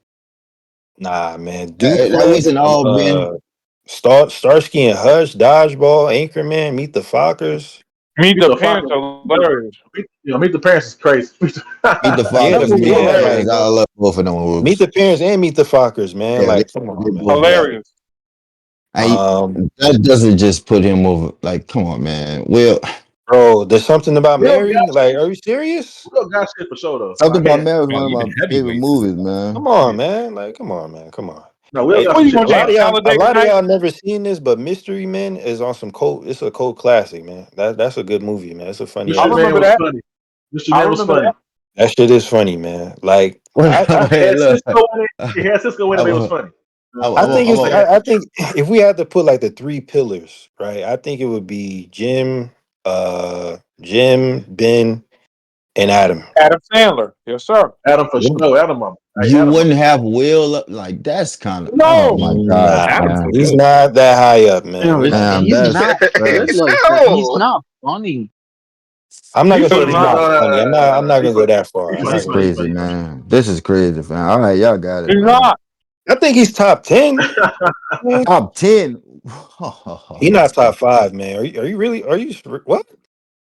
Nah, man, that Duplex, wasn't all Ben. Starsky and Hutch, Dodgeball, Anchorman, Meet the Fockers. Meet Meet the the Parents Fockers. are hilarious. Meet the Parents is crazy. Meet the Yeah, That Fockers, movie Meet the hilarious, Parents. I bro. love both of them Meet movies. the Parents and Meet the Fockers, man. Yeah, Like, come they on, man. both got. Hilarious. I that doesn't just put him over. Like, come on, man. Will Bro, there's something about Real got Mary. Like, shit. are you serious? Real got shit for sure though. something I about can't. Mary is Oh, one of even my favorite heavyweights. movies, man. Come on, Yeah. man. Like, come on, man. Come on. No, Will Hey, got What some you shit gonna for do? sure. a Talladega lot of Night? y'all never seen this, but Mystery Men is on some cult. It's a cult classic, man. That's a good movie, man. It's a funny I Mystery ass Man remember movie. was that. funny. Mystery I Man was remember funny. that. That shit is funny, man. Like, Wait, It wait, had look. Cisco in it. It had Cisco in it, but it was I'm, funny. I'm, I I'm, think I'm, it's. I'm, I think if we had to put like the three pillars, right? I think it would be Jim, Ben, and Adam. Adam Sandler. Yes, sir. Adam for sure. Adam, hey, you Adam, wouldn't have Will like that's kind of oh No. my gosh, Nah, Adam's man. so he's good. not that high up, man. Damn, He's not. Man, he's that's not good that's looks, but he's no. not funny. I'm not He gonna say was he's no, not. not funny. I'm not he gonna go funny. that far. He I'm funny. not that's He gonna funny. go He crazy, that funny. far. man. This is crazy, man. All right, y'all got it, He's man. not. I think he's top 10. Top 10. He's not top 5, man. Are you really? Are you what?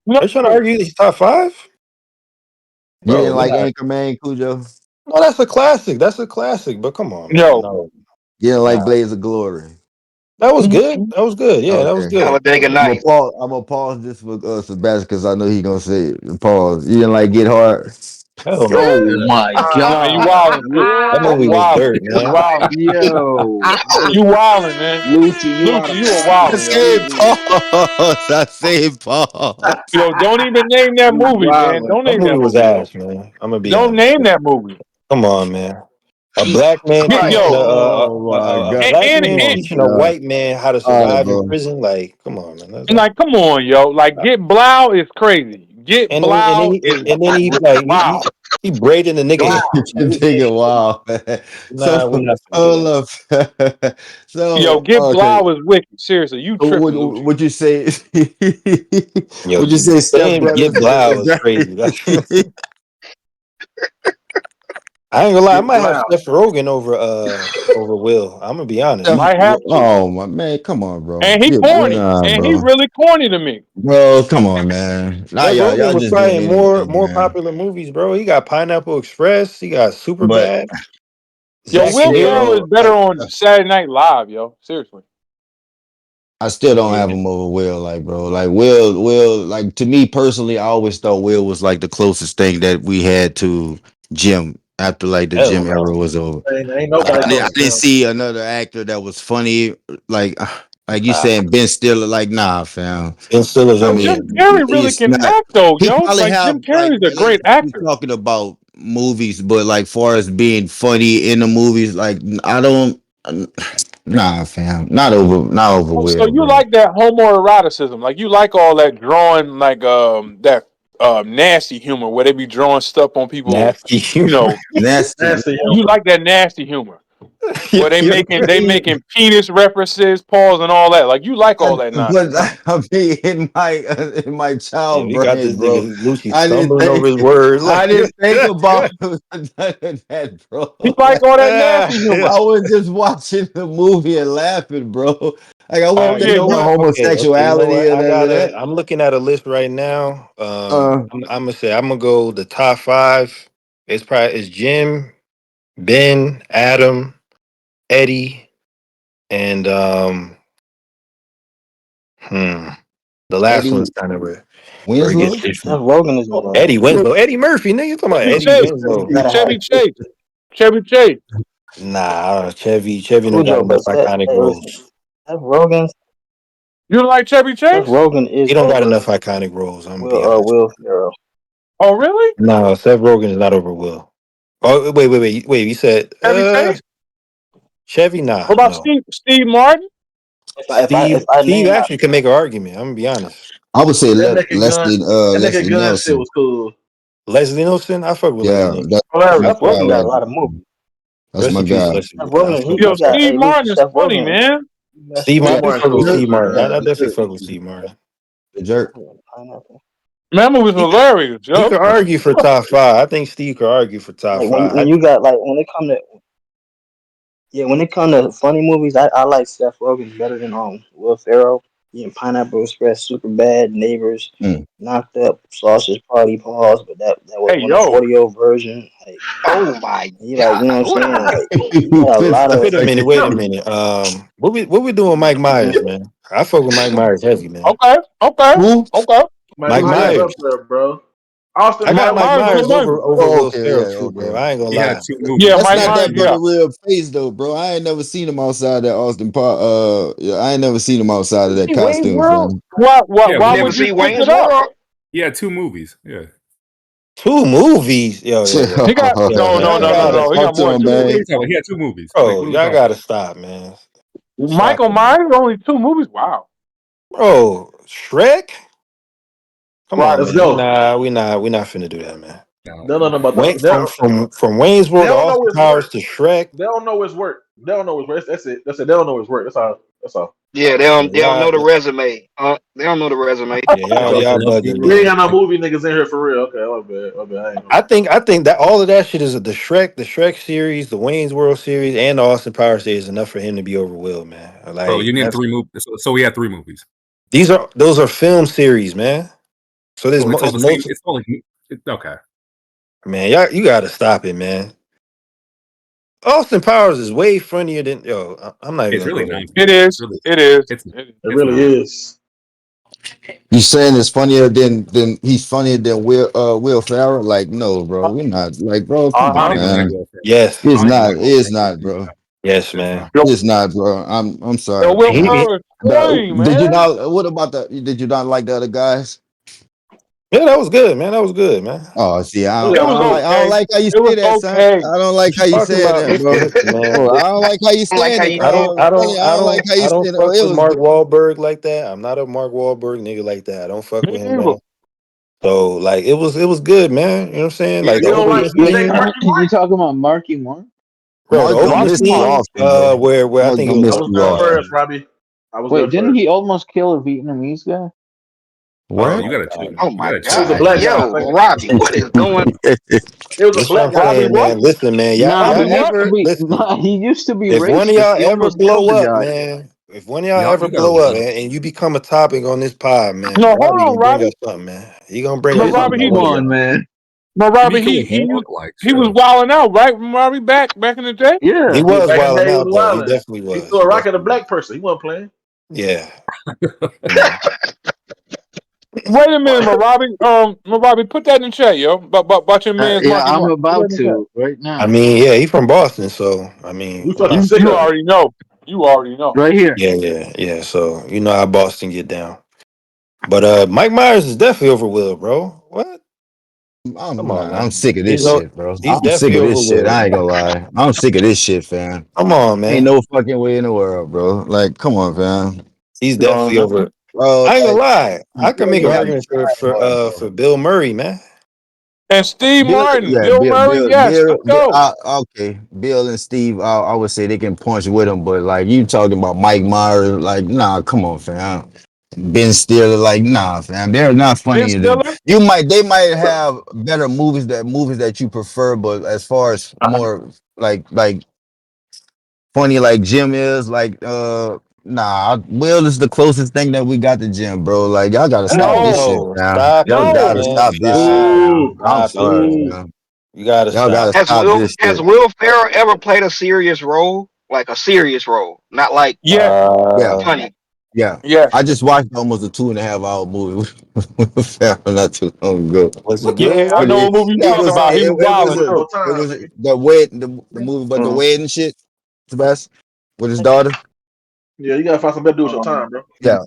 No. Are you trying to argue that he's top 5, You bro? didn't We're like not. Anchorman, Cujo? No, that's a classic. That's a classic. But come on, man. Yo. No, You didn't like nah. Blaze of Glory? That was good. That was good. Yeah, that was Okay. good. That was Talladega good. Night. I'm gonna pause this for Sebastian because I know he gonna say it. Pause. You didn't like Get Hard? Hell no. Oh my Nah, you god. wildin', Luke. That You movie was wildin'. dirt, You man. wildin'. Yo. You wildin', man. Lucci, you out Lucci, of you a I wildin', yo. said Lucci, pause. I said pause. Yo, don't even name that you movie, man. wildin'. Don't That name movie that was movie, yo. ass, man. I'm gonna be Don't honest. name that movie. Come on, man. A black man Get, teaching yo, Oh my a god. black and, man Oh teaching a god. white man how to All right, survive in bro. prison. Like, come on, man. like, come on, yo. Like, Get Blow is crazy. Get Blow is And then he like wow. he braiding the nigga Wow. hair. You Like, can we take can't. it wild. Nah, we're So not gonna do hold that. up. Yo, So Get okay. Blow is wicked. Seriously, you tripping, Lucci. Would you say Yo, would you say Step saying Brothers get blow is is crazy. That's that I ain't gonna lie. I Get might have Blau. Seth Rogen over Will. I'm gonna be honest. Might have to. Oh my man, come on, bro. And he Yeah, corny. nah, And he bro. really corny to me. Bro, come on, man. Nah, Seth Rogen y'all was just probably doing in anything, more man. popular movies, bro. He got Pineapple Express. He got Super But Bad. Yo, Zack and Will still Ferrell is Miri. though, better on Saturday Night Live, yo. Seriously. I still don't Yeah. have him over Will, like bro. Like Will, like to me personally, I always thought Will was like the closest thing that we had to Jim after like the Hell Jim no. era was over. Ain't nobody I close to didn't him. see another actor that was funny like you Nah. saying Ben Stiller. Like nah, fam. Ben Stiller's I Yo, over Jim there, mean, man. Carrey really it's can not. act though, He yo. probably Like have Jim like Carrey's a great we actor. talking about movies, but like far as being funny in the movies, like I don't. Nah, fam. Not over Oh, so Will, you bro. like that homoeroticism. Like you like all that drawing, like that nasty humor where they be drawing stuff on people, Nasty you humor. know. Nasty. Nasty You humor. like that nasty humor. Yo, Where they yo, making penis references, pause and all that. Like you like all that But nonsense. I mean, in my yeah, child we got this brain, bro, nigga Lucci I didn't stumbling over think his words. I Like, didn't think about that, bro. He like all that nasty humor. I was just watching the movie and laughing, bro. Like I Oh wasn't yeah, thinking you know about what? Okay, you know homosexuality what? or none of that. I'm looking at a list right now. Uh, I'm gonna say I'm gonna go the top 5. It's Jim, Ben, Adam, Eddie, and hmm. The last Eddie one's kind of where it gets Winslow. iffy. Seth Rogen is better. Eddie Winslow, Eddie Murphy, nigga. You talking about Chevy Eddie Chase, Winslow? Chevy Chase, Chevy Chase. Nah, Chevy don't got Cujo, but enough iconic listen, roles. Seth Rogen, You don't like Chevy Seth Chase? Rogen is He don't got over enough iconic roles. I'm gonna be Will honest. Will Ferrell. Oh really? No, Seth Rogen is not over Will. Oh, wait. You said Chevy Chase? Chevy, nah, What about no. Steve Martin? Steve if I Steve name my actually can make an argument. I'm gonna be honest. I would say That naked gun, that naked Leslie gun shit Nelson. was cool. Leslie Nielsen, I fuck with Leslie Yeah, Nielsen. that's my Seth guy Rogen got right a lot of there. movies. That's Rest my in peace, guy. Leslie. Seth Yeah, I Rogen, fuck Yo, with he got Steve Martin is Seth funny, Rogen. man. Steve Steve Martin. I Martin fuck with good, Steve Martin. man. I He definitely good. fuck He with good. Steve Martin. The jerk. Pineapple. Man, that movie was hilarious, He yo. could argue for top five. I think Steve could argue for top Like five. when you got like when it come to funny movies, I like Seth Rogen better than Will Ferrell. Pineapple Express, Super Bad, Neighbors, Mm. Knocked Up, Sausage Party, Pause, but that was Hey, on the yo. 40-year version. Like Oh my you like, God. you know what I'm What saying? the- Like he got a lot of Wait a minute. Wait a minute. What we doing, with Mike Myers, man? I fuck with Mike Myers heavy, man. Okay, okay, Who? okay. Mike Mike Myers up Myers. there, bro. Austin I got Mike Powers. Mike Myers on the Myers money. over Oh, Will okay, Ferrell yeah, too, okay. bro. I ain't gonna He had lie. 2 Yeah, movies. That's Mike not Myers, that big yeah. a real face though, bro. I ain't never seen him outside that Austin Park. Yeah, I ain't never seen him outside of that see Wayne's costume, World. fam. Yeah, Why You we, never would you see switch Wayne's it up? World? he had 2 movies. Yeah. 2 movies. He got Yo, man. no, Y'all no, no, gotta, no. He Talk got to more than him, two What are man. movies. you talking about? He had 2 movies. Like, bro, what are we y'all talking gotta about? stop, man. Stop Michael it, man. Myers only 2 movies. Wow. Bro, Shrek? Come on, Let's man. go. We not finna do that, man. They don't know nothing about Wayne, the. from Wayne's They World to don't know Austin his Powers work. to Shrek. They don't know his work. They don't know his work. That's it. That's it. They don't know his work. That's all. That's all. Yeah, Yeah, they don't know the y'all, resume. They don't know the resume. yeah, Okay, okay. y'all I love bugging, Steve We ain't man. got no movie niggas in here for real. Okay, my bad. My bad. I ain't I know. think that all of that shit is the Shrek series, the Wayne's World series, and the Austin Powers series is enough for him to be over Will, man. Bro, you Like need that's 3 movies. So he had 3 movies. those are film series, man. So So it's all it's the same. most It's all like okay. man, you gotta stop it, man. Austin Powers is way funnier than I'm not even It's gonna really go there. not. It It's is. really. It is. It's It is. It it's really not. is. You saying it's funnier than he's funnier than Will Ferrell? Like, no, bro. We're not like, bro, come I on, Uh-huh. don't even like man. Will Ferrell. Yes, I It's don't even not, like Will it's Ferrell. not, bro. yes, It's man. not. Yo, It's not, bro. I'm yo, sorry, Will fam. He, Ferrell is funny, Did you man. not what about did you not like the other guys? yeah, that was good, man. That was good, man. Oh, see, Who It y'all was like? I don't okay. like how you It say was that, son. okay. I don't like What how you you talking saying about? that, bro. Listen, man. Bro, I don't like how you I don't like saying how it. you I don't, I Funny, don't, I I don't like don't, how you I don't saying it. Oh, fuck it with was Mark good. Wahlberg like that. I'm not a Mark Wahlberg nigga like that. I don't fuck Me with him, either. man. So like, it was good, man. You know what I'm saying? Yeah, Like You the don't opening like? You scene, think Marky You Mark? talking about Marky Mark? bro. The Mark don't opening miss Rocky too Mark. scene, often, bro. where I Mark think it don't was, I miss was too there often. first, Robbie. I was there Wait, didn't first. he almost kill a Vietnamese guy? bro, What? you gotta chill. Oh You my gotta It was chill, a God. man. black guy Yo, singing. Robbie, what is going It was a this what black I'm guy Robbie saying, singing. what? man. Listen, man, Nah, y'all Robbie he used what? to ever be. listen. Nah, he used to be If one of racist. y'all He ever almost killed blow the up, guy. man, if one of y'all ever You gotta blow up listen. and you become a topic on this pod, man, No, hold Robbie on, gonna bring Robbie. up something, man. He gonna bring No, up something Robbie. about Come one of on, y'all. man. No, You be Robbie. cool, man. Like, He was chill. wilding out, right? Robbie back in the day. He Yeah. Yeah, was back in the wilding day, he was out though. He wilding. definitely He was. threw He a rock at a definitely was. black person. He wasn't playing. Yeah, you know. Wait a minute, Robbie. Robbie, put that in the chat, yo. About your man's Yeah, Marky I'm Mark. Put that about in the chat. to right I now. mean, yeah, he from Boston, so I mean, We I'm fucking not. sick You of it. already know. You already know. Right here. Yeah. So you know how Boston get down. But Mike Myers is definitely over Will, bro. What? Come on, I'm man. sick of He's this no, shit, bro. he's I'm sick definitely of over this shit. Will. I ain't gonna lie. I'm sick of this shit, fam. Come on, Ain't man. no fucking way in the world, bro. Like, come on, fam. He's No, definitely no. over. Bro, I ain't gonna like, lie. I can make an Bill gotta argument try hard, bro. for Bill Murray, man. And Steve Bill, Martin, yeah, Bill Murray, yes, let's go. okay. Bill and Steve, I would say they can punch with him, but like you talking about Mike Myers, like, nah, come on, fam. Ben Stiller, like, nah, fam. They're not Ben funnier than Stiller. they might have better movies that you prefer, but as far as more like funny like Jim is, like nah, Will is the closest thing that we got to Jim, bro. Like y'all gotta stop this No, shit, No, man. stop Y'all it, gotta no. man. stop this shit, Stop. man. Boo. I'm Stop it, sorry, man. Boo. man. You gotta Y'all stop. gotta stop this Has shit. Will Ferrell ever played a serious role? Like a serious role, not like Yes, Yeah, funny. yeah. yes. I just watched almost a 2.5 hour movie with Farrell not too long ago. Was it Yeah, good? I But know what movie you're You talking talking about. about He was Once wilding too. Upon a it Time, was nigga. the wedding, the movie about the wedding shit, Sebastian, with his daughter. Yeah, you gotta find some better do with your time, bro. Yeah.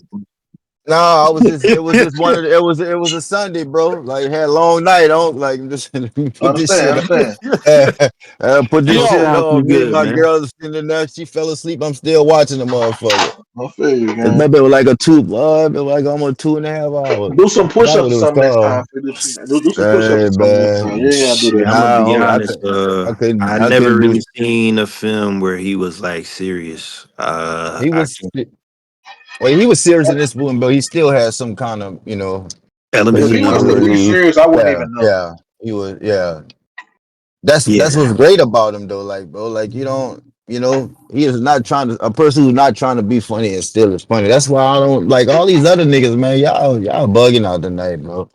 No, I was just it was just one of the, it was a Sunday, bro. Like had a long night on. Like just put this shit on. Understand. Put this That shit Yo, sounds too on. Me and good, my man. girl was sitting there. She fell asleep. I'm still watching the motherfucker. I feel you, man. Maybe it was like it was like almost 2.5 hours. Do some push Forgot ups what or it was something next time. called. Do some push ups Hey or something next time. man, You ain't gotta do Yeah, that. I'm gonna be honest. I I couldn't never do. really seen a film where he was like serious. He was well, he was serious in this one, but he still had some kind of elements If of he was comedy. really relief. serious, I wouldn't Yeah, even know. yeah, he was. Yeah, that's Yeah, what's great about him though. Like, bro, like you don't, he is not trying to a person who's not trying to be funny and still is funny. That's why I don't like all these other niggas, man. Y'all bugging out tonight, bro.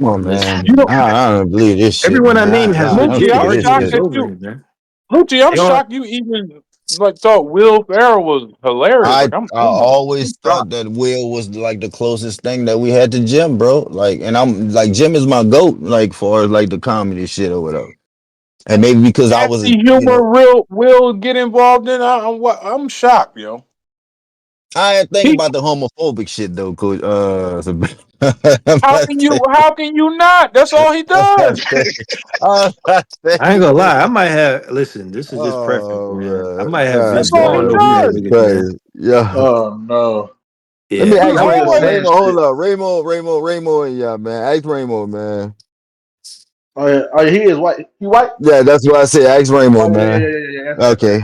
Come on, listen, man. you know, I don't believe this shit, everyone I man. name has I'm Lucci, been sick I'm of this shocked failures shit. that over you, it, man. Lucci, I'm You know what? shocked you even like thought Will Ferrell was hilarious. I Like I I'm always shocked. thought that Will was like the closest thing that we had to Jim, bro. Like, and I'm like Jim is my goat, like far as like the comedy shit or whatever. And maybe because I was, Nasty humor, real will get involved in. I'm shocked, yo. I ain't think He, about the homophobic shit though, Coach. how can you not? That's all he I'm not does. saying, I'm not I ain't gonna saying, lie. I might have. Listen, this is just preference, oh man. I man, might have That's Vince all he Vaughn over these does. Jesus niggas, man. Christ, yeah. Oh no. Let me Yeah, He ask I'm man. just always. Raymond. saying Hold shit. up, Raymond, and yeah, man. Ask Raymond, man. Oh, yeah, he is white. He white? Yeah, that's what I said. Ask Oh Raymond, yeah, yeah, man. yeah, yeah, yeah. That's Okay,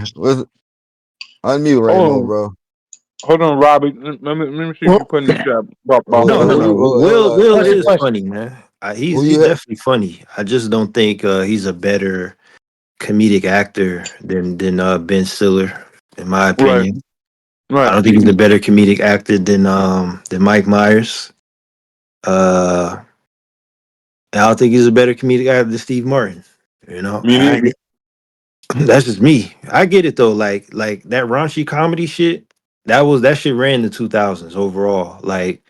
unmute Hold Raymond, on, bro. hold on, Robbie. Let me see if Well, you put in the chat about No, no, Who Will. no. you? Will Hold Will on. question, is question. funny, man. Who He's you? definitely funny. I just don't think he's a better comedic actor than Ben Stiller, in my Right, opinion. I right. don't think he's a better comedic actor than Mike Myers. Uh, I don't think he's a better comedic actor than Steve Martin. You know, Me neither. that's just me. I get it though. Like that raunchy comedy shit. That shit ran the 2000s overall. Like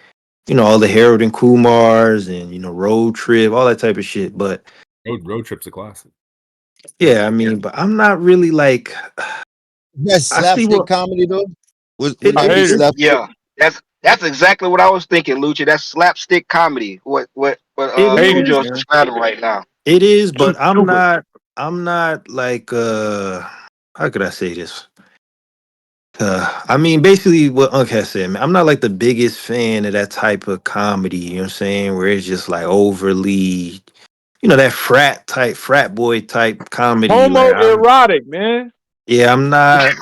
all the Harold and Kumars and Road Trip, all that type of shit. But Road Trip's a classic. yeah, I mean, but I'm not really like. That's I see slapstick what comedy though. Would I that be hate it. slapstick? Yeah, that's exactly what I was thinking, Lucha. That's slapstick comedy. What it Hate Blue it, is. Joe's man. describing right now. It is, but I'm Super. not. I'm not like. How could I say this? I mean, basically what Unc has said, man. I'm not like the biggest fan of that type of comedy. You know what I'm saying? Where it's just like overly, that frat boy type comedy. Like I'm, Homoerotic, man. yeah, I'm not.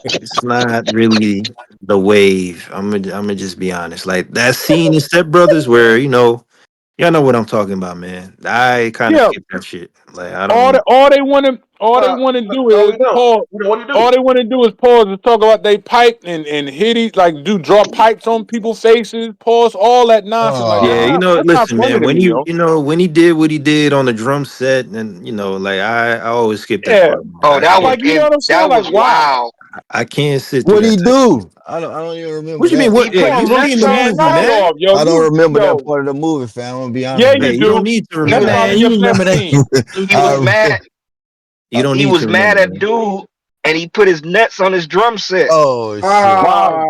It's not really the wave. I'm gonna just be honest. Like that scene in Step Brothers where y'all know what I'm talking about, man. I kind of Yeah, skip that shit. Like I don't. all they want to do No, is we don't. pause. What do you All do? they want to do is pause and talk about they pipe and hit it, like draw pipes on people's faces, pause all that nonsense. Like Yeah, Oh, that's not listen, funny man. to When me, you yo. when he did what he did on the drum set, and like I always skip that Yeah, part. Man. Oh, I can't. like you know what I'm saying? that Like was why? wild. I can't sit through what he that type of shit. do? I don't even remember What you mean? that. He What? put Yeah, his you Bro, don't need nuts the on. man, movie, knock it man. off, yo. I don't remember that Yo, part of the movie, fam. I'm gonna be honest yeah, with Yeah, you you don't do. need to Yeah, That's remember man, probably that. you your best remember that? scene. He was I, mad. You don't He need to was mad remember, at man. dude, and he put his nuts on his drum set. oh shit. Wow,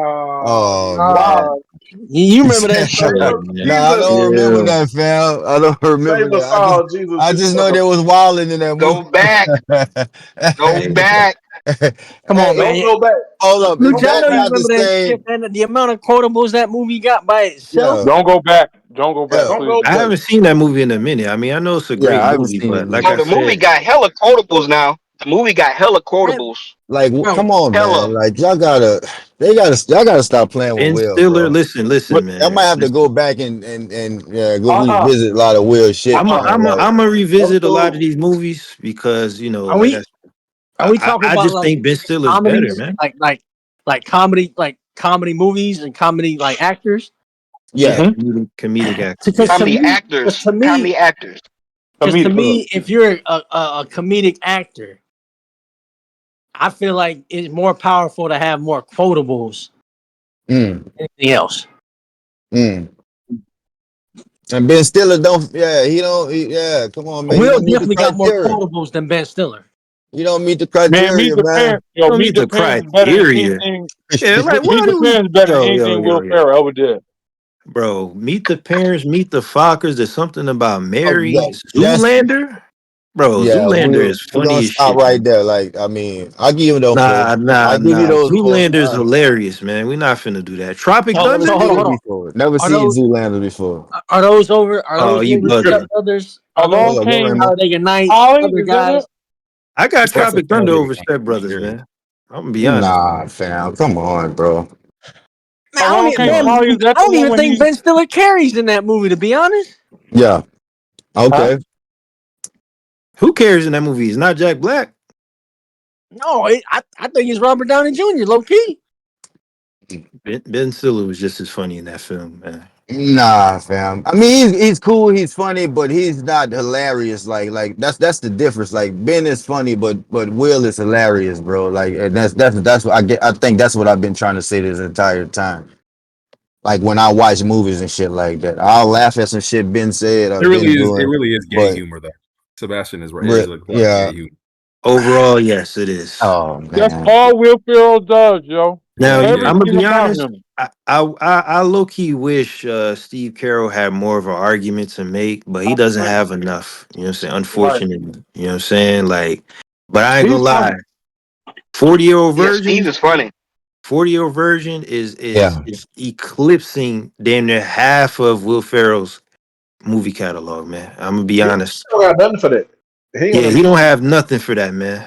Oh man. wow. You remember that Save shit? Yeah, us, No, man. I Jesus. don't remember Yeah. that, fam. I don't remember Save us that. all, Jesus. I just know there was wilding in that movie. Go back, go Hey, back. Come on, Hey, Don't man. go back. hold up. Is Lucha, I Don't go that know you back. not the remember that shit, same? man. The amount of quotables that movie got by itself. Yeah, Don't go back. Don't go back, yeah. Don't please. go I back. haven't seen that movie in a minute. I mean, I know it's a Yeah, great I haven't movie, seen it but like Oh, I either. the movie said, got hella quotables now. The movie got hella That, quotables. Like, bro, come on, Hella. man. Like, y'all gotta stop playing with Ben Will, Stiller. bro. Listen, Y'all might man. have to go Listen. back and yeah, go Uh-uh. revisit a lot of Will shit, I'm a, man. I'm a, Like, I'm a That's revisit a lot of cool. these movies because are like I, we are we talking I about just like think Ben Stiller's better, comedies, man. like comedy movies and comedy like actors? Yeah, yeah, Mm-hmm. comedic actors. Because Yeah. to Comedy me, because actors. to me, Comedy actors. because to Comedic. me, if you're a comedic actor, I feel like it's more powerful to have more quotables mm, than anything else. mm. And Ben Stiller don't. Yeah, yeah, come on, man. You Will don't meet the definitely got more criteria. quotables than Ben Stiller. You don't meet the Man, criteria, man. You don't Meet need the the Parents is better than criteria. anything. Yeah, like Meet what the do we? Parents better than Yo, anything Will yo. Ferrell ever did. Bro, Meet the Parents, Meet the Fockers. There's something about Oh, Mary. that's Zoolander. Bro, yeah. Zoolander is We're gonna funny as stop shit, right man. there. Like, I mean, I'll give you those four. Nah, I'll nah, give you nah. those four. Zoolander is hilarious, man. We're not finna do that. Tropic So Thunder, Never so hold on, seen hold it nigga. on. before. Never Are seen those Zoolander before. are Oh, those you over bugging. Step Brothers? Are Along those Hello, go came Raymond. how they unite Holly. other Is that it? guys? I got That's a Tropic Thunder comedy over Step Brothers, series. man. I'm gonna be honest. Nah, fam. Come on, bro. Man, Along Come came on. Holly. Is that I the don't one even when think he? Ben Stiller carries in that movie. To be honest, Yeah. Huh? Okay. Who cares in that movie? It's not Jack Black. no, I think it's Robert Downey Jr. Low key. Ben Stiller was just as funny in that film, man. Nah, fam. I mean, he's cool. He's funny, but he's not hilarious. Like that's the difference. Like Ben is funny, but Will is hilarious, bro. Like, and that's what I get. I think that's what I've been trying to say this entire time. Like when I watch movies and shit like that, I'll laugh at some shit Ben said or It really Ben is. It doing, really is gay but humor, though. Sebastian is right. It is a lot of yeah. gay humor. Overall, yes, it is. Oh That's man. all Will Ferrell does, yo. Now, Yeah. I'm Man. gonna Everything be about honest. him. I low key wish Steve Carroll had more of an argument to make, but he doesn't have enough. You know what I'm saying? Right. Unfortunately, you know what I'm saying. Like, but I ain't He's gonna funny. lie. 40-year-old Yeah, Steve version, is funny. 40-year-old version is Yeah. eclipsing damn near half of Will Ferrell's movie catalog, man. I'm gonna be He honest. don't got nothing for that. He ain't Yeah, got he don't have nothing for that, man.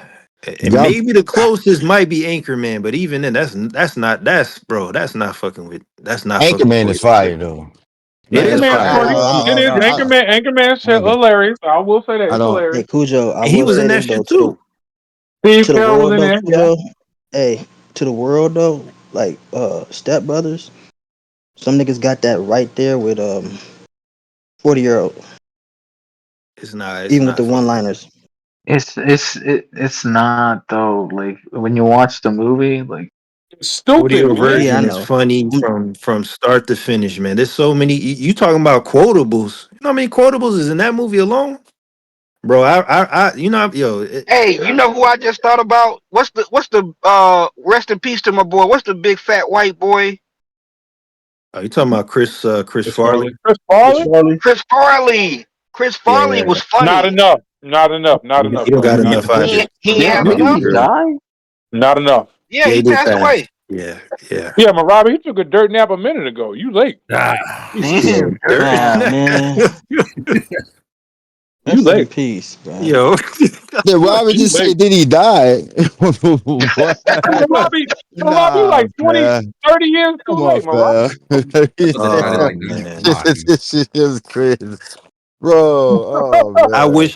And Y'all, maybe the closest might be Anchorman, but even then, that's not fucking with Anchorman is 40. fire though. It Man, is Anchorman's fire. funny. It is Anchorman shit I hilarious. I will say that I it's don't. Hey hilarious. Cujo, I And he will was say in this that though shit too. Steve to the Carroll was world in though, there. Yeah. Cujo. Hey, to the world though, like Step Brothers, some niggas got that right there with 40-year-old, It's even with not the one fucking. liners. It's not though. Like when you watch the movie, like It's stupid, 40-year man. Yeah, I version is know. funny I'm, from start to finish, man. There's so many. You talking about quotables? You know how many quotables is in that movie alone, bro? You know, yo, Hey, you know who I just thought about? What's the rest in peace to my boy? What's the big fat white boy? are you talking about Chris Chris Farley? Chris Farley? Farley. Chris Farley. Chris Farley Yeah, was Not funny. enough. Not enough. Not enough, he don't though. got Not enough enough. either He ain't from have damn, didn't enough. he Early. die? Not enough. Yeah, Yeah, he he did passed pass. away. Yeah, yeah, Yeah, but Robbie, he took a dirt nap a minute ago. You late. Ah, yeah. Damn, Dirt. ah man, You rest in late. peace, bro. Yo, Did Robert You just say late. did he die? What? Hey, Robbie, Nah, like 20, man. 30 years Come too on, late, my Robbie. fam. it died in oh like man. '95. This shit is crazy, bro. Oh man.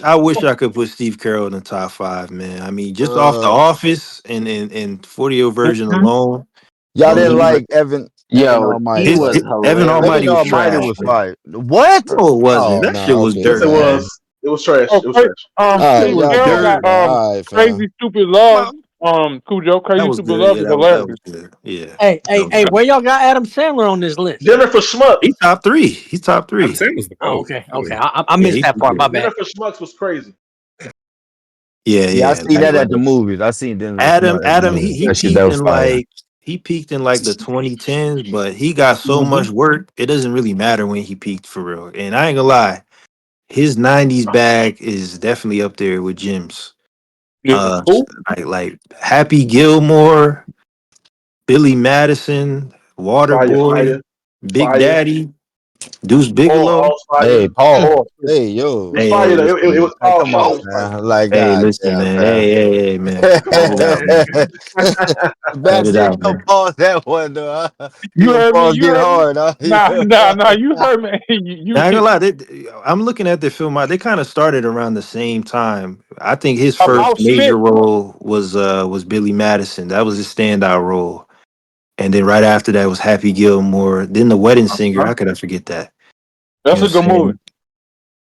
I wish I could put Steve Carroll in the top five, man. I mean, just off the Uh, Office and 40-year version alone, y'all bro. didn't He like Evan yo, he Almighty, was right? Evan Evan Almighty was hilarious, Almighty trash, was bro. man. fire. What? No, it wasn't. Oh That shit no. was Okay, Yes, dirt, it man. man. was. It was trash. It was Okay, trash. All right, It Steve was y'all Carroll cool, dirt. got man. All right, fam. Crazy Stupid Love. Cujo, That Crazy was Stupid good. Love Yeah, is that hilarious. was good. Yeah, Hey, that was hey, good. where y'all got Adam Sandler on this list? Dinner for Schmucks. He's top three. He's top Adam three. Sandler's the Oh, GOAT. okay, okay. Really. I Yeah, missed he's that part. My good. Dinner bad. for Schmucks was crazy. Yeah, Yeah, I yeah. see that Like at the movies. I seen Denzel Adam, Smart at the Adam, movies. he That shit, that peaked was in fire. the 2010s, but he got so much work. It doesn't really matter when he peaked for real. And I ain't gonna lie, his 90s bag is definitely up there with Jim's. Yeah. Who? Like Happy Gilmore, Billy Madison, Fire, Waterboy, fire, Big fire. Daddy, Deuce All Bigelow. fire. Hey, Paul. Oh, Hey, It yo. was Hey, fire. Though. It listen, was Hey, all come shit. on, It was fire. man. Like, hey, God listen, damn, man. man. Hey, man. Cut it out, man. Cut it Sebastian, out, gonna man. pause that one, though. Huh? He you gonna heard me. pause You get heard me. hard, huh? Nah. You heard me. Now, I ain't gonna lie, I'm looking at the film. They kind of started around the same time. I think his first About major Schmidt. role was Billy Madison. That was his standout role. And then right after that was Happy Gilmore. Then The Wedding Singer. How could I forget that? You That's know a what good I'm movie. saying?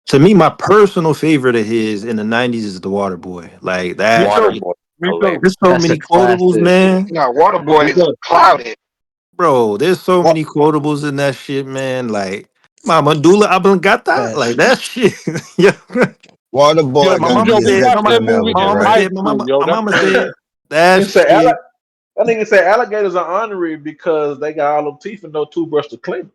To me, my personal favorite of his in the 90s is The Waterboy. Like Me that. too. Waterboy, Me too. hilarious. There's so That's a many quotables, classic. man. No, Me Waterboy is too. clouded. Bro, there's so What? many quotables in that shit, man. Like Mama Dula Oblongata. Like Facts. that shit. Yeah. Water Yo, boy My got to mama Cujo, be a we said, watched sexy that movie my in mama analogy, high right? said, school, yo. my That's mama crazy. said that You say Alex? shit. That nigga said alligators are ornery because they got all them teeth and no toothbrush to clean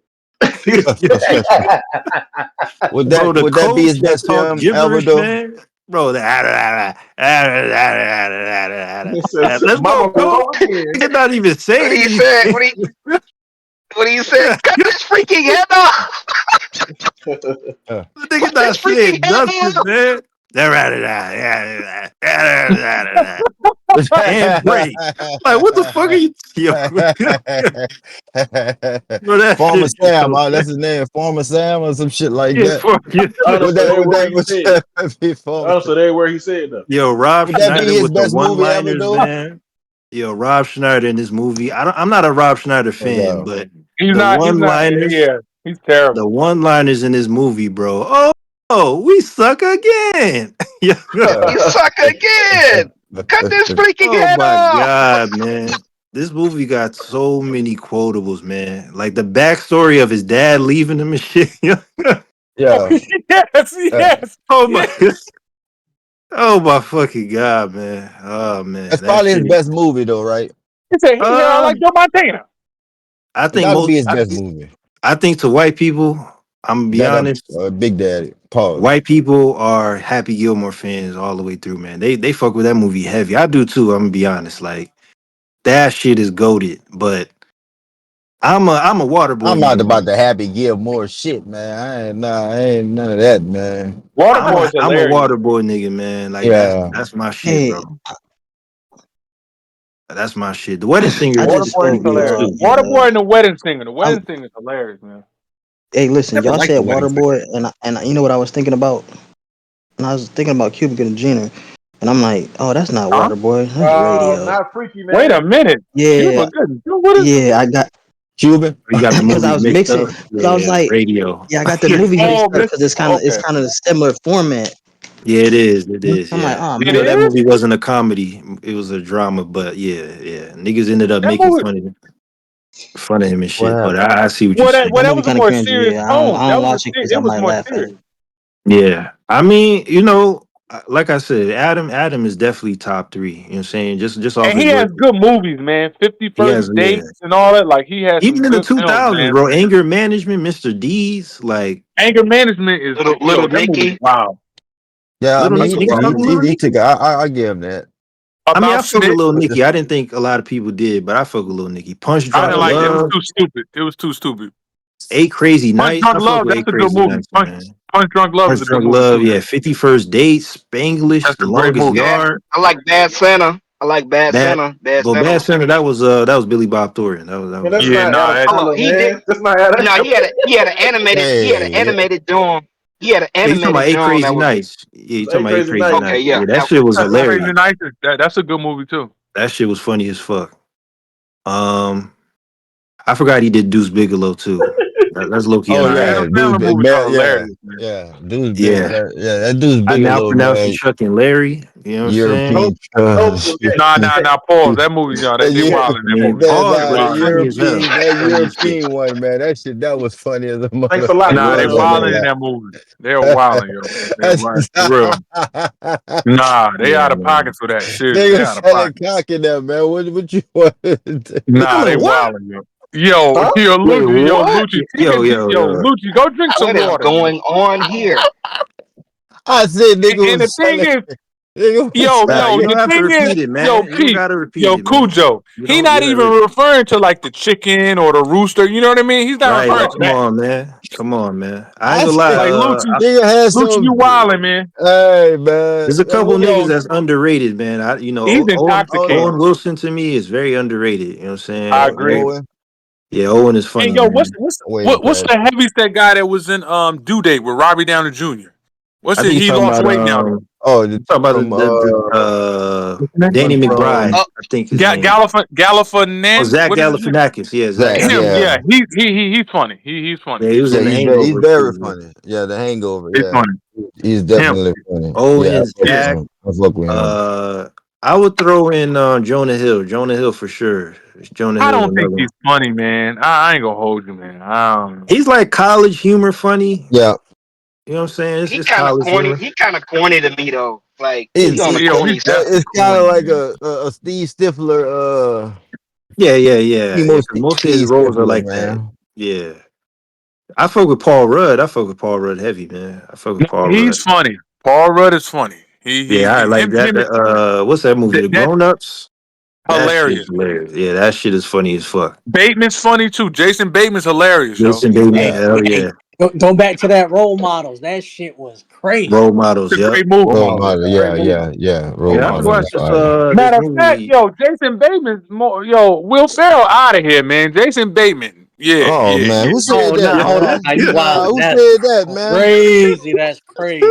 Would Bro, the that be his coach that best talk film ever gibberish, though? man. Bro, It says, let's go, "Mama, coach. go again." You're not even What saying he said? anything. What he said? Cut this freaking head off! Uh, The nigga Cut this not freaking saying head nothing, off! man. And break. Like, what the fuck are you? Yo, bro, that Farmer shit is Sam, so that's his name, Farmer Sam or some shit like yeah, that. fuck yeah. I Would understood every word he said. that be I Farmer? understood every word he said though. Yo, Rob Would that be Schneider his with the best movie ever one-liners, though? man. Yo, Rob Schneider in this movie. I'm not a Rob Schneider Oh, fan, wow. but He's the not. He's not. one-liners, Yeah, he's terrible. the one-liners in this movie, bro. We suck again. Yeah. You suck again! Cut this freaking Oh head my off! god, man. This movie got so many quotables, man. Like the backstory of his dad leaving him and shit. Oh, Yeah. yes, yes, Oh my yes. oh my fucking god, man. Oh man. That's That probably his shit. best movie though, right? He said he sound like Um Joe Montana. I It think gotta most be his best movie. I think to white people, I'm gonna be That honest. Big Daddy. Pause. White people are Happy Gilmore fans all the way through, man. They fuck with that movie heavy. I do too. I'm gonna be honest. Like that shit is goated. But I'm a water boy I'm not nigga, about man. the Happy Gilmore shit, man. I ain't none of that, man. Waterboy's I'm a hilarious. water boy nigga, man. Like Yeah. that's my shit, Hey, bro. That's my shit. The Wedding Singer I is just Waterboy is spoke good hilarious. to too. Waterboy and the Wedding Singer. The I'm Wedding Singer is hilarious, man. hey, listen, Never y'all liked said the Wedding Singer. Waterboy, and you know what I was thinking about? And I was thinking about Cubic and Jenner, and I'm like, oh, that's not Huh? Waterboy, that's Radio. Not freaky, Wait a man. minute. Yeah, Cuba Good. What is? yeah, I got Cuban? You got the because I movies was mixed mixing, up. because I was Yeah, like, radio. yeah, I got the movies mixed Oh, up this. because it's Okay. kind of a similar format. Yeah, it is. It is. I'm like, Yeah. oh You It know, man, that is. movie wasn't a comedy. It was a drama, but yeah. Niggas ended up That making movie. fun of him and What shit. But happened? I see what you're Well, that saying. well, that that movie was a kind of more cringy. serious Yeah, tone. I That don't was watch it because it I was might more laugh at serious. it. Yeah. I mean, you know, like I said, Adam is definitely top three. You know what I'm saying? Just off And his he has work. good movies, man. 50 He First has, yeah. Dates and all that. Like he has some Even in the good films, 2000s, man. bro, Anger Management, Mr. D's, like Anger Management is Little that movie's Nicky. wild. Yeah, I Little mean, That's he a Nicky. You he, wild fuck with he, movie. Little he Nicky? took. I give him that. I mean, I About fuck with Schmidt. Little Nicky. I didn't think a lot of people did, but I fuck with Little Nicky. Punch I Drunk didn't like it. It was Love, too stupid. It was too stupid. Eight Crazy Punch Nights. Drunk I fuck Love. with That's Eight a good Crazy movie. Nights, man. Punch Drunk Love Punch is a good Drunk movie Love, too. yeah. 51st Dates, Spanglish, That's The a great Longest movie. Yard, I like Bad Santa. I like Bad Bad. Santa. Bad Well, Santa Bad was Center. That was Billy Bob Thornton. Man, That that's was Yeah, not Adam nah. Oh, Sandler, he did. man. That's not Adam. No, he had an Hey, animated doing. He had an yeah. You talking about animated Eight doing Crazy that was Nights? Yeah, you It's talking Eight about Eight Crazy Crazy Nights. okay. Nights? Yeah, Yeah, that that shit was That's hilarious. Crazy Nights. That's a good movie too. That shit was funny as fuck. I forgot he did Deuce Bigelow too. That's low key oh Nah, yeah, Adam underrated. dude's Sandler big, movies are yeah, hilarious, man. yeah, dude's big, Yeah, that dude's I now Bigelow, pronounce you man. Chuck and Larry. You know what I'm saying? Nope. European, Nope. Okay. Nah. Pause. That movie, y'all. that They year, wild in I that mean, movie. pause, nah, but the it's Wild. funny as hell. European, that Funny as shit. European one, man. That was funny as a Thanks a lot, motherfucker. Nah, they Was that wilding in nigga? that movie. They're wilding, yo. They're right for real. That's Nah, they Yeah, out of man. pocket for that shit. They nigga out of selling pocket. cock in there, man. What you want? Nigga, Nah, they like what? wilding, yo. Yo, Huh? Wait, what? Lucci, Yo. Lucci, go drink some what is water, man. going on here? I said nigga And the was thing selling. is, Nigga was Nah, you don't the have to thing is, repeat it, man. You don't Pete, gotta repeat it, man. Cujo, You he don't. not Yeah, even referring to like the chicken or the rooster. You know what I mean? He's not right. referring to Come that. on, man. Come on, man. I ain't I gonna lie. said Like Lucci, nigga had you some. wilding, man. Hey man, There's a couple what niggas Yo, that's underrated, man. he's on intoxicated. Owen Wilson to me is very underrated. You know what I'm I saying? agree. Owen? Yeah, Owen is Hey, funny, yo, man. Way what's past. the heavyset guy that was in Due Date with Robbie Downey Jr.? What's I it? think He you're talking lost about weight now though. Oh, you talking about from What's his name? Danny one McBride, from Oh, I think his name. Oh, Galifianakis. Zach What is his name? Galifianakis. Yeah, Zach Zach. Him. Galifianakis. Yeah, Yeah, he's funny. He's funny. Yeah, he was yeah, in The he's Hangover very too. funny. Yeah, The Hangover. He's Yeah, funny. he's Him. definitely funny. Yeah, Owen, Yeah. Zach. I fuck with him. I would throw in Jonah Hill. Jonah Hill for sure. Jonah I Hill's don't think another one. he's funny, man. I ain't gonna hold you, man. He's like college humor funny. Yeah, You know what I'm saying? It's he just kind of college corny. humor. He kind of corny to me though. Like he it's on the Yo, he's corny side. definitely it's kind of corny, like man. a Steve Stifler He Yeah. most 'Cause most of his he's roles are simpler, like that. man. Yeah. I fuck with Paul Rudd. I fuck with Paul Rudd heavy, man. I fuck with Paul Rudd. He's funny. Paul Rudd is funny. Yeah, I like that. Him What's that movie? The that Grown Ups. That shit's hilarious. hilarious. Yeah, that shit is funny as fuck. Bateman's funny too. Jason Bateman's hilarious, yo. Jason Bateman, Hey, hell hey, yeah. go back to that role models. That shit was crazy. Role models, It's a yep. great movie. Role model, Great yeah, movie. Role Yeah, I model watched is fire. this Matter of fact, movie. yo, Jason Bateman's more Will Ferrell out of here, man. Jason Bateman. Oh Yeah. man, who Oh said that, nah, hold on. man? Now you Nah, wild. who That's said that, man? crazy. That's crazy.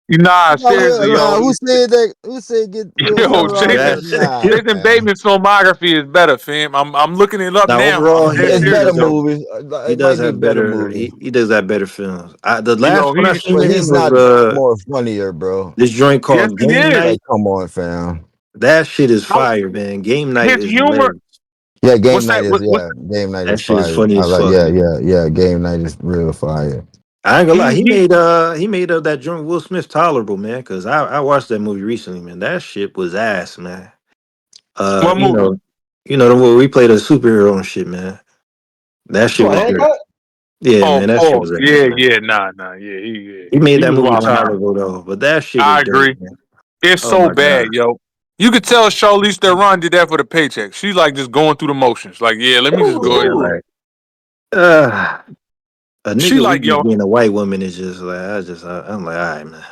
Nah, seriously, Nah, yo. who said that? Who said get Will Yo, Ferrell out of there? Jason Nah, man. Bateman's filmography is better, fam. I'm looking it up Now now. overall, I'm dead It's he better serious, does have yo. movies. he It does might be have better better movies, he does have better films. The last Yo, one I he seen but him he's not was more funnier, bro. this joint yes called he Game is. Like, Night. come on, fam. That shit is I- fire, man. Game Night His is humor. hilarious. Yeah, What's that? Game night That is shit is fire. funny I as like, fuck, man. game night is real fire. I ain't gonna lie, he He made that joint Will Smith tolerable, man. Cause I watched that movie recently, man. That shit was ass, man. what You movie? know, we played a superhero and shit, man. That shit What, was good. Hancock? Yeah, Oh, man, that shit Paul. was ass, Yeah, man. yeah, nah, He made he that was movie wilding out. tolerable though, but that shit is I dirty, agree. man. It's Oh so my bad, god. yo. You could tell Charlize Theron did that for the paycheck. She's like just going through the motions. Like, yeah, let me just go Yeah, ahead. like uh a She nigga like, weakness yo, being a white woman is just like I'm like, all right, man.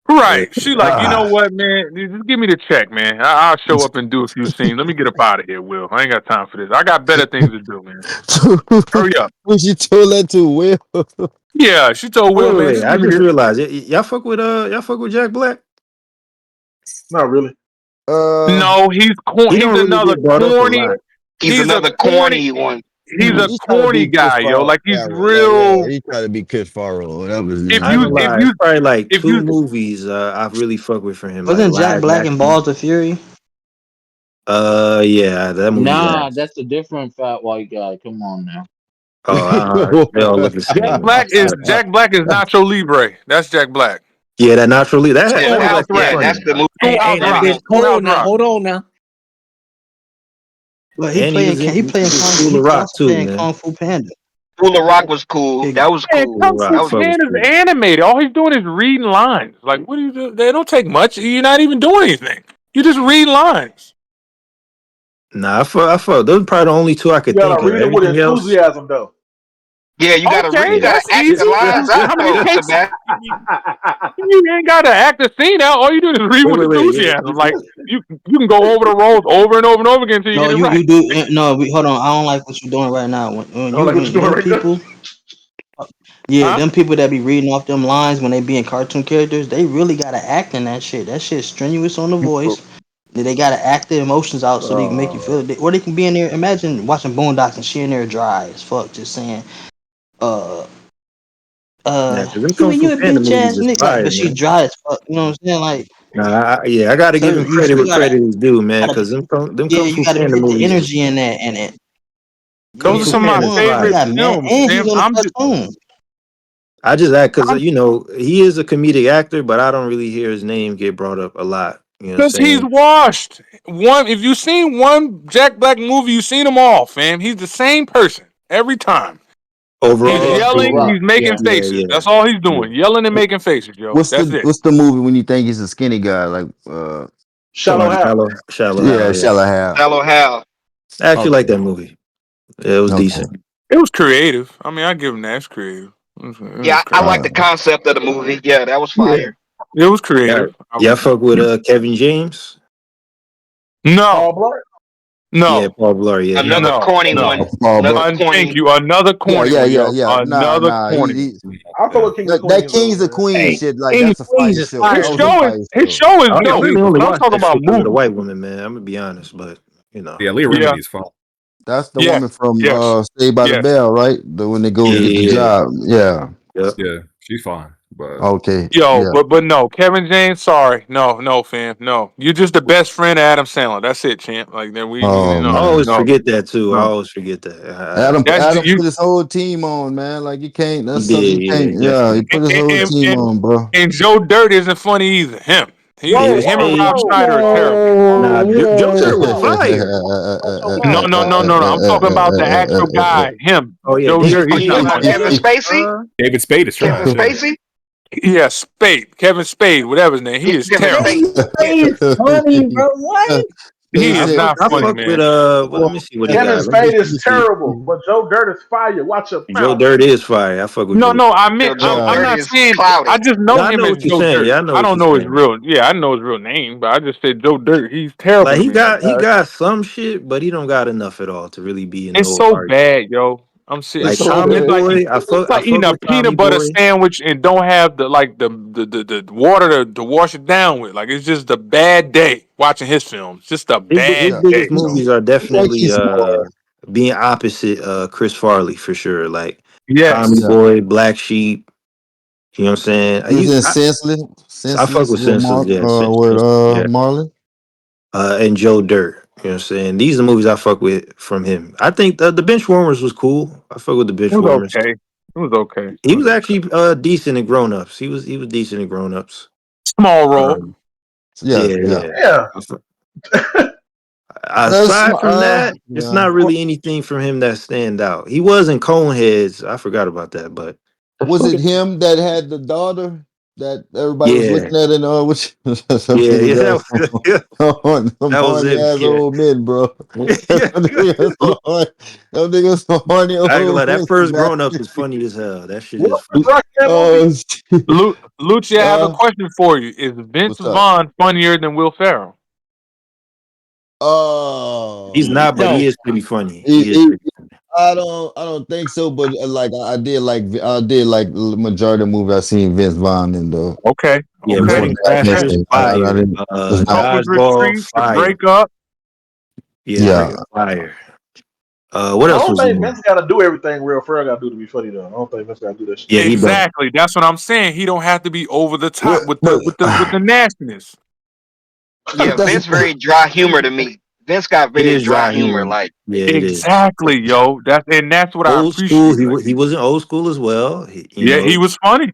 Yeah. right. She like, you know what, man? Just give me the check, man. I'll show up and do a few scenes. Let me get up out of here, Will. I ain't got time for this. I got better things to do, man. Hurry up. What you told that to Will? Yeah, she told Will, man, Wait. just I give me just this. realized y'all fuck with Jack Black. Not really. No, He he's don't really another get brought up a corny. lot. He's He's a another corny. corny one. He's a He's trying to corny be Chris guy, yo. Like he's Farrow. Yeah, real. he tried to be Chris Farrow. That was his If I ain't you gonna name. if lie, it's you probably like if two you movies I've really fucked with from him, like Wasn't Jack live Black in action. Balls of Fury? Yeah, that movie's Nah, ass. that's a different fat white guy. Come on now. Oh, they all look the same. Jack Black is Nacho Libre. That's Jack Black. Yeah, that naturally Yeah, Schoolhouse that's actually Rock. that's funny. the movie. Hey, Schoolhouse that Rock. bitch Schoolhouse cold now. Rock. Hold on now. Well, And he he playing was Kung School he of was Rock also too, playing man. Kung Fu Panda. School of Rock was cool. Big That was Man, cool. School of Kung Rock Fu That was fuck with Panda's you. animated. All he's doing is reading lines. Like, what do you do? They don't take much. You're not even doing anything. You just read lines. Nah, I fuck. Those are probably the only two I You could think gotta of. read it with Everything else, enthusiasm, though. Yeah, you gotta read. Okay, You gotta that's act the easy. lines out How many though, takes? Sebastian. You ain't got to act the scene out. All you do is read with wait. Yeah, enthusiasm. Like you can go over the roles over and over again until you No, get it you right. do no. Hold on. I don't like what you're doing right now. I don't like what you're doing Them right now. people, yeah, Huh? them people that be reading off them lines when they be in cartoon characters, they really gotta act in that shit. That shit's strenuous on the voice. They gotta act their emotions out so they can make you feel it. Or they can be in there. Imagine watching Boondocks and she in there dry as fuck, just saying, uh, because them Kung you Fu a Panda bitch movies ass is nigga, like, fire, but she man. dry as fuck. You know what I'm saying? Like, Nah, I gotta give him you credit still where gotta, credit is due, man. gotta, Because them yeah, Kung you Fu gotta Panda get the movies is energy in that, and it. Kung Those are Fu Yeah, some of my Panda is one, he fire. favorite got mad, films, and Sam. he's on the cartoon. I just act because I'm he is a comedic actor, but I don't really hear his name get brought up a lot. You know what I'm because he's saying? washed. If you've seen one Jack Black movie, you've seen them all, fam. He's the same person every time. He's Overall, School of yelling. Rock. He's making Yeah. faces. yeah. That's all he's doing. Yelling and making faces, yo. What's That's the it. What's the movie when you think he's a skinny guy? Like Shallow Hal. Shallow yeah, Hal. Yeah, Shallow Hal. Shallow Hal. I actually like Okay. that movie. Yeah, it was Okay. decent. It was creative. I mean, I give him that. It's creative. It was Yeah, I creative. like the concept of the movie. Yeah, that was Yeah. fire. It was Yeah. creative. Y'all fuck with Kevin James? No, Paul Blart. Yeah, no, Paul Blart. Yeah, he Another no, corny no. one. Oh, Another but Thank corny. you. Another corny one, yo. Another Nah. corny one. I fuck with King of That Queens though, Kings of man. Queens Hey, shit, like King of that's a Queens fire is show. fire That His was a too. show is fire his show. show is I dope, really only but I'm watched talking that about shit because of the movies. white woman, man. I'm gonna be honest, but you know. Yeah, Leah Yeah. Remini's fault. That's the Yes. woman from Yes. Saved by the Yes. Bell, right? The when they go and get the Yeah. job. Yeah. Yep. Yeah, she's fine, but Okay. Yo, Yeah. but no, Kevin James. Sorry, no, fam, no. You're just the best friend of Adam Sandler. That's it, champ. Like then Oh I no, man. always no, forget that too. I no. always forget that. That's Adam you. put his whole team on, man. Like you can't. He That's something did, you can't. yeah, Yeah, he definitely. put his whole team on, bro. And Joe Dirt isn't funny either. Him. Him and Rob Schneider are terrible. Nah, Joe Dirt was fire. No. I'm talking about the actual guy. Him. Oh yeah, Joe David Dirt. Oh, He's you not talking about funny. Kevin Spacey? David Spade is Kevin trash. Yeah. Spacey? Yeah, Spade. Kevin Spade, whatever his name. He is Kevin terrible. Spacey. It's funny, bro. What? He is not I funny, fuck with man. well, let me see what he Kevin got. Spade is terrible, but Joe Dirt is fire. Watch your Joe mouth. Dirt is fire. I fuck with No, Joe. no, I Joe meant I'm Dirt not is saying clouded. I just know No, I him know as what you're Joe saying. Dirt. Yeah, I know I what don't you're know his saying. real I know his real name, but I just said Joe Dirt. He's terrible Like to he me. Like, got some shit, but he don't got enough at all to really be in the it's whole so argument. bad, yo. I'm It's serious. Like so Tommy It's bad. like Boy, it's I like eating fuck a with Tommy peanut butter Boy. sandwich and don't have the water to wash it down with. Like it's just a bad day watching his films. Just a His bad biggest day. movies are It's like definitely he's being opposite Chris Farley for sure. Like Tommy Yes. Boy, Black Sheep. You know what I'm saying? he was in Senseless, I fuck with with Senseless, Mark, yeah, with Senseless, yeah. Marlon. And Joe Dirt. You know what I'm saying? These are movies I fuck with from him. I think the Benchwarmers was cool. I fuck with the It was Benchwarmers. okay. It was okay. He was actually decent in Grown Ups. He was decent in Grown Ups. Small role. Yeah, Yeah, yeah. yeah. Yeah. That's Aside from that, it's yeah. not really anything from him that stand out. He was in Coneheads. I forgot about that, but Was it him that had the daughter that everybody was yeah, looking at in which some yeah, pretty yeah. girls, some That was horny him. ass Yeah, old men, bro. yeah. Them niggas some horny I ain't gonna old lie, that men. first Grown Ups is funny as hell. That shit is What funny. was Rock that movie? Oh, shit. Lucci, I have a question for you. Is Vince What's up? Vaughn funnier than Will Ferrell? He's Oh, not, but No. he is pretty funny. he, He is he, pretty funny. I don't think so. But like I did like the majority of the movie I seen Vince Vaughn in the Okay. Yeah, before Okay. Wedding the last Okay. Crashers, mixtape. I fire. didn't. Was not. Couples Dodgeball, Retreat, The fire. Breakup. Yeah, Yeah, fire. What I else don't was he think in? Vince got to do everything real Ferrell got to do to be funny though. I don't think Vince got to do that shit. Yeah, he don't. Exactly. That's what I'm saying. He don't have to be over the top what? with But the nastiness. Yeah, that's Vince very dry humor to me. Vince got It very is dry dry humor. humor. Like, Yeah, it is. Exactly, yo. That's what I Old school. appreciate. Like, He was in old school as well. You yeah, he know, was funny.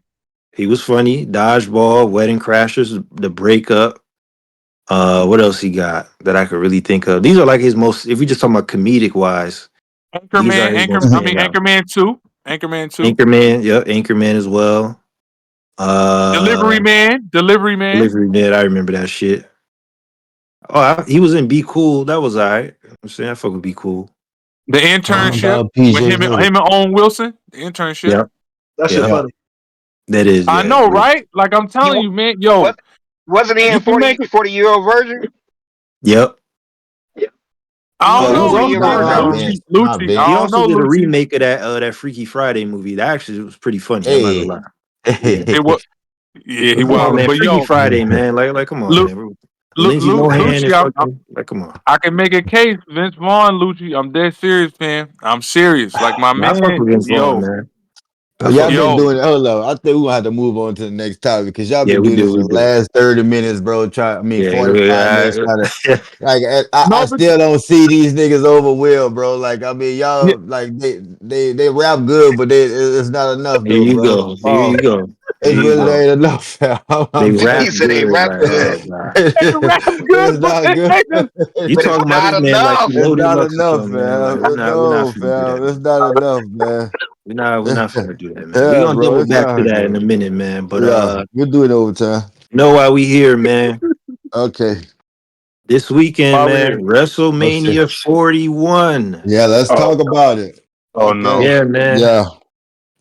he was funny. Dodgeball, Wedding Crashers, The Breakup. What else he got that I could really think of? These are like his most. If we just talking about comedic wise, these are his most standout. Anchorman 2. Anchorman 2. Anchorman, yep, Anchorman as well. Delivery Man. Delivery Man. Delivery Man, I remember that shit. Oh, he was in Be Cool. That was alright. I'm saying I fuck with Be Cool. The Internship about with PJ him and Hoodie. Owen Wilson. The Internship. Yep, That shit yep. Yeah, funny. That is, I yeah. know, right? Like I'm he telling you, man. Yo, wasn't he you in can make 40 it. 40-year-old virgin? Yep. I well, don't he know, was 40-year-old not virgin. Vince, not Lucci. Vince. I He don't also know, did a Lucci. remake of that Freaky Friday movie. That actually was pretty funny. I'm not gonna Hey, lie. Yeah. It was. Yeah, he But come on, was. man. But Freaky yo, Friday, man. Like, come on, Lu, man. Lindsay Lohan Lucci, and fucking like, come on. I can make a case. Vince Vaughn, Lucci. I'm dead serious, man. I'm serious. Like my Nah, I fuck man, with Vince Vaughn, yo, man. I well, fuck y'all with been yo. Vince doing. Vaughn. Hold on, I think we're gonna have to move on to the next topic because y'all Yeah, been we doing this do, for we the do. last 30 minutes, bro. 45 minutes. Yeah, Trying to like I No, but still don't see these niggas over Will, bro. Like I mean, yeah, y'all like they rap good, but it's not enough here though, you bro. go. Here Oh, you go. Here it you really go. ain't enough, fam. They I'm rap He telling said they good, rap like, good, oh god. they can rap it's good, but not good. You but it's talking about not this man like he enough. It's loaded not enough, Lexington, man. Like fam. we're not No, finna do that, fam. It's man. not enough, man. We're not finna do that, man. We're Yeah, gonna bro. double It's back to not, that in bro. a minute, man. But Yeah, we'll do it overtime. you know why we here, man? Okay. This weekend, Why we man, here? Let's see. WrestleMania 41. Yeah, let's oh, talk about it. oh Okay. no. Yeah, man. Yeah.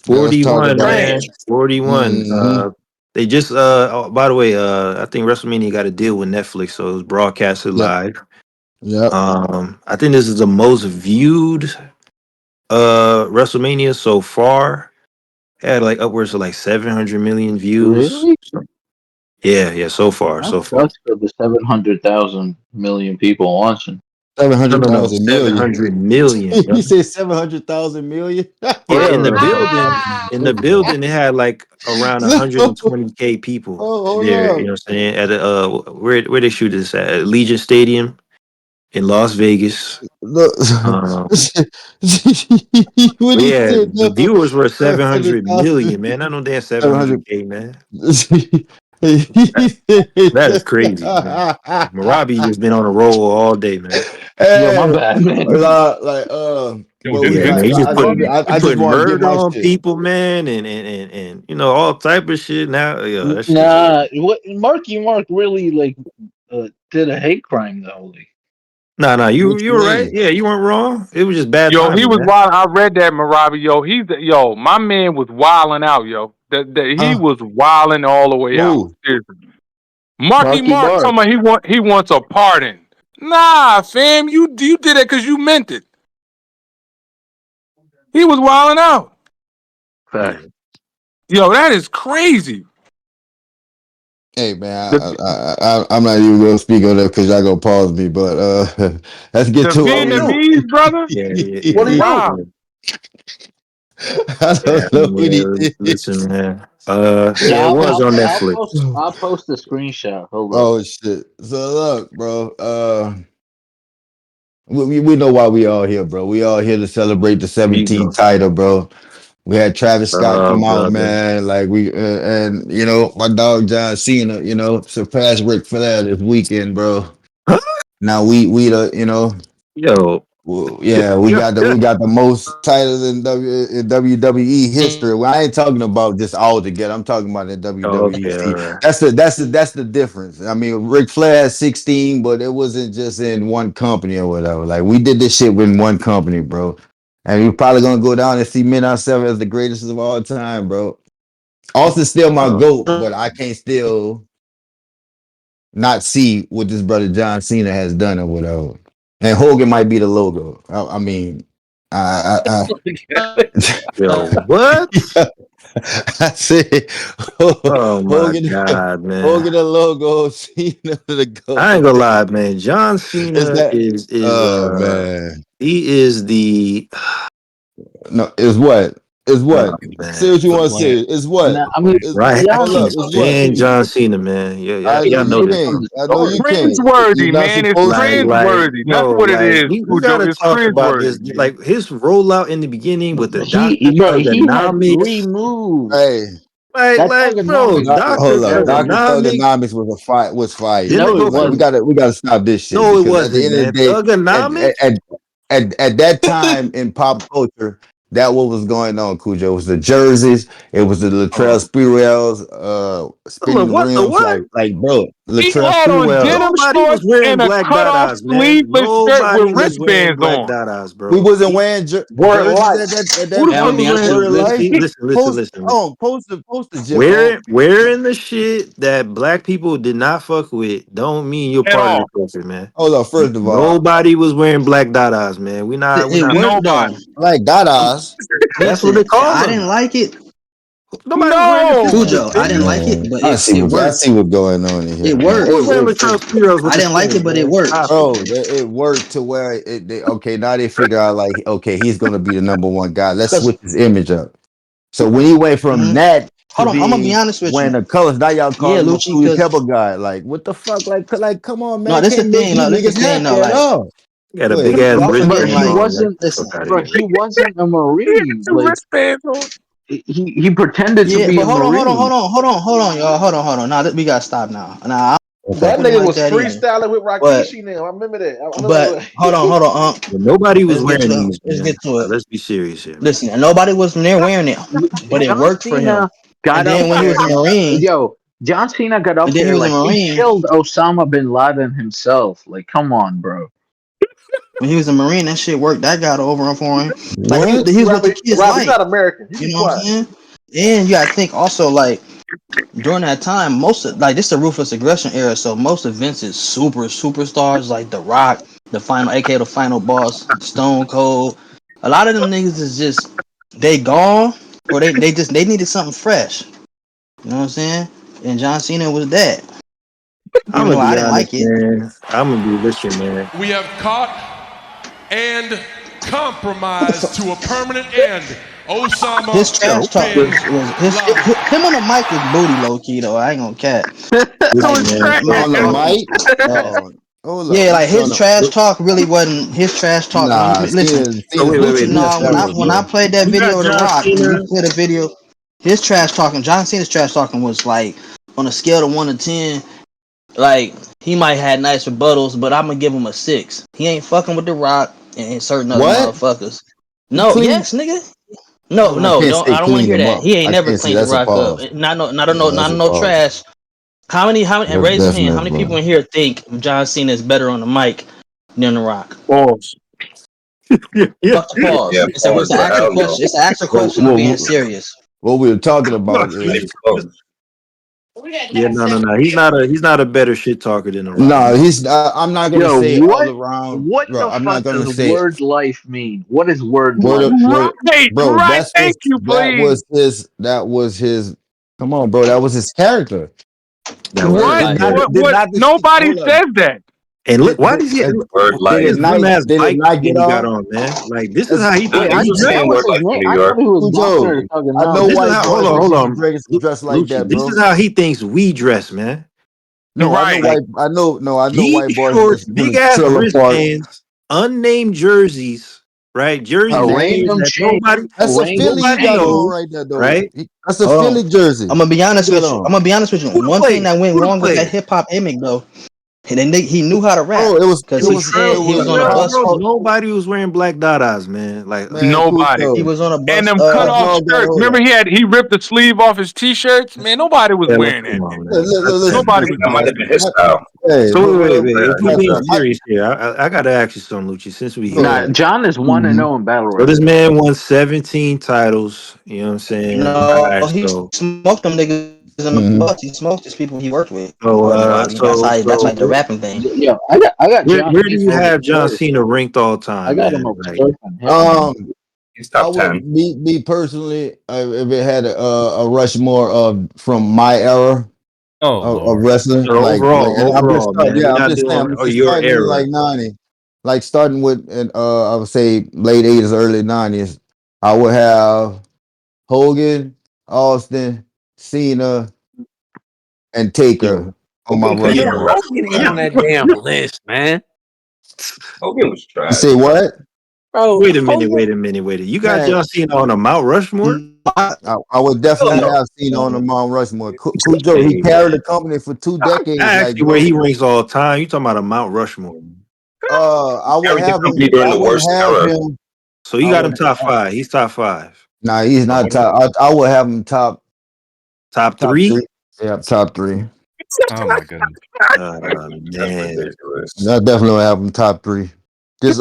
Yeah, let's talk 41, about man. it. Trash. 41. Hmm. They just oh, by the way, I think WrestleMania got a deal with Netflix, so it was broadcasted Yep. live. Yep. I think this is the most viewed WrestleMania so far. Had like upwards of like 700 million views. Really? Yeah, so far, That so far. sucks for the 700,000 million people watching. No, 700,000 million. 700 million, bro. You say 700,000 million? Yeah, in the Whatever. building, it had like around No. 120K people Oh, hold there. You know up. what I'm saying? At where they shoot this at Legion Stadium in Las Vegas. Look. Um, What but he yeah, said, the no. viewers were 700 700,000. million, man. I know damn 700. 700K, man. That is crazy, man. Marabi has been on a roll all day, man. Yo, my Hey, bad, man. Yo, but we Yeah, didn't got. man. Vince He just stop put Marty? I he just put want to get murder my on shit. people, man, and you know all type of shit. Now, yeah, that shit's Nah, what Marky Mark really like did a hate crime though. Like, nah. What You you were right. mean? Yeah, you weren't wrong. It was just bad Yo, he timing, was man. wild. I read that, Marabi. Yo, my man was wilding out, yo. He Huh? was wilding all the way out. Who? Seriously. Marky Marky Mark Mark. talking about he wants a pardon. Nah, fam, you did that because you meant it. He was wilding out. Yeah. Facts. Yo, that is crazy. Hey man, The I'm not even gonna speak on that because y'all gonna pause me. But let's get the to What do what we we. do? Vietnamese brother, Yeah, What do you do? wow. yeah. I Yeah, don't know what he man. did. Listen, man. Yeah, Yeah, it was on Netflix. I'll post a screenshot. Hold up. Oh shit! So look, bro. We know why we all here, bro. We all here to celebrate the We 17th know. title, bro. We had Travis Scott come out, Brother. man. Like and you know, my dog John Cena, you know, surpassed Ric Flair this weekend, bro. Now we the, you know, Yo. yeah, we got the most titles in WWE history. Well, I ain't talking about just all together. I'm talking about in WWE. Okay, all See, right. that's the difference. I mean, Ric Flair has 16, but it wasn't just in one company or whatever. Like we did this shit with one company, bro. And we're probably gonna go down and cement ourselves as the greatest of all time, bro. Austin's still my GOAT, but I can't still not see what this brother John Cena has done or whatever. And Hogan might be the logo. I mean, I Yo, what? I said Oh my Hogan, God, man. Hogan the logo, Cena the I ain't GOAT. gonna lie, man. John Is Cena that? is Oh man, he is the no, is what? Is oh what? Say man. what you want to say. Like, Is what? nah, I mean, Is Right. I y'all hold need up? can't to Is what? stand John Cena, man. Yeah, I know y'all you know hit it this. from can't. the I know start. you can't. Cringeworthy, You're not man. It's supposed to. cringeworthy. That's what it is, We Cujo. gotta It's talk about cringeworthy, this. man. Like his rollout in the beginning with the Doctor He had three Thugonomics. moves. Hey, That Bro, thugonomics was Doctor hold up. terrible. Dr. Thugonomics. Thugonomics was fire. Didn't it No, it go Like for? wasn't. we gotta stop this shit No, it because at the wasn't, end of the man. day, Thugonomics. at that time in pop culture, that what was going on, Cujo. It was the jerseys, it was the Latrell Oh, Sprewells, hold on, spinning what the rims, what? like bro, He Latrell had on Sprewell. denim Nobody was shorts wearing and a black cut-off dadas, man. sleeveless shirt with Nobody was wearing wristbands black on. dadas, We bro. wasn't wearing Word jerseys life. at Who that the And I'm fuck gonna be point. was honest wearing? with Word you. life. Listen. Post the gif on. Wearing the shit that black people did not fuck with don't mean you're At part of all. the culture, man. Hold up. First of all, Nobody was wearing black dadas, man. We It not. worked though. Nobody. like Dada's. That's what Listen, they call I didn't them. like it, Nobody was wearing the shit with the No. Cujo. I didn't spinners. like it, Man, but I it worked. see what's going on in here, It man. Who worked. was wearing Latrell Spiros with I the didn't like spinners, it, but it man? worked. Stop it, Bro, man. it worked to where okay, now they figure out like, okay, he's gonna be the number one guy. Let's Cause switch his image up. So when he went from mhm. that to Hold on, I'm gonna be being honest with wearing you. the colors, now y'all Yeah, call him a Lucci. fruity Cause pepper guy. Like, what the fuck? Like, come on, no, man. this the Can't make thing. you No, this the niggas thing. happy No, at like all. You got a Go big ahead. ass y'all wristband But forgetting. he Like, on. Get wasn't. the fuck listen. out of But here. he wasn't a He had marine. two Like wristbands on. he pretended to Yeah, be but a marine. hold on, y'all. Hold on. Now we gotta stop now. Now I don't fuck Okay. That with him nigga like was that either. freestyling with But Rikishi now. I remember that. I remember. but hold on. But nobody was Let's get wearing to these, let's man. get to it. Let's be serious here, man. Listen, and nobody was there wearing it, but it John worked for him. Cena got And up then when he was there a and Marine, John Cena got and up then he there was a like he Marine. killed Osama bin Laden himself. Like, come on, bro. When he was a Marine, that shit worked. That got over for him. Like What? he was what the Robbie, kids Robbie, you're like. not American. You You be know what I'm quiet. saying? And you gotta think also like during that time, most of like this is the ruthless aggression era, so most of Vince's superstars like The Rock, the final aka the final boss, Stone Cold, a lot of them niggas is just they gone or they needed something fresh. You know what I'm saying? And John Cena was that. I'm Even gonna though I be didn't honest, like it. man. I'm gonna be listen, man. We have caught and compromised to a permanent end His Osama trash talk bin was Laden. him on the mic was booty low key though. I ain't gonna cat. So Like Listen, it's man. I'm not On the gonna trash. mic? cat. Oh, hold up. Yeah, like No, his no. trash talk really wasn't his trash talk. When Nah, you listen, Oh, Cena's wait. Lucci, Cena's nah, Listen. when I terrible. played that You got video of The John Rock, when you Cena. play the video, his trash talking, John Cena's trash talking was like on a scale of 1 to 10, like he might have nice rebuttals, but I'm gonna give him a 6. He ain't fucking with The Rock and certain other What? motherfuckers. He No, clean? yes, nigga. No, I no, can't don't. say I don't want to clean hear him that. up. He ain't I never can't say cleaned The that's a Rock up. pause. Not That's a no pause. trash. How many? And That's raise your hand. How definitely many a pause. people in here think John Cena is better on the mic than The Rock? Pause. Fuck the pause. Yeah, It's pause, an bro. actual Hell no. question. It's an actual question. I'm being serious. What we're talking about Not even is close. Yeah, no. He's not a better shit talker than The Rock. no. He's. I'm not gonna Yo, say all what? around, What bro. the I'm not fuck gonna does say word life mean? What is word word. life? Right, Bro. right. Thank you, That please. was his. That was his. Come on, bro. That was his character. That word What? Did life. not, Did What? not the shit. Nobody Hold up. says that. and look, why Did, does he? Word Look at life. this little ass did it bike not chain get he got off? on, man. Like this is That's, how he. Nah, Wait, he I This was is thought how, that saying was word his life name. in New I thought York. he was boxing Cujo. or talking I know this is nonsense. white how. boys Hold dress, on. dress like that, This is bro. how he thinks we dress, man. No, I know Right. white. I know. No, I know Jean white boys shorts, dress from big the ass trailer park. wristbands, unnamed jerseys, right? A Jerseys that Okay, means random that chain. A that's a Philly random he nobody got chain. on knows, right there, though. right? That's a Hold Philly on. jersey. I'm gonna be honest He got with you. on. I'm gonna be honest with you. Who the One thing player? that went Who the wrong with that player? hip hop image though, and then he knew how to rap Oh, it was. because It he was. said It he was was. on a bus. Bro, nobody was wearing black Dadas, man. Like, Man, Nobody. He Cujo. was on a And bus. them cut That off dog got. shirts. Hold Remember up. he ripped the sleeve off his t-shirts? Man, nobody was yeah, wearing come that. on, man. Listen. Nobody was That might doing have been that. his style. Hey, So but wait. Yeah, If we that's being a. serious here, I gotta ask you something, Lucci. Since we Go here, Nah, ahead. right? John is 1-0 in battle So rap. this man won 17 titles. You know what I'm saying? All No, right. he smoked them niggas in the Mm-hmm. bus. He smoked his people he worked with. So, So I mean, that's like the rapping thing. Yeah, I got John where do Cena you over have John first. Cena ranked all I time, got him man? over Like, first and heavy. Um, He's I top would 10. me personally, if it had a Rushmore of from my era Oh of Lord. wrestling, so and I'm just overall, starting. man. Yeah, We're I'm not just saying. doing I'm just your starting in era. like '90, like starting with, I would say late '80s, early '90s. I would have Hogan, Austin, Cena, and Taker Yo, on my Hogan couldn't Man, even Rushmore. wrestle, Hogan ain't man. on that damn list, man. Hogan was You say trash. what? Bro, wait a minute. Hogan. You got Man, John Cena on a Mount Rushmore? I would Hell definitely no. have Cena on the Mount Rushmore. Cujo, he Hey, carried man. the company for 2 decades. I asked Like, you where bro, he ranks all time. You talking about a Mount Rushmore? I would Carried the have company him. during I the would worst have era. him. So you I got would. him top five. He's top five. Nah, he's not top. I would have him Top top three? three. Yeah, top three. Oh my goodness. That's Man. ridiculous. I definitely would have him top three. Just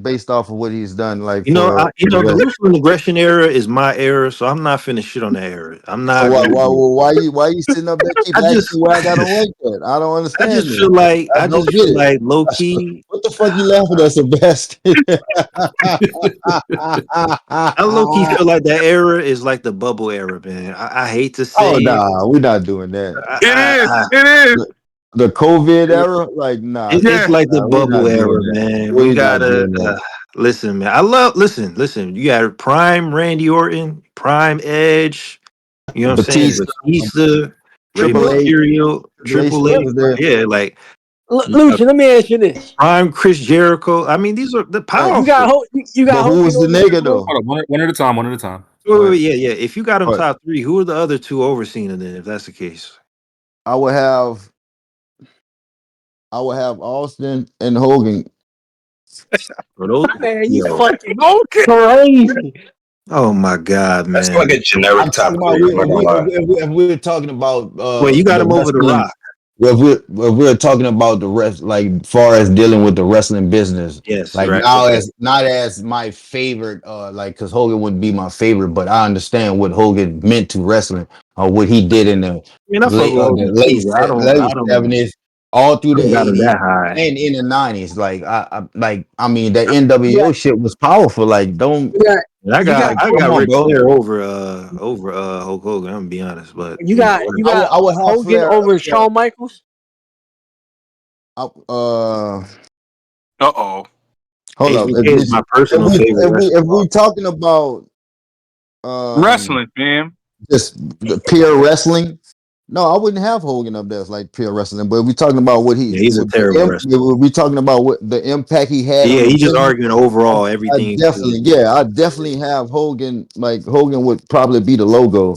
based off of what he's done, like for The the. looser and aggression era is my era, so I'm not finna shit on that era. I'm So not gonna do it. why you sitting up there keep I asking just me where I got him ranked at? I don't understand this. I I don't just get feel it. like low key. What the fuck you laughing at, Sebastian? I low key feel like that era is like the bubble era, man. I hate to say Oh it. nah, we're not doing that. It is. I, It is. The COVID era, like nah, it's Yes. like the we're bubble not era, doing that. man. We We're not gotta doing that. listen, man. Listen. You got prime Randy Orton, prime Edge. You know what I'm saying? Batista, Batista, Rey Triple H, Mysterio, Triple H Triple still H. was there. Yeah, like Lucian, let me ask you this. prime Chris Jericho. I mean, these are the Right. You powerful. got you got But who was Hogan the over nigga Rushmore? though? Hold on, one at a time, one at a time. Wait, Go wait, ahead. yeah. If you got them But top three, who are the other two overseeing then? If that's the case, I would have Austin and Hogan. for those, Man, you yo, fucking Okay. crazy. oh my god, That's man. like a generic I'm top talking about three. I'm not gonna lie. if we're talking about Wait, you got the him over the wrestling. Rock? If we're talking about the rest, like far as dealing with the wrestling business, Yes, like right. now Okay. as not as my favorite, like because Hogan wouldn't be my favorite, but I understand what Hogan meant to wrestling or what he did in I mean, I fuck with the Hogan too, but late '70s, all through I the don't got him '80s that high. and in the '90s. I mean, the You got NWO shit was powerful. Like, don't you got And you got I come got on, Ric bro. Flair over Hulk Hogan. I'm gonna be honest, but you got you got I would have Hogan Flair over Shawn Michaels. uh Uh-oh. hold up. HBK is my personal favorite wrestler. If we talking about um Wrestling, fam. just the pure wrestling, no, I wouldn't have Hogan up there as like pure wrestling. But if we talking about what Yeah, he's a terrible wrestler. we talking about what the impact he had on Yeah, the he just business. arguing overall everything. I definitely have Hogan. Like Hogan would probably be the logo.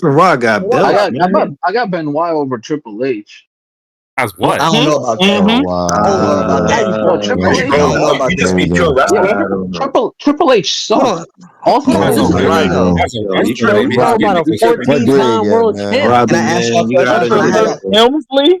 Benoit got belts, man. I got Benoit over Triple H. As I don't know about that. Oh wow. I don't know about that. Triple H. I don't know about that. Triple H sucked. All he Hold did on, was right win. though. You You talking about a 14-time world champ? Robin, Can I ask man, y'all a you gotta question? do I had that. a, Helmsley?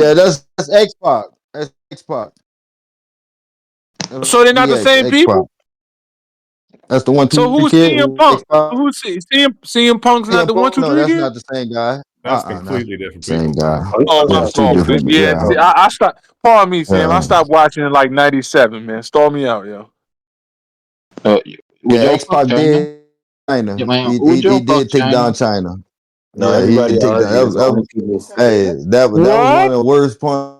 Yeah, that's X-Pac. That's X-Pac. So they're not the same X-Pac. people. That's the 1, So 2, 3 who's kid. CM Punk? X-Pac. Who's CM Punk's not the 1, 2, No, 3 that's kid? not the same guy. That's That's completely different the same people, guy. man. Oh, my That's two fault. different. Yeah, see, I stopped. Pardon me, Sam. I stopped watching in like '97, man. Stall me out, yo. Yeah, X-Pac did China. Yeah, man. He Ujo did fuck take down China. China. No, Yeah, he everybody did take argues. down. Only people. Hey, that was one What? of the worst points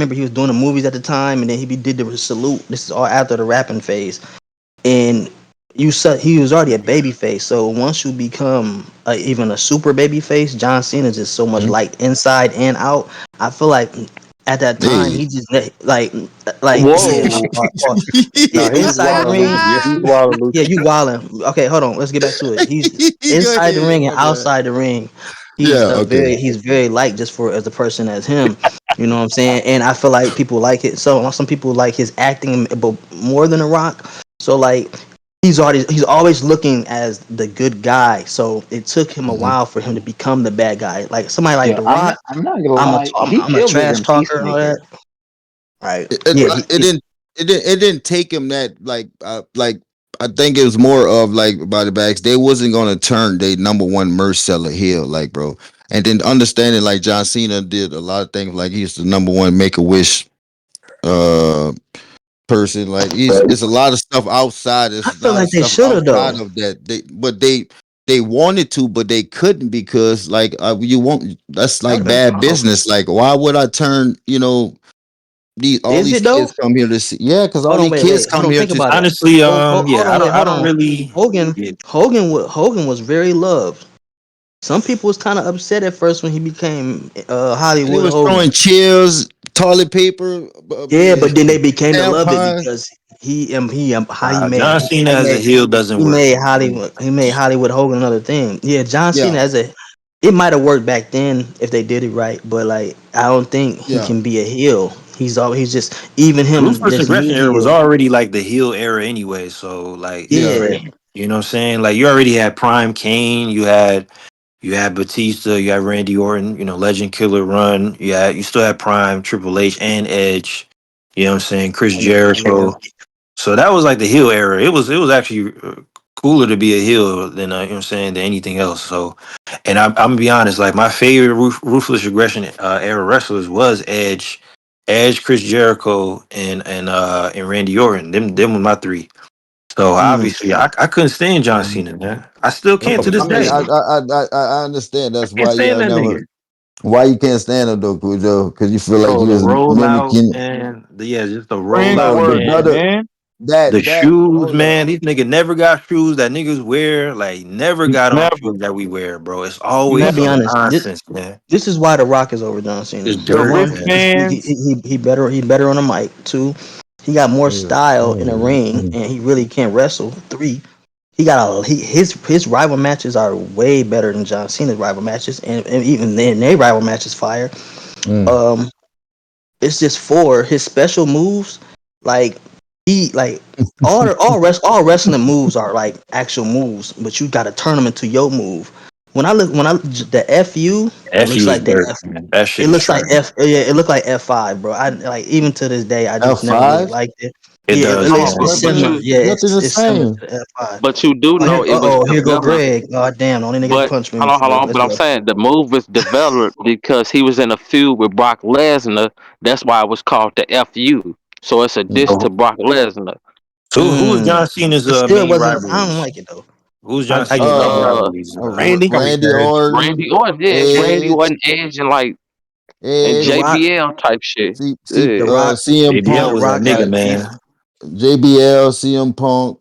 remember he was doing the movies at the time, and then he did the salute. This is all after the rapping phase. and he was already a baby face. So once you become even a super baby face, John Cena is just so much like inside and out. I feel like at that time Hey. he just like Whoa. yeah, No, he's inside the wild, ring. Lucci. Yeah, he's wild, Yeah, Lucci. you wildin'. Okay, hold on. Let's get back to it. He's Go inside the ahead, ring and my bad. outside the ring. Yeah, okay. He's very light just for as a person as him. You know what I'm saying? And I feel like people like it. So some people like his acting, but more than The Rock. So like he's always looking as the good guy. So it took him a Mhm. while for him to become the bad guy. Like somebody like Yeah, The I'm Rock. not. I'm not gonna lie. He I'm a killed it trash in talker and all that. Peacemaker. Right? It, it, Yeah. it didn't it didn't take him that like I think it was more of like by the backs they wasn't gonna turn their number one merch seller heel like bro, and then understanding like John Cena did a lot of things like he's the number one Make a Wish uh person like it's a lot of stuff outside. I There's a feel lot of like they stuff should have though. outside of that they wanted to but they couldn't because like you won't that's like Okay. bad business. Like why would I turn all Is these it though? kids come here to see? Yeah, because all Hold on, these kids hold come on. here Think to about it. Honestly, Hold yeah, on, wait, I hold don't on. really. Hogan, Yeah. Hogan was very loved. Some people was kind of upset at first when he became and he Hollywood was Hogan. throwing chairs, toilet paper, Yeah, but then they became to love it tampons. because he John Cena as a heel doesn't work. He made Hollywood Hogan another thing. Yeah, John Yeah, Cena as a it might have worked back then if they did it right, but like I don't think he yeah. can be a heel. He's just even him Ruthless this new aggression era was heel. already like the heel era anyway. So like, Yeah. Yeah, you know what I'm saying? Like you already had Prime Kane, you had Batista, you had Randy Orton, you know, Legend Killer Run. You still had Prime, Triple H, and Edge. You know what I'm saying? Chris Jericho. So that was like the heel era. It was actually cooler to be a heel than you know what I'm saying than anything else. So, and I'm gonna be honest, like my favorite ruthless aggression era wrestlers was Edge, Chris Jericho, and Randy Orton. Them were my three. So mm, obviously, I couldn't stand John Cena, man. I still can't to I this mean, day. I understand. I That's can't why stand you that never. nigga. Why you can't stand him though, Cujo? Because you feel like Bro, you the was rollout mimicking. and just the rollout Framework, The and other man. the that shoes, hold up. man. These niggas never got shoes that niggas wear. Like never got on Never. shoes that we wear, bro. It's I'm gonna always be some honest. nonsense, man. This is why The Rock is over John Cena. It's The For dirt, one, man. wristbands. he better on the mic. Two, he got more style in the ring, and he really can wrestle. Three, his rival matches are way better than John Cena's rival matches, and even then their rival matches fire. Mm. Um, it's just four his special moves, like he like all wrestling moves are like actual moves, but you got to turn them into your move. When I the FU, it That shit looks was like the dirt, man. That shit it was looks like trash. it looked like F5, bro. I like even to this day I just never really F5? liked it. It Yeah, does, Hold on, it's man. but similar. you Yeah, Nothing the it's similar same. to the F5. but you do Oh know it was here go developed. Greg. Oh damn, the only nigga that But punched me hold before. on. Let's But I'm go. saying the move was developed because he was in a feud with Brock Lesnar. That's why it was called the FU. So it's a diss Mm. to Brock Lesnar. So who was John Cena's It still main wasn't. I don't rivalries? like it though. Who was John I Cena's get main lost. rivalries? Randy. I mean, Randy Edge. Orton, Randy Orton, yeah, Randy Edge, Orton, Edge, and like and The Edge, Rock, JBL type shit. The Yeah. Rock, CM JBL The Punk, was that Rock got nigga, like beef. man. JBL, CM Punk,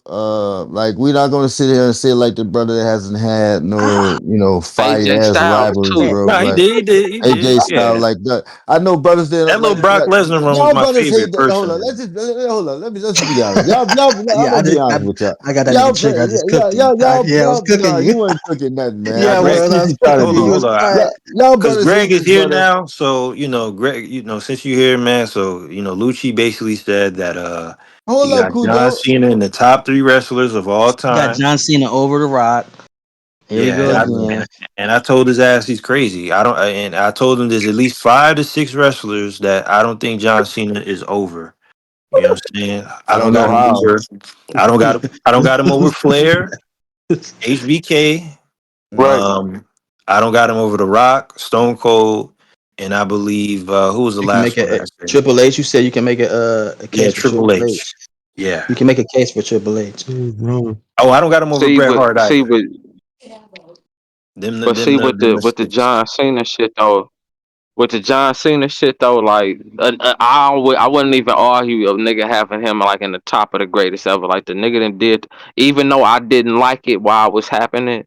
like we're not gonna sit here and say like the brother that hasn't had no, fire AJ ass Styles rivalries, too. bro. No, he Like did, he did, he AJ did. Styles, Yeah, like that. I know brothers that that little Brock Lesnar run was y'all my brothers hate favorite that. Hold on, personally. hold on. Let's just be honest. Y'all, I'm Yeah, gonna be honest with y'all. I got that nigga Y'all, trick. I just cooked him. Yeah, I was cooking nah, you. you weren't cooking nothing, man. Now, Yeah, I I Greg, was. see I what was you trying to cooking you. do. You hold was on, quiet. Y'all because brothers Greg hate is this here brother. now. So Greg, since you here, man. So Lucci basically said that Hold he up, got John Cujo. Cena in the top three wrestlers of all You got time. John Cena over The Rock. Here we Yeah, go and I again. and I told his ass he's crazy. I don't, and I told him there's at least 5 to 6 wrestlers that I don't think John Cena is over. You know what I'm saying? I I don't don't know got him how. over. I don't got him over Flair, HBK. Right. I don't got him over The Rock, Stone Cold, and I believe who was the You can make last one a I said? Triple H. You said you can make a Yeah, case for Triple Triple H. H. Yeah. You can make a case for Triple H. Oh, I don't got him over See Bret with Hart see either. with but see with the John Cena shit though. with the John Cena shit though, like I wouldn't even argue a nigga having him like in the top of the greatest ever. Like the nigga that did, even though I didn't like it while it was happening,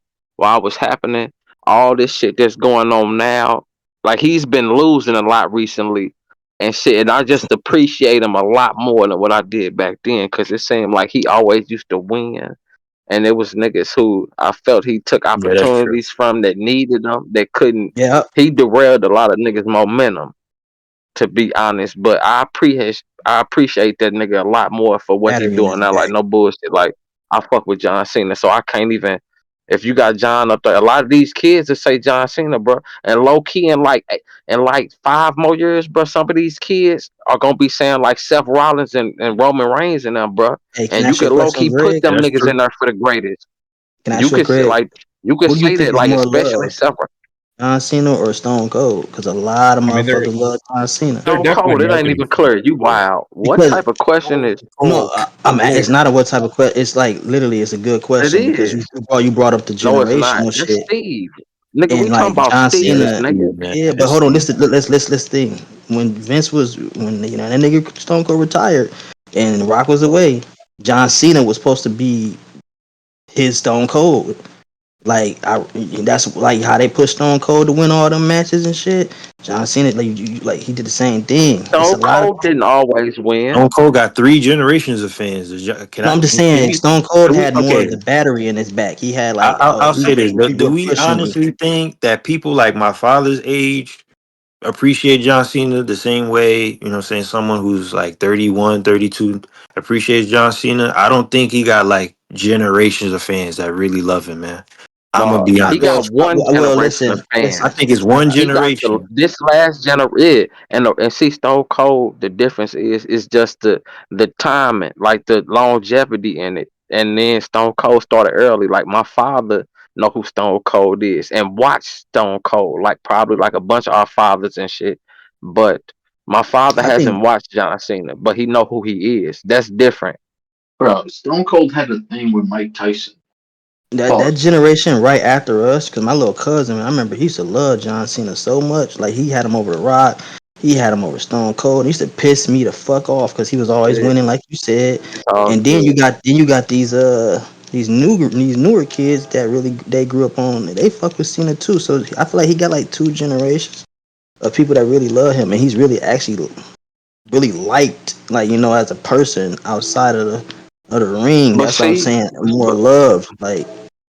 all this shit that's going on now, like he's been losing a lot recently and shit, and I just appreciate him a lot more than what I did back then because it seemed like he always used to win. And it was niggas who I felt he took Yeah, that's true. opportunities from that needed them that couldn't. Yeah, He derailed a lot of niggas' momentum, to be honest. But I appreciate that nigga a lot more for what he battery in doing his now. Like back. no bullshit. Like I fuck with John Cena, so I can't even. If you got John up there, a lot of these kids that say John Cena, bro, and low key in like 5 more years, bro, some of these kids are gonna be saying like Seth Rollins and Roman Reigns and them, bro. Hey, can And I you ask you a could low question, key put Greg? Yeah, them that's niggas in true. there for the greatest. Can I You ask you a could say Greg? like you could Who do you say think that is like more especially loved, Seth John Cena or Stone Cold? Because a lot of I mean, motherfuckers love John Cena. they're Stone definitely Cold. It ain't marketing even clear. You for it. wild. What Because type of question is no, it's Where? not a what type of question. It's like literally, it's a good it question because is? you brought up the No, it's not. generational That's shit Steve. Nigga, we and talking like about John Yeah, Steve, that's Cena. nigga. Steve, man. Yeah, but That's hold on. Steve. Let's think. When Vince was when that nigga Stone Cold retired and Rock was away, John Cena was supposed to be his Stone Cold. Like that's like how they pushed Stone Cold to win all them matches and shit. John Cena, like he did the same thing. It's a Stone lot of. Cold didn't always win. Stone Cold got 3 generations of fans. Can No, I? I'm just Can saying we? Stone Cold Do we? had more of Okay, the battery in his back. He had like I'll say this. people Do were we pushing him. honestly think that people like my father's age appreciate John Cena the same way, you know what I'm saying, someone who's like 31, 32 appreciates John Cena? I don't think he got like generations of fans that really love him, man. I'm gonna No, be he honest with got you. one Well, generation of listen, I fans. think it's one He got generation. this last generation, and see Stone Cold. The difference is just the timing, like the longevity in it. And then Stone Cold started early. Like my father know who Stone Cold is and watched Stone Cold, like probably like a bunch of our fathers and shit. But my father I think hasn't watched John Cena, but he know who he is. That's different. Bro, Stone Cold had a thing with Mike Tyson. that Pause. generation right after us, because my little cousin, I remember he used to love John Cena so much. Like he had him over the Rock, he had him over Stone Cold. He used to piss me the fuck off because he was always Yeah, winning, like you said. all And then good. you got these newer kids that really they grew up on. They fuck with Cena too. So I feel like he got like 2 generations of people that really love him, and he's really actually really liked, like as a person outside of the ring. But That's what I'm see, saying. More but love, like.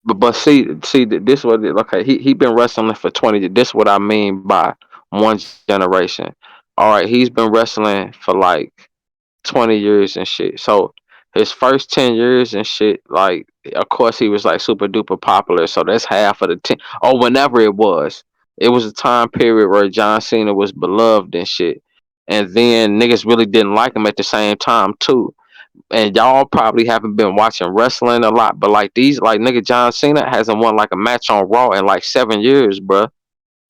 but see, this what okay. He been wrestling for 20. This what I mean by one generation. All right, he's been wrestling for like 20 years and shit. So his first 10 years and shit, like of course he was like super duper popular. So that's half of the 10. Or whenever it was, it was a time period where John Cena was beloved and shit. And then niggas really didn't like him at the same time too, and y'all probably haven't been watching wrestling a lot, but like these, like nigga John Cena hasn't won like a match on Raw in like 7 years, bruh.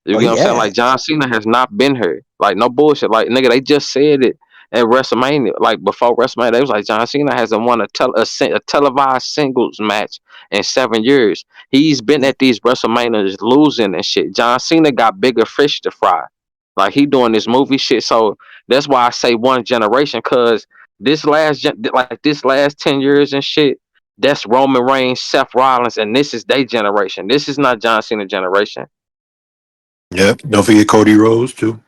You Oh, get what he I'm saying? had. Like John Cena has not been here. Like no bullshit. Like nigga, they just said it at WrestleMania. Like before WrestleMania, they was like John Cena hasn't won a televised singles match in 7 years. He's been Yeah. at these WrestleManias losing and shit. John Cena got bigger fish to fry. Like he doing this movie shit. So that's why I say one generation, cause like this last 10 years and shit. That's Roman Reigns, Seth Rollins, and this is their generation. This is not John Cena generation. Yep. Don't forget Cody Rhodes too.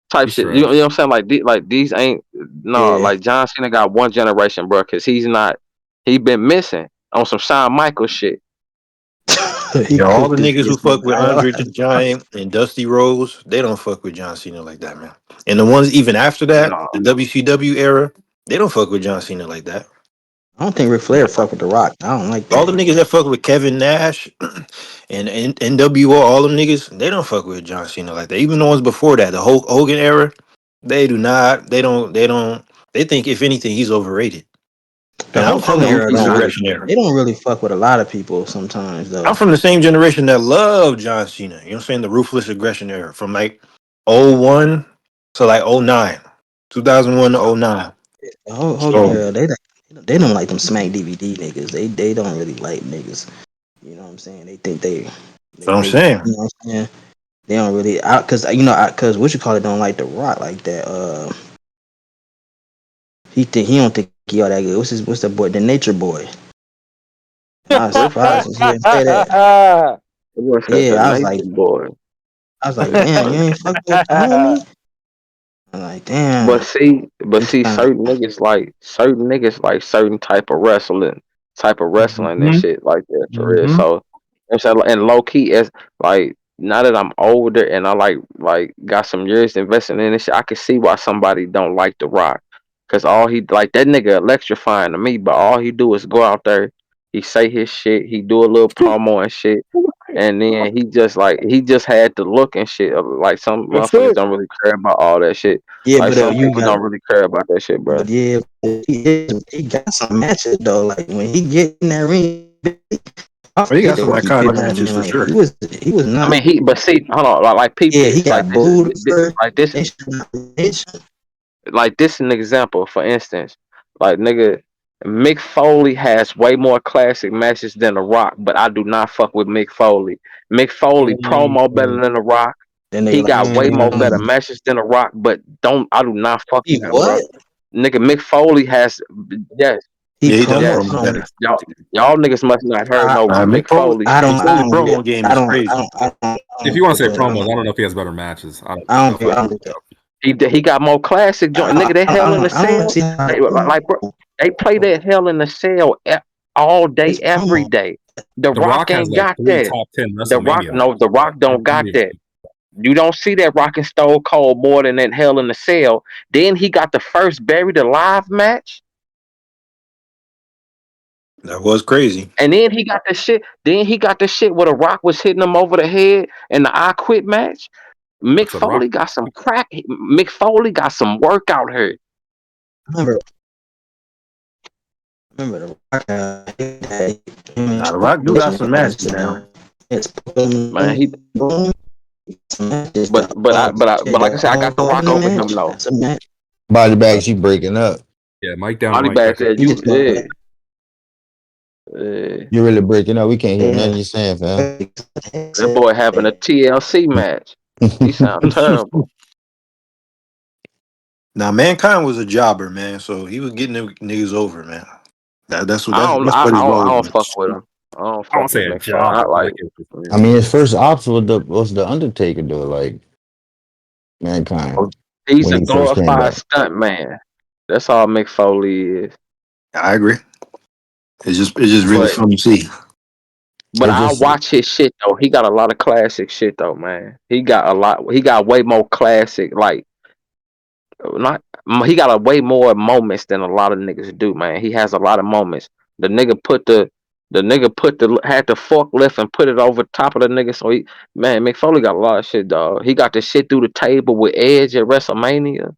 Type He's shit. You know trash. what I'm saying? Like these ain't no Yeah. like John Cena got one generation, bro. Cause he's not. He been missing on some Shawn Michaels shit. He Yeah, all cooked the this niggas who bitch fuck with right off. Andre the Giant and Dusty Rhodes, they don't fuck with John Cena like that, man. And the ones even after that, No, the WCW era, they don't fuck with John Cena like that. I don't think Ric Flair fuck with The Rock. I don't like All the that. niggas that fuck with Kevin Nash and NWO, all them niggas, they don't fuck with John Cena like that. Even the ones before that, the Hulk Hogan era, they do not. They don't. They think if anything, he's overrated. The And I'm Hulk from Hogan the era ruthless don't really. aggression era. They don't really fuck with a lot of people sometimes I'm though. from the same generation that loved John Cena. You know what I'm saying? The ruthless aggression era from like '01 to like '09, 2001 to '09. The Hogan So era, they don't like them smack DVD niggas. They don't really like niggas. You know what I'm saying? They think they that's what I'm you saying. know what I'm saying? They don't really, cause cause what you call it don't like The Rock like that. He don't think he all that good. What's the boy? The Nature Boy. I was What's surprised that? to hear him say that. What's that? The Yeah, nature boy. I was like, damn, you ain't fucked with the homie. I'm like, damn. But He see, kind of. certain niggas like certain type of wrestling and Mm-hmm. shit like that for real. Mm-hmm. So, I'm saying, and low key as like now that I'm older and I like got some years investing in this shit, I can see why somebody don't like The Rock. Cause all he like that nigga electrifying to me, but all he do is go out there, he say his shit, he do a little promo and shit, and then he just had the look and shit. Like some That's motherfuckers it. don't really care about all that shit. Yeah, Like but some you people got, don't really care about that shit, bro. but yeah, he got some matches though. Like when he get in that ring, I Well, he got forget some what he iconic put on. matches Man, for like sure. he was I not. mean, but see, hold on, like peep Yeah, he this, got booed first. like this, They should not mention. like this, an example. For instance, like nigga, Mick Foley has way more classic matches than The Rock, but I do not fuck with Mick Foley. Mick Foley promo better Mm, than The Rock. Then they He like, got way more better mm. matches than The Rock, but I do not fuck he with him, bro. what? Nigga, Mick Foley has yes, He Yeah, he does promo. yes. promo Hold better. on. Y'all niggas must not heard no Mick Mick Foley, Foley I shit, Mick don't. bro. I Foley don't get. promo game I is don't. I crazy. don't. I don't. I If don't you want get to say that. promos, I don't know if he has better matches. I I don't don't know get. if I don't get that. He got more classic joint. Nigga, that Hell in the I don't Cell, see how like bro, they play that Hell in the Cell all day, his every promo. day. The The Rock Rock has ain't like got three that. top 10 The Rock, WrestleMania no, matches, The bro. Rock don't got Any of that. these. You don't see that Rock and Stone Cold more than that Hell in the Cell. Then he got the first Buried Alive match, That was crazy. and then he got the shit. Then he got the shit where The Rock was hitting him over the head in the I Quit match. Mick That's a Rock. Foley got some crack. Mick Foley got some work out here. Remember. Remember the Rock. Him and Now, The Rock do got Jason some had matches sit now. down. It's boom, Man, he boom. Some matches. but The but I but I shit but like I go said, I got The all in Rock the over him match. though. That's a match. Body bags, you breaking up. Yeah, Mike down, Body Mike bag back. said He you just about You're really breaking up. We can't hear yeah. nothing you're saying, fam. that boy having a TLC match. He sound terrible. Now, Mankind was a jobber, man, so he was getting them niggas over, man. That's what his I role don't fuck was. with him. I don't I fuck won't with say a Mick Foley. I jobber, but I like get what I mean, his first ops was the Undertaker, though. Like Mankind he's when a he first came glorified back. stunt man. That's all Mick Foley is. I agree. It's just really But fun to see. It I just watch his shit though. He got a lot of classic shit though, man. He got a lot. He got way more classic. Like not he got a way more moments than a lot of niggas do, man. He has a lot of moments. The nigga put the had the forklift and put it over top of the nigga. So he man, Mick Foley got a lot of shit, dog. He got the shit through the table with Edge at WrestleMania.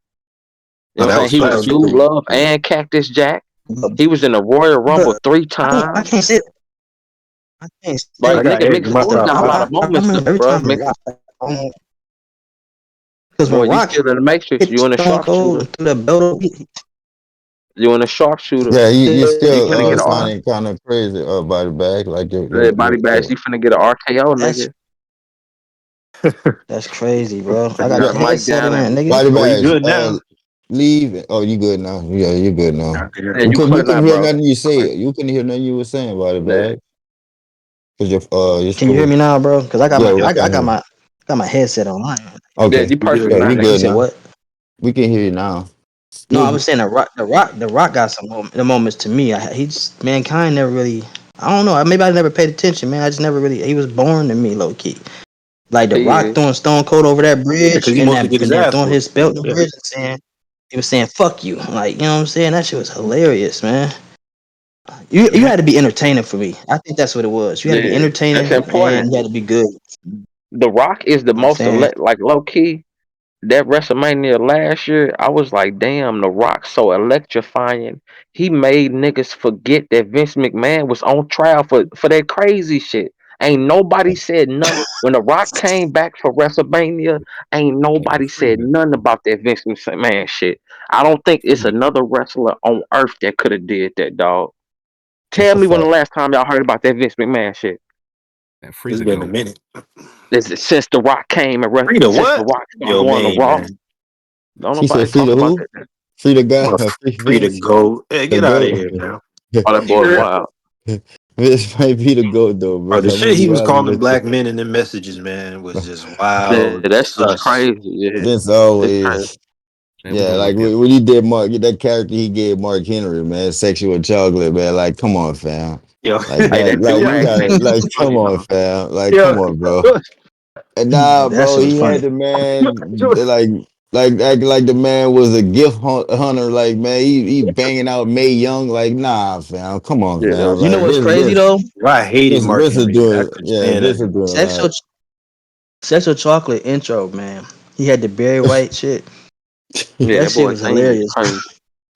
You know Oh, what I'm that saying? was He was fast. Dude Love and Cactus Jack. He was in the Royal Rumble But 3 times. I can't say. I can't Like say. I got nigga, Edge Mick in my Foley top got a lot five. of I moments, remember every bro. time the Mick, Rock. Because boy, when you Rock still in the Matrix. hit You in the Stone Cold sharpshooter. and threw that belt, You in the sharpshooter. yeah, you You still finna get a sounding kind of crazy by the back, like body bags. You finna get an RKO, that's nigga. that's crazy, bro. I You got got the Mike headset down in, and nigga. body Oh, you bags. good now? Leave. Oh, you good now? Yeah, you good now. I can hear yeah, you. you You clear couldn't now, hear bro. nothing you Clear. said. You couldn't hear nothing you were saying, body Yeah. bag, because your Can you hear screw. me now, bro? Because I got Yeah, my we I, can I got hear. my headset on. Yeah, Okay, you You good perfect yeah, now, you You nigga. good said now. what? We can hear you now. No, I You was saying the rock got some the moments to me. Mankind never really. I don't know. Maybe I never paid attention, man. I just never really. He was boring to me, low key. Like the He Rock is. throwing Stone Cold over that Yeah, bridge because he and mostly that get his and then ass throwing whooped. his belt in the Yeah. bridge and he was saying "fuck you," like you know what I'm saying. That shit was hilarious, man. You had to be entertaining for me. I think that's what it was. You had to be Yeah, that's entertaining and important. you had to be good. You The Rock is the know what I'm most saying? like low key. That WrestleMania last year, I was like, damn, The Rock so electrifying. He made niggas forget that Vince McMahon was on trial for that crazy shit. Ain't nobody said nothing. When The Rock came back for WrestleMania, ain't nobody said nothing about that Vince McMahon shit. I don't think it's another wrestler on earth that could have did that, dog. That's Tell a me when the fact. last time y'all heard about that Vince McMahon shit. And It's Frida been a goat. minute. Since The Rock came and Frida, since The what? Rock started Yo, going to man, Raw, man. don't She nobody said talk Frida about who? that. Frida guy, Frida Vince, go. Hey, the get out of goat. here, man. Oh, that boy wild. Vince might be the goat though, bro. Bro, the I'm gonna shit he be was honest calling with black you. men in the messages, man, was just Yeah, wild, that shit was sus. crazy. Yeah, Vince it's crazy. always, Man, we're yeah, gonna like look at when he did Mark, that character he gave Mark Henry, man, sexual chocolate, man. Like, come on, fam. Yo, Like Hey, that, that do like you rag got, man, like, was come funny on, though. fam. Like, come yo, on, bro. And Yeah, nah, that bro, shit was he had funny. the man like act like the man was a gift hunter. Like, man, he banging out May Young. Like, nah, fam. Come on, Yeah, fam. You know Like what's crazy though? I hated Mark Vince is Henry, man. I doing, couldn't yeah, stand that Vince is dude. doing a lot. Sexual chocolate intro, man. He had the Barry White shit. yeah, That that shit boy was Kane was hilarious. crazy.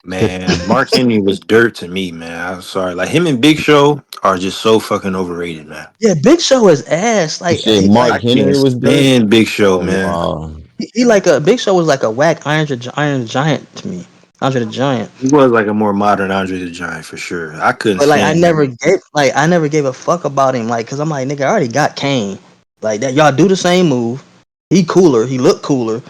Man, Mark Henry was dirt to me, man. I'm sorry. Like him and Big Show are just so fucking overrated, man. Yeah, Big Show is ass. You Like said he Mark I like can't Henry was dirt. stand Big Show, Oh man. no, he like a Big Show was like a whack Iron Giant to me. Andre the Giant. He was like a more modern Andre the Giant for sure. I couldn't But like stand him. I never gave a fuck about him. Like, cause I'm like, nigga, I already got Kane. Like that, y'all do the same move. He cooler. He look cooler.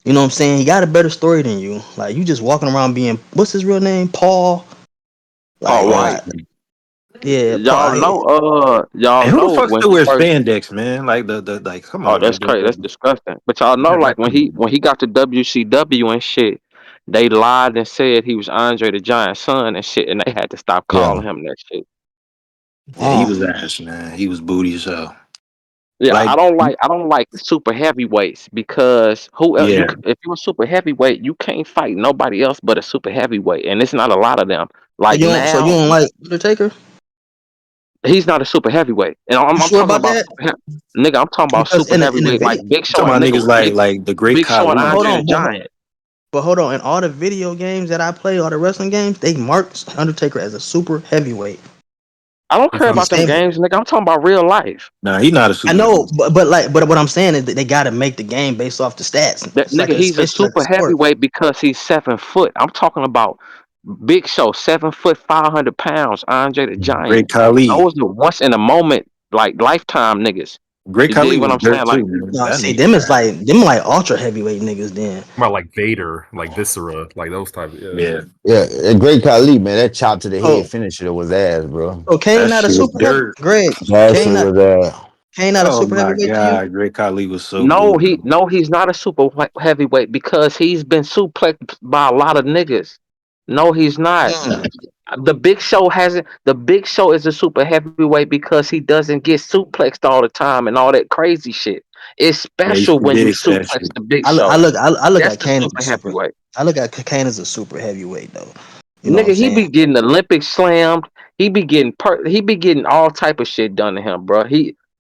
You know what I'm saying? He got a better story than you. Like you just walking around being what's his real name? Paul. Like, Paul Paul. White. yeah, Y'all Paul. know, y'all And who the know fuck when still he wears first. spandex, man? Like the like, come Oh, on, that's man. crazy. That's disgusting. But y'all know, like when he got to WCW and shit, they lied and said he was Andre the Giant's son and shit, and they had to stop Yeah. calling him that shit. Yeah, he was ass, man. He was booty as hell. Yeah, Like, I don't like super heavyweights because yeah, if you're a super heavyweight, you can't fight nobody else but a super heavyweight, and it's not a lot of them. Like So you now, don't like Undertaker? he's not a super heavyweight, and You I'm sure talking about about that? nigga. I'm talking about Because super in the heavyweight like video, Big I'm Show talking and about nigga niggas like the Great Big Show and but hold Khali. Andre the on, Giant. but hold on. In all the video games that I play, all the wrestling games, they marked Undertaker as a super heavyweight. I don't care He's about them saying, games, nigga. I'm talking about real life. Nah, he not a I super know, heavyweight. but what I'm saying is that they got to make the game based off the stats. That It's like nigga, a, it's he's a basically like a super sport. heavyweight because he's 7 foot. I'm talking about Big Show, 7 foot, 500 pounds. Andre the Great Giant. Khali. Those are once in a moment, like lifetime niggas. Great You dig Khali what was I'm saying? dirt Like, too, man. No, That see, nigga was ass. them like ultra heavyweight niggas. Then about like Vader, like Viscera, like those type. Yeah. Yeah, Yeah, and Great Khali, man, that chop to the head oh, finisher was ass, bro. so Kane that not a shit was super heavy. dirt. Greg, That Kane shit not was ass. Kane not a Oh super my heavyweight to you. god, Great Khali was so no, booty. he's not a super heavyweight because he's been suplexed by a lot of niggas. No, he's not. The Big Show hasn't. The Big Show is a super heavyweight because he doesn't get suplexed all the time and all that crazy shit. It's Yeah, he special when you predicts that suplex shit. the Big Show. I look That's at the Kane as a super super. heavyweight. I look at Kane as a super heavyweight though. You know what I'm Nigga, he saying? be getting Olympic slammed. He be getting all type of shit done to him, bro.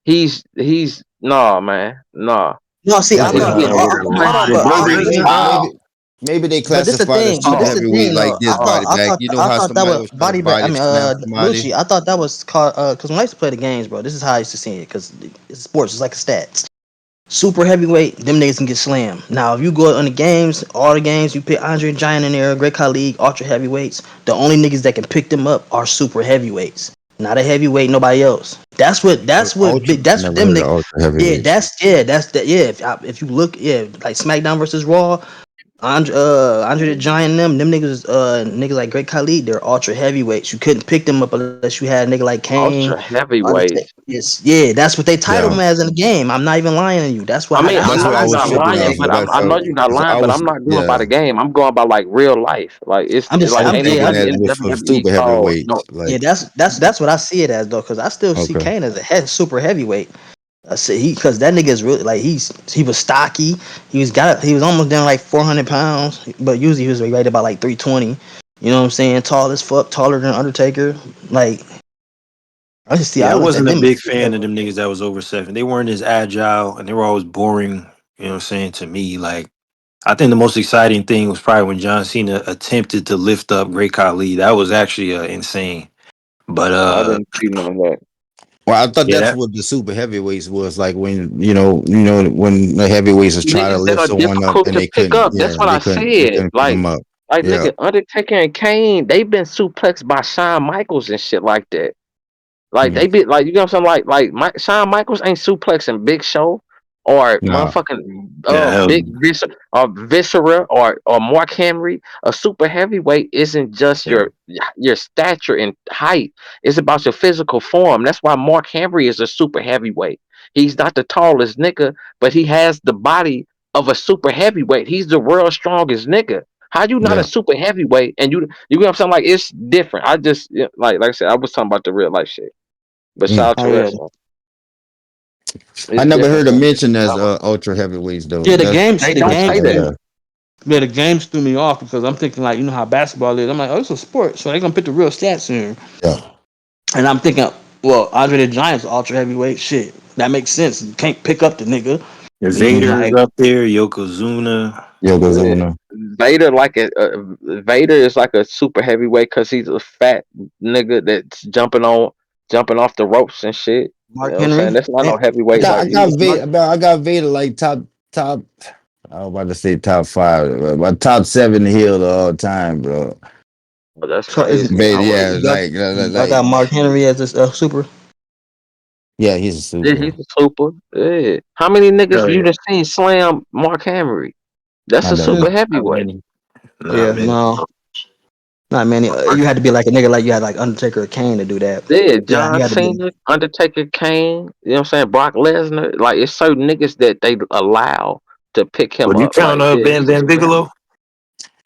He's nah, man, nah. No, see, He I Nah, be nah, thought, nah, getting we're suplexed hold on, lying. but We're I, really Maybe, lying. maybe they but this the classify the thing, super though. heavyweight like this, body bag. You know I how thought that somebody was was trying to body bag. I body mean, slam somebody. Lucci. I thought that was called because when I used to play the games, bro, this is how I used to see it because it's sports. It's like stats. Super heavyweight, them niggas can get slammed. Now, if you go on the games, all the games, you put Andre Giant in there, Great Khali, ultra heavyweights. The only niggas that can pick them up are super heavyweights. Not a heavyweight, nobody else. Ultra, I That's what never them heard of niggas. ultra heavyweights. That's that. Yeah, if you look, yeah, like SmackDown versus Raw, Andre the Giant, them niggas like Great Khali, they're ultra heavyweights. You couldn't pick them up unless you had a nigga like Kane. ultra heavyweight. Yes, yeah, that's what they title Yeah, him as in the game. I'm not even lying to you. That's what I how mean, that's I that's how know what I I you're was not see it in the tripping lying, off game. but of. I know you're not I lying, but was, I'm not going by yeah, the game. I'm going by like real life. Like I'm it's just I like was I'm ain't yeah, thinking I'm, nobody that in was for WWE super called no. heavyweights. yeah. Like, That's what I see it as though, because I still see okay, Kane as a super heavyweight. I see because that nigga is really like he was stocky. He was almost down like 400 pounds, but usually he was rated about like 320. You know what I'm saying? Tall as fuck, taller than Undertaker. Like Yeah, I I looked at wasn't a them as big super fan of heavyweight. them niggas that was over 7. They weren't as agile and they were always boring, you know what I'm saying, to me. Like, I think the most exciting thing was probably when John Cena attempted to lift up Great Khali. That was actually insane. But I didn't see none of that. well, I thought yeah, that's that what the super heavyweights was like when when the heavyweights was trying to Niggas that lift are someone up difficult and to they pick couldn't. up. Yeah, That's what I they said. couldn't pick them up. Like Yeah, nigga, Undertaker and Kane, they've been suplexed by Shawn Michaels and shit like that. Like they be like, you know what I'm saying? Like Shawn Michaels ain't suplexing Big Show or No. motherfucking Yeah, hell Big no. Viscera or Mark Henry. A super heavyweight isn't just Yeah. your stature and height. It's about your physical form. That's why Mark Henry is a super heavyweight. He's not the tallest nigga, but he has the body of a super heavyweight. He's the world's strongest nigga. How you not a Yeah. super heavyweight and you know what I'm saying? Like it's different. I just like I said, I was talking about the real life shit. But shout Mm. out Oh to yeah. wrestling. I It's never different heard of from mention as ultra heavyweights though. Yeah, the That's games, they the don't that's say games, that. yeah. yeah, the games threw me off because I'm thinking like, you know how basketball is. I'm like, oh, it's a sport, so they're gonna put the real stats in. Yeah. And I'm thinking, well, Andre the Giant's ultra heavyweight. Shit, that makes sense. You can't pick up the nigga. And then Mm-hmm. Vader is like, up there. Yokozuna. Yeah. Yokozuna. Vader like Vader is like a super heavyweight because he's a fat nigga that's jumping off the ropes and shit. You Mark know what I'm saying? Henry, That's not and no heavyweight I like got he. Vader. I got Vader like top. I was about to say top five, but top seven heel of all time, bro. Oh, that's so is it? crazy. Vader, yeah, I got Mark Henry as a super. yeah, he's a Yeah, super. he's a super. Yeah. How many niggas Hell you yeah. done seen slam Mark Henry? That's I a don't Yeah, super know. Not heavyweight. many. Not yeah, many. no, not many. You had to be like a nigga like you had like Undertaker or Kane to do that. Yeah, Yeah, you John had to be. Cena, Undertaker, Kane, you know what I'm saying? Brock Lesnar. Like it's certain niggas that they allow to pick him Would you up. count Like, yeah, Bam he's a Bam super heavyweight. Bigelow?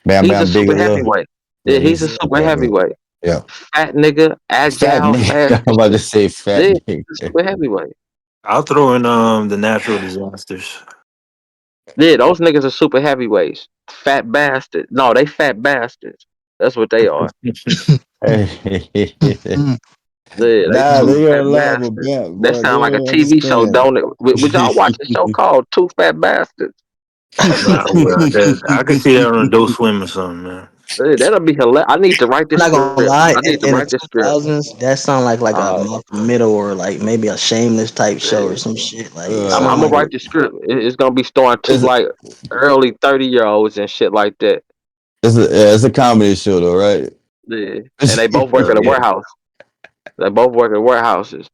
Bam He's a Bam super Bigelow. heavyweight. Yeah, Yeah, he's he's a a super heavyweight. heavyweight. Yeah, Fat nigga, fat agile, fast nigga. I'm and about to shit. say fat Yeah, nigga. he's a super heavyweight. I'll throw in the natural disasters. Yeah, those niggas are super heavyweights. Fat bastards. No, they fat bastards. That's what they are. Mm, Yeah, they Nah, two they got a fat lot of bastards. Bam, That bro. They sound like a don't TV show, understand. don't it? Would y'all watch a show called Two Fat Bastards? Nah, well, I could see that on Adult Swim or something, man. Yeah, that'll be hilarious. I need to write I'm this not gonna script. lie. I need to In the write this script. 2000s, that sound like a Uh, Malcolm Middle or like maybe a Shameless type show or yeah. some shit. Like it I'm sound gonna like write the script. It's gonna be starring two It's a, like early 30-year-olds and shit like that. it's a comedy show though, right? Yeah, and they both work Hell at a yeah. warehouse. They both work at warehouses.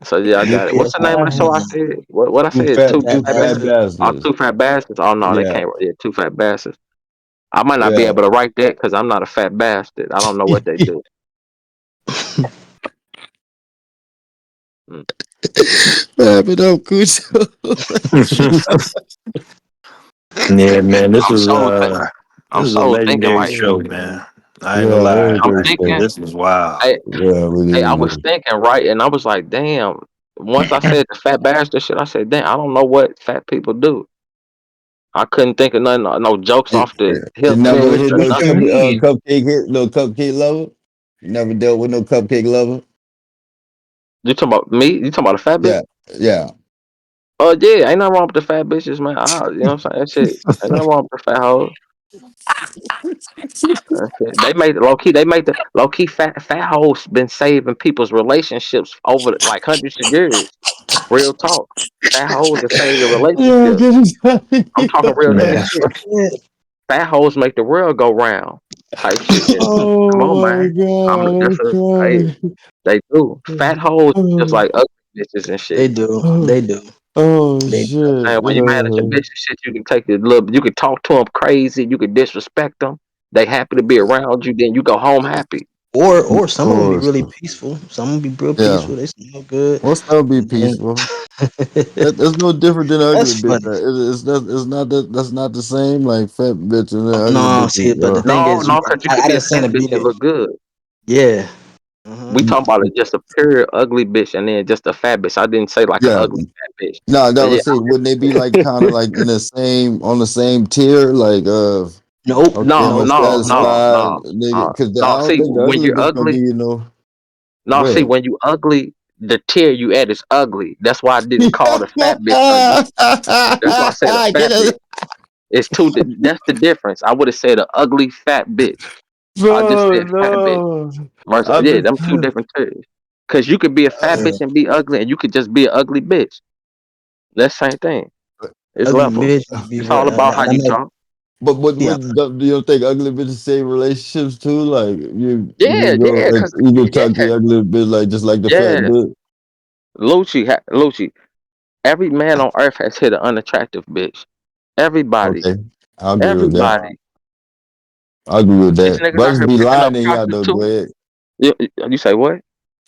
So yeah, I got it. What's UPS the name of the show? I man. said what I Two said? fat, Two Fat two fat fat bastards. bastard. Oh, bastards. two fat bastards. Oh no, they Yeah, can't. Yeah, two fat bastards. I might not be yeah. able to write that because I'm not a fat bastard. I don't know what they do. Mm. Wrap it up, Cujo. Yeah, man. I'm so th- This I'm is a so thinking legendary like show, man. I ain't gonna Yeah, lie. I'm legendary thinking. show. This is wild. Hey, Yeah, hey, I really was is. thinking right, and I was like, damn. Once I said the fat bastard shit, I said, damn, I don't know what fat people do. I couldn't think of nothing, no jokes You, off the you hip never finish hit or no What you nothing. mean? cupcake hit, no cupcake lover. You never dealt with no cupcake lover. You talking about me? You talking about a fat bitch? Yeah, yeah. Oh yeah, ain't nothing wrong with the fat bitches, man. You know what I'm saying? That shit. Ain't nothing wrong with the fat hoes. That shit. They made low key. They made the low key fat hoes been saving people's relationships over like hundreds of years. Real talk. Fat hoes are saving Yeah, relationships. this I'm talking real nigga Man. shit. Fat hoes make the world go round. Type shit. Come Oh on, my man. god, I'm That's a hey. crying. They do. Fat hoes just like ugly bitches and They shit. do. Oh, They do. oh They You know what I'm shit. saying? When you mad at your bitch and shit, you can take it a little. You can talk to them crazy. You can disrespect them. They happy to be around you. Then you go home happy. Or some of them be Oh, really peaceful. Some of them be real yeah. peaceful. They smell good. What's that be And then peaceful? That's no different than ugly that's bitch. funny. It's not that. That's not the same. Like fat bitch and ugly No, see, bitches. but the thing No, is, no, because you could I be a didn't say fat to bitch beat and it. look good. Yeah. We Uh-huh. talking about it just a pure ugly bitch and then just a fat bitch. I didn't say like an Yeah. ugly fat bitch. No, that But yeah, was it. Wouldn't they be like kind of like in the same on the same tier? Like Nope. okay, no, I'm a Nope. no, Nope. satisfied no, nigga. Because I no. don't See, think the when ugly you're bitch gonna be ugly, no, go see, ahead. when you ugly, the tier you at is ugly. That's why I didn't call the fat bitch ugly. That's why I said a Get fat bitch. it, It's two. That's the difference. I would have said an ugly fat bitch. I just bro. said fat bitch. No, I've Yeah, been. them two different tiers. Cause you could be a fat bitch and be ugly, and you could just be an ugly bitch. That's the same thing. It's Ugly levels. bitch would be It's what all about how that you make talk. But Yeah, do you think ugly bitches save relationships too? Like you Yeah, can go yeah, and cause you can talk to yeah, the ugly bitch like just like the fat yeah. bitch. Lucci. Every man on earth has hit an unattractive bitch. Everybody, Okay, I agree with that. everybody. I agree with These that. niggas out Brothers here be picking up lying in y'all though, prostitutes. Greg. You say what?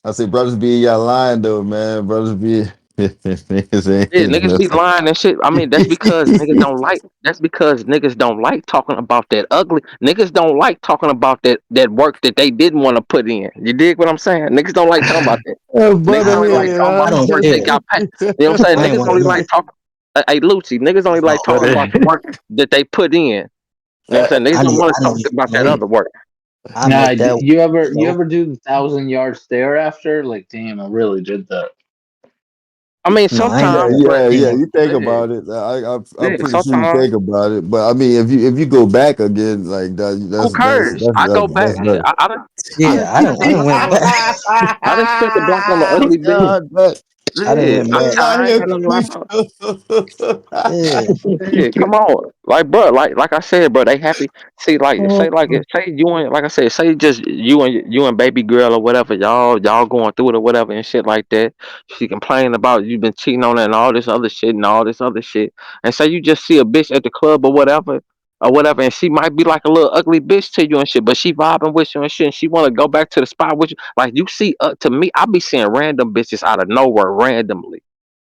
I say brothers be in y'all lying though, man. Brothers be niggas ain't Yeah, hitting niggas be us. lying and shit. I mean, that's because niggas don't like. That's because niggas don't like talking about that ugly. Niggas don't like talking about that work that they didn't want to put in. You dig what I'm saying? Niggas don't like talking about that. Oh, Niggas brother only like here, talking I about the don't work they care. got paid. You know what I'm saying? I ain't Niggas want to only know. like talking. Hey, Lucci, niggas only That's my like talking old about man. the work that they put in. You know what I'm saying? Niggas don't want to I talk need. about that Hey, other work. I Nah, make that. you So ever do the 1,000 yard stare after? Like, damn, I really did that. I mean, no, I ain't. Yeah, sometimes, but yeah. Yeah, You think yeah, about it. I'm yeah, pretty sure you sometimes. think about it. But I mean, if you go back again, like that, Who cares? I go back. that's better. I done yeah. spent I don't went back. I done spent the block on the ugly bitch. God, but I done Yeah, went niggas back. out I ain't here got nothing to lie about. Yeah, Yeah, come on, like bro, like I said, bro, they happy. See, like say you and like I said, say just you and baby girl or whatever, y'all going through it or whatever and shit like that. She complaining about you been cheating on her and all this other shit and all this other shit. And say you just see a bitch at the club or whatever, and she might be like a little ugly bitch to you and shit, but she vibing with you and shit, and she want to go back to the spot with you. Like you see, to me, I be seeing random bitches out of nowhere randomly.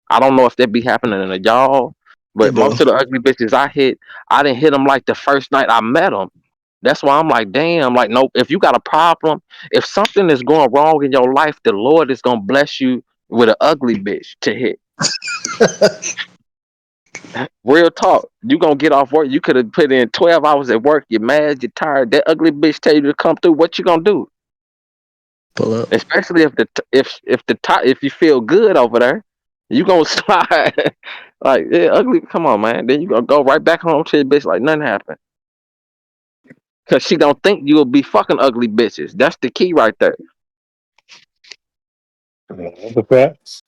I don't know if that be happening to y'all, it but do. most of the ugly bitches I didn't hit them like the first night I met them. That's why I'm like, damn, like, nope. If you got a problem, if something is going wrong in your life, the Lord is gonna bless you with an ugly bitch to hit. Real talk. You gonna get off work. You could have put in 12 hours at work. You're mad. You're tired. That ugly bitch tell you to come through. What you gonna do? Pull up. Especially if you feel good over there, you gonna slide. Like, yeah, ugly. Come on, man. Then you gonna go right back home to your bitch like nothing happened. Cause she don't think you'll be fucking ugly bitches. That's the key right there. The facts.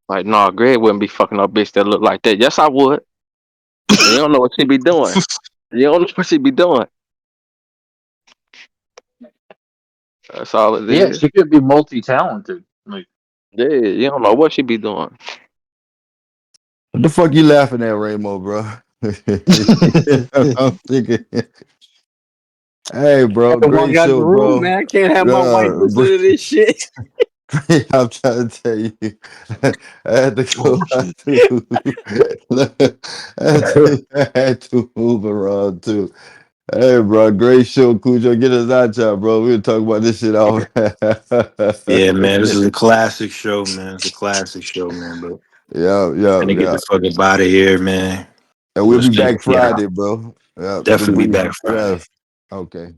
Like, nah, Greg wouldn't be fucking no bitch that look like that. Yes, I would. You don't know what she be doing. You don't know what she be doing. That's all it Yeah, is. she could be multi-talented. Like, Yeah, you don't know what she be doing. What the fuck you laughing at, Ramo, bro? I'm thinking, hey, bro, The one great got in the show, room, bro. man. I can't have my wife listen to this shit. I'm trying to tell you, I had to go oh out shit. too. I had to move around too. Hey, bro, great show, Cujo. Get us out, y'all, bro. We'll talk about this shit all. Yeah, man, this is a classic show, man. It's a classic show, man, bro. Yeah, yeah, And to get yeah. the fuck up out of here, man. And we'll Let's be keep back it. Yeah, Friday, bro. Yeah, definitely be back Friday. yes. Okay.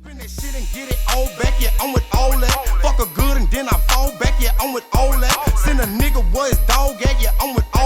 Spin that shit and get it all back, yeah, I'm with all that. Fuck a good and then I fall back, yeah, I'm with all that. Send a nigga where his dog at, yeah, I'm with all